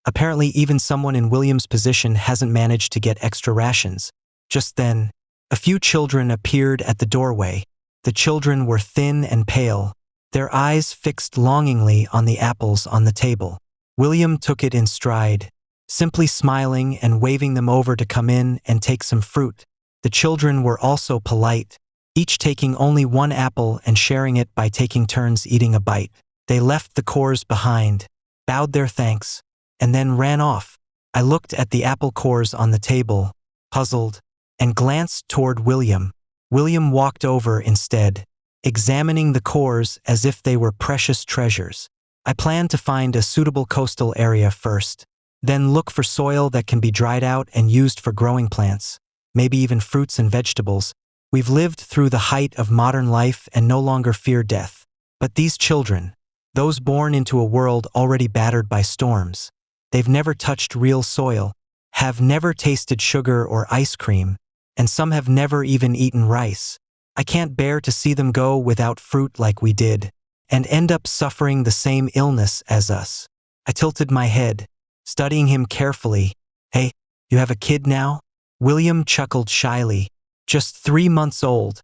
Apparently, even someone in William's position hasn't managed to get extra rations. Just then, a few children appeared at the doorway. The children were thin and pale, their eyes fixed longingly on the apples on the table. William took it in stride, simply smiling and waving them over to come in and take some fruit. The children were also polite, each taking only one apple and sharing it by taking turns eating a bite. They left the cores behind, bowed their thanks, and then ran off. I looked at the apple cores on the table, puzzled, and glanced toward William. William walked over instead, examining the cores as if they were precious treasures. I planned to find a suitable coastal area first, then look for soil that can be dried out and used for growing plants, maybe even fruits and vegetables. We've lived through the height of modern life and no longer fear death. But these children, those born into a world already battered by storms, they've never touched real soil, have never tasted sugar or ice cream, and some have never even eaten rice. I can't bear to see them go without fruit like we did, and end up suffering the same illness as us. I tilted my head, studying him carefully. "Hey, you have a kid now?" William chuckled shyly. "Just 3 months old.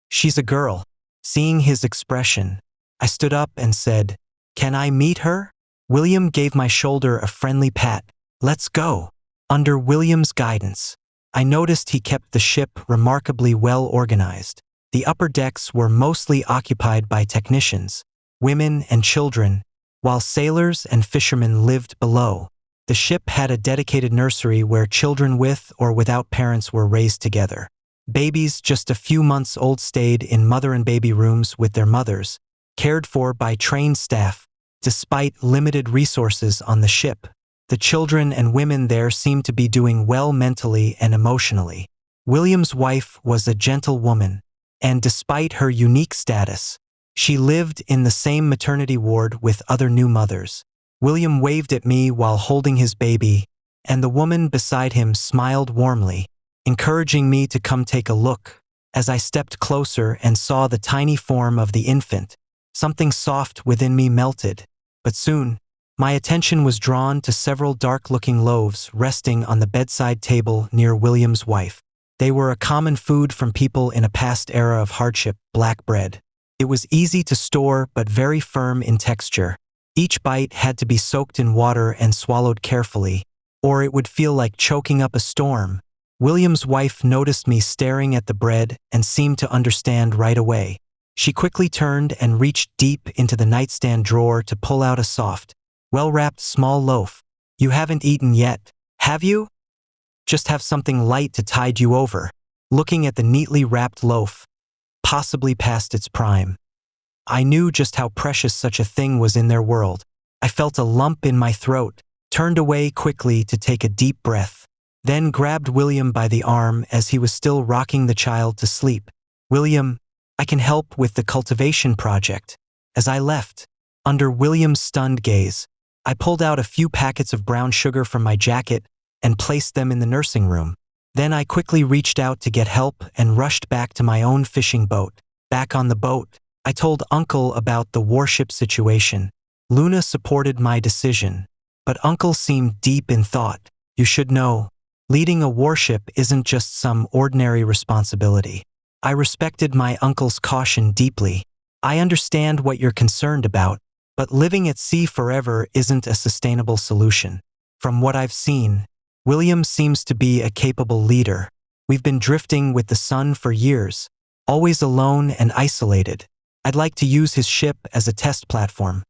She's a girl." Seeing his expression, I stood up and said, "Can I meet her?" William gave my shoulder a friendly pat. "Let's go." Under William's guidance, I noticed he kept the ship remarkably well organized. The upper decks were mostly occupied by technicians, women and children, while sailors and fishermen lived below. The ship had a dedicated nursery where children with or without parents were raised together. Babies just a few months old stayed in mother and baby rooms with their mothers, cared for by trained staff. Despite limited resources on the ship, the children and women there seemed to be doing well mentally and emotionally. William's wife was a gentle woman, and despite her unique status, she lived in the same maternity ward with other new mothers. William waved at me while holding his baby, and the woman beside him smiled warmly, encouraging me to come take a look. As I stepped closer and saw the tiny form of the infant, something soft within me melted. But soon, my attention was drawn to several dark-looking loaves resting on the bedside table near William's wife. They were a common food from people in a past era of hardship, black bread. It was easy to store but very firm in texture. Each bite had to be soaked in water and swallowed carefully, or it would feel like choking up a storm. William's wife noticed me staring at the bread and seemed to understand right away. She quickly turned and reached deep into the nightstand drawer to pull out a soft, well-wrapped small loaf. "You haven't eaten yet, have you? Just have something light to tide you over." Looking at the neatly wrapped loaf, possibly past its prime, I knew just how precious such a thing was in their world. I felt a lump in my throat, turned away quickly to take a deep breath, then grabbed William by the arm as he was still rocking the child to sleep. "William, I can help with the cultivation project." As I left, under William's stunned gaze, I pulled out a few packets of brown sugar from my jacket and placed them in the nursing room. Then I quickly reached out to get help and rushed back to my own fishing boat. Back on the boat, I told Uncle about the warship situation. Luna supported my decision, but Uncle seemed deep in thought. "You should know, leading a warship isn't just some ordinary responsibility." I respected my uncle's caution deeply. "I understand what you're concerned about, but living at sea forever isn't a sustainable solution. From what I've seen, William seems to be a capable leader. We've been drifting with the sun for years, always alone and isolated. I'd like to use his ship as a test platform.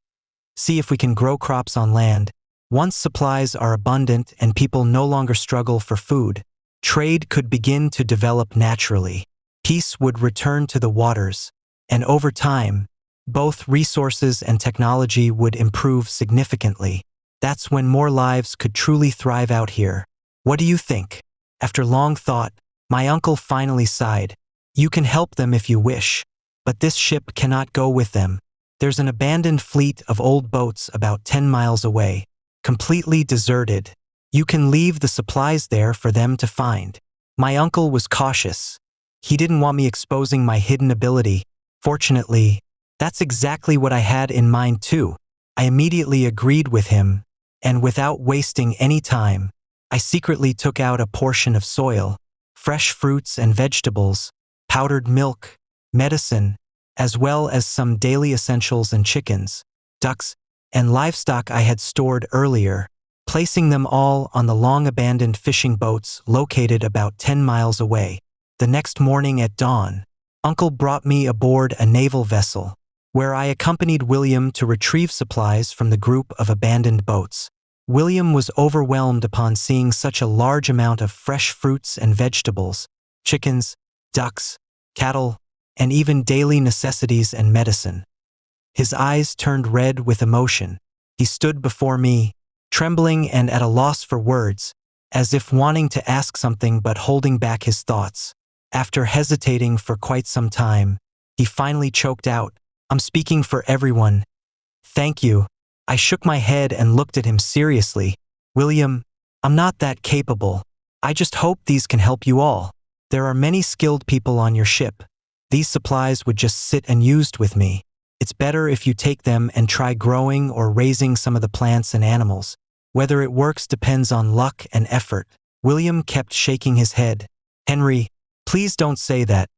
See if we can grow crops on land. Once supplies are abundant and people no longer struggle for food, trade could begin to develop naturally. Peace would return to the waters, and over time, both resources and technology would improve significantly. That's when more lives could truly thrive out here. What do you think?" After long thought, my uncle finally sighed. "You can help them if you wish, but this ship cannot go with them. There's an abandoned fleet of old boats about 10 miles away, completely deserted. You can leave the supplies there for them to find." My uncle was cautious. He didn't want me exposing my hidden ability. Fortunately, that's exactly what I had in mind too. I immediately agreed with him, and without wasting any time, I secretly took out a portion of soil, fresh fruits and vegetables, powdered milk, medicine, as well as some daily essentials and chickens, ducks, and livestock I had stored earlier, placing them all on the long-abandoned fishing boats located about 10 miles away. The next morning at dawn, Uncle brought me aboard a naval vessel, where I accompanied William to retrieve supplies from the group of abandoned boats. William was overwhelmed upon seeing such a large amount of fresh fruits and vegetables, chickens, ducks, cattle, and even daily necessities and medicine. His eyes turned red with emotion. He stood before me, trembling and at a loss for words, as if wanting to ask something but holding back his thoughts. After hesitating for quite some time, he finally choked out, "I'm speaking for everyone. Thank you." I shook my head and looked at him seriously. "William, I'm not that capable. I just hope these can help you all. There are many skilled people on your ship. These supplies would just sit unused with me. It's better if you take them and try growing or raising some of the plants and animals. Whether it works depends on luck and effort." William kept shaking his head. "Henry, please don't say that.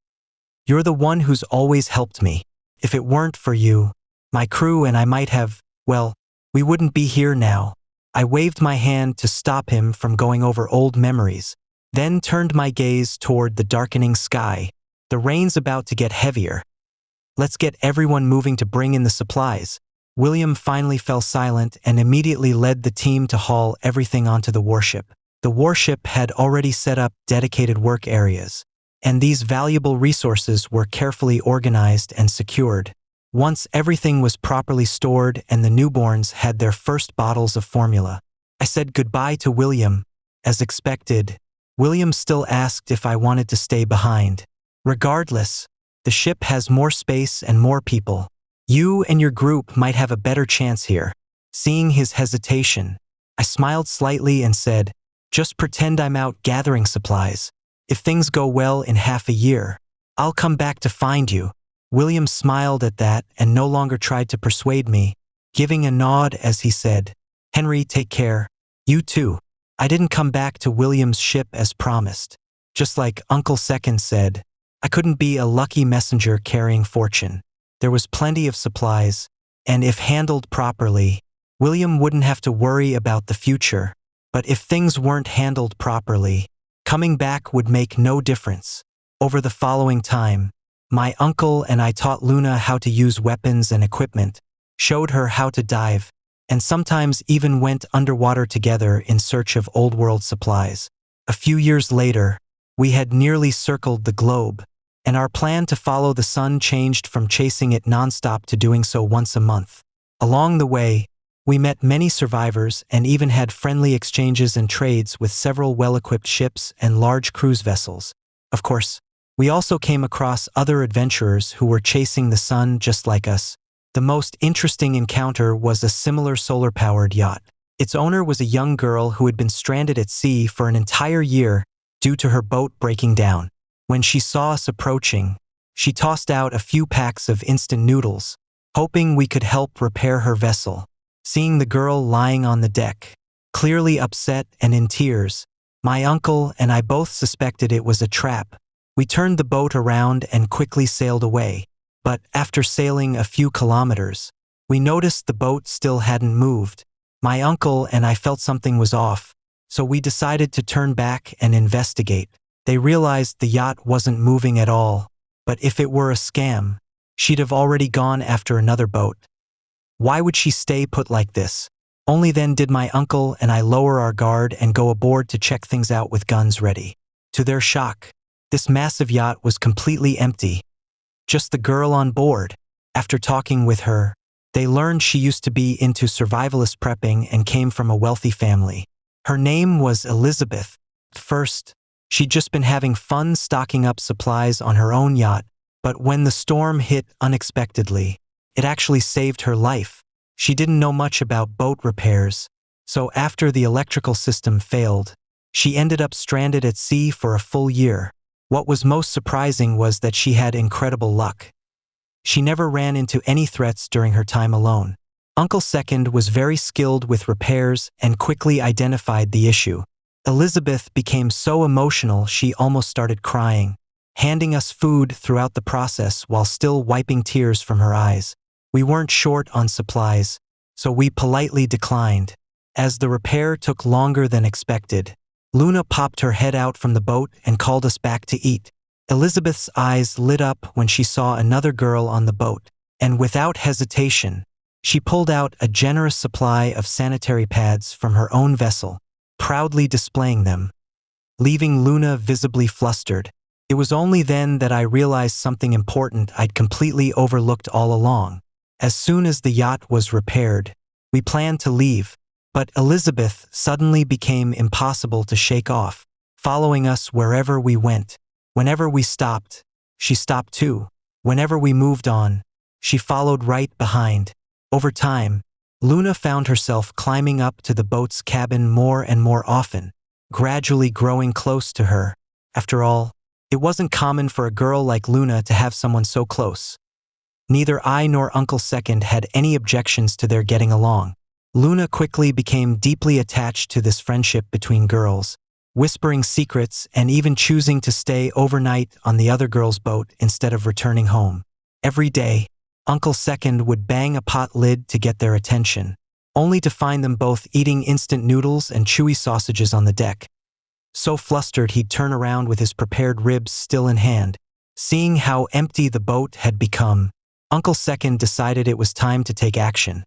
You're the one who's always helped me. If it weren't for you, my crew and I might have, well, we wouldn't be here now." I waved my hand to stop him from going over old memories, then turned my gaze toward the darkening sky. "The rain's about to get heavier. Let's get everyone moving to bring in the supplies." William finally fell silent and immediately led the team to haul everything onto the warship. The warship had already set up dedicated work areas, and these valuable resources were carefully organized and secured. Once everything was properly stored and the newborns had their first bottles of formula, I said goodbye to William. As expected, William still asked if I wanted to stay behind. Regardless, the ship has more space and more people. You and your group might have a better chance here. Seeing his hesitation, I smiled slightly and said, just pretend I'm out gathering supplies. If things go well in half a year, I'll come back to find you. William smiled at that and no longer tried to persuade me, giving a nod as he said, Henry, take care. You too. I didn't come back to William's ship as promised. Just like Uncle Second said, I couldn't be a lucky messenger carrying fortune. There was plenty of supplies, and if handled properly, William wouldn't have to worry about the future. But if things weren't handled properly, coming back would make no difference. Over the following time, my uncle and I taught Luna how to use weapons and equipment, showed her how to dive, and sometimes even went underwater together in search of old-world supplies. A few years later, we had nearly circled the globe, and our plan to follow the sun changed from chasing it nonstop to doing so once a month. Along the way, we met many survivors and even had friendly exchanges and trades with several well-equipped ships and large cruise vessels. Of course, we also came across other adventurers who were chasing the sun just like us. The most interesting encounter was a similar solar-powered yacht. Its owner was a young girl who had been stranded at sea for an entire year due to her boat breaking down. When she saw us approaching, she tossed out a few packs of instant noodles, hoping we could help repair her vessel. Seeing the girl lying on the deck, clearly upset and in tears, my uncle and I both suspected it was a trap. We turned the boat around and quickly sailed away. But after sailing a few kilometers, we noticed the boat still hadn't moved. My uncle and I felt something was off, so we decided to turn back and investigate. They realized the yacht wasn't moving at all, but if it were a scam, she'd have already gone after another boat. Why would she stay put like this? Only then did my uncle and I lower our guard and go aboard to check things out with guns ready. To their shock, this massive yacht was completely empty. Just the girl on board. After talking with her, they learned she used to be into survivalist prepping and came from a wealthy family. Her name was Elizabeth. First, she'd just been having fun stocking up supplies on her own yacht, but when the storm hit unexpectedly, it actually saved her life. She didn't know much about boat repairs, so after the electrical system failed, she ended up stranded at sea for a full year. What was most surprising was that she had incredible luck. She never ran into any threats during her time alone. Uncle Second was very skilled with repairs and quickly identified the issue. Elizabeth became so emotional she almost started crying, handing us food throughout the process while still wiping tears from her eyes. We weren't short on supplies, so we politely declined. As the repair took longer than expected, Luna popped her head out from the boat and called us back to eat. Elizabeth's eyes lit up when she saw another girl on the boat, and without hesitation, she pulled out a generous supply of sanitary pads from her own vessel, proudly displaying them, leaving Luna visibly flustered. It was only then that I realized something important I'd completely overlooked all along. As soon as the yacht was repaired, we planned to leave, but Elizabeth suddenly became impossible to shake off, following us wherever we went. Whenever we stopped, she stopped too. Whenever we moved on, she followed right behind. Over time, Luna found herself climbing up to the boat's cabin more and more often, gradually growing close to her. After all, it wasn't common for a girl like Luna to have someone so close. Neither I nor Uncle Second had any objections to their getting along. Luna quickly became deeply attached to this friendship between girls, whispering secrets and even choosing to stay overnight on the other girl's boat instead of returning home. Every day, Uncle Second would bang a pot lid to get their attention, only to find them both eating instant noodles and chewy sausages on the deck. So flustered he'd turn around with his prepared ribs still in hand. Seeing how empty the boat had become, Uncle Second decided it was time to take action.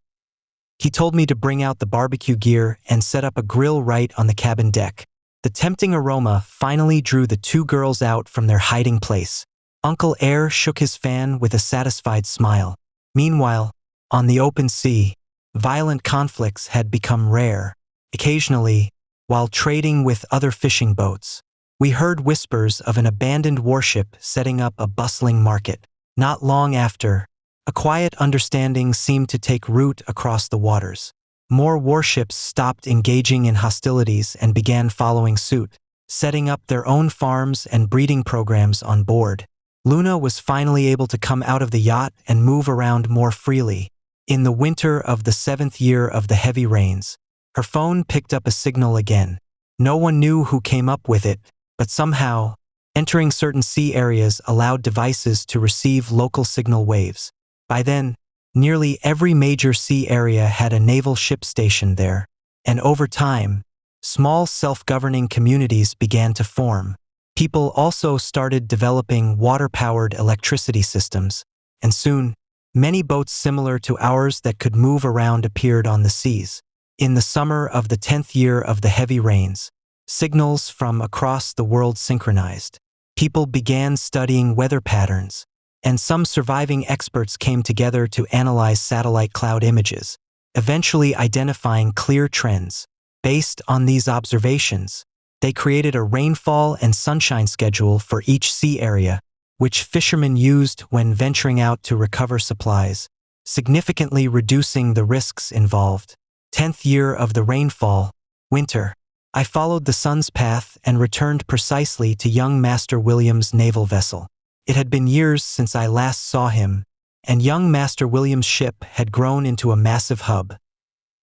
He told me to bring out the barbecue gear and set up a grill right on the cabin deck. The tempting aroma finally drew the two girls out from their hiding place. Uncle Air shook his fan with a satisfied smile. Meanwhile, on the open sea, violent conflicts had become rare. Occasionally, while trading with other fishing boats, we heard whispers of an abandoned warship setting up a bustling market. Not long after, a quiet understanding seemed to take root across the waters. More warships stopped engaging in hostilities and began following suit, setting up their own farms and breeding programs on board. Luna was finally able to come out of the yacht and move around more freely. In the winter of the 7th year of the heavy rains, her phone picked up a signal again. No one knew who came up with it, but somehow, entering certain sea areas allowed devices to receive local signal waves. By then, nearly every major sea area had a naval ship stationed there, and over time, small self-governing communities began to form. People also started developing water-powered electricity systems, and soon, many boats similar to ours that could move around appeared on the seas. In the summer of the 10th year of the heavy rains, signals from across the world synchronized. People began studying weather patterns, and some surviving experts came together to analyze satellite cloud images, eventually identifying clear trends. Based on these observations, they created a rainfall and sunshine schedule for each sea area, which fishermen used when venturing out to recover supplies, significantly reducing the risks involved. 10th year of the rainfall, winter. I followed the sun's path and returned precisely to young Master William's naval vessel. It had been years since I last saw him, and young Master William's ship had grown into a massive hub.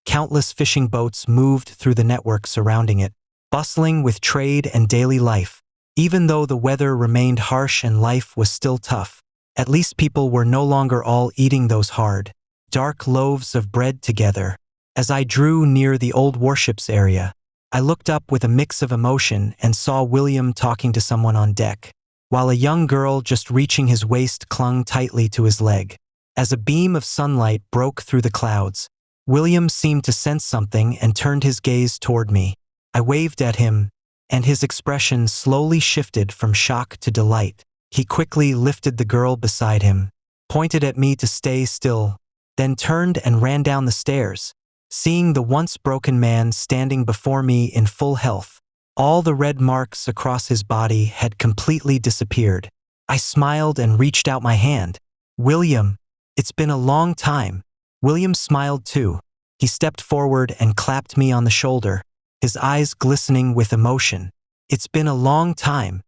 Countless fishing boats moved through the network surrounding it, bustling with trade and daily life. Even though the weather remained harsh and life was still tough, at least people were no longer all eating those hard, dark loaves of bread together. As I drew near the old warships area, I looked up with a mix of emotion and saw William talking to someone on deck, while a young girl just reaching his waist clung tightly to his leg. As a beam of sunlight broke through the clouds, William seemed to sense something and turned his gaze toward me. I waved at him, and his expression slowly shifted from shock to delight. He quickly lifted the girl beside him, pointed at me to stay still, then turned and ran down the stairs. Seeing the once broken man standing before me in full health, all the red marks across his body had completely disappeared. I smiled and reached out my hand. "William, it's been a long time." William smiled too. He stepped forward and clapped me on the shoulder, his eyes glistening with emotion. "It's been a long time.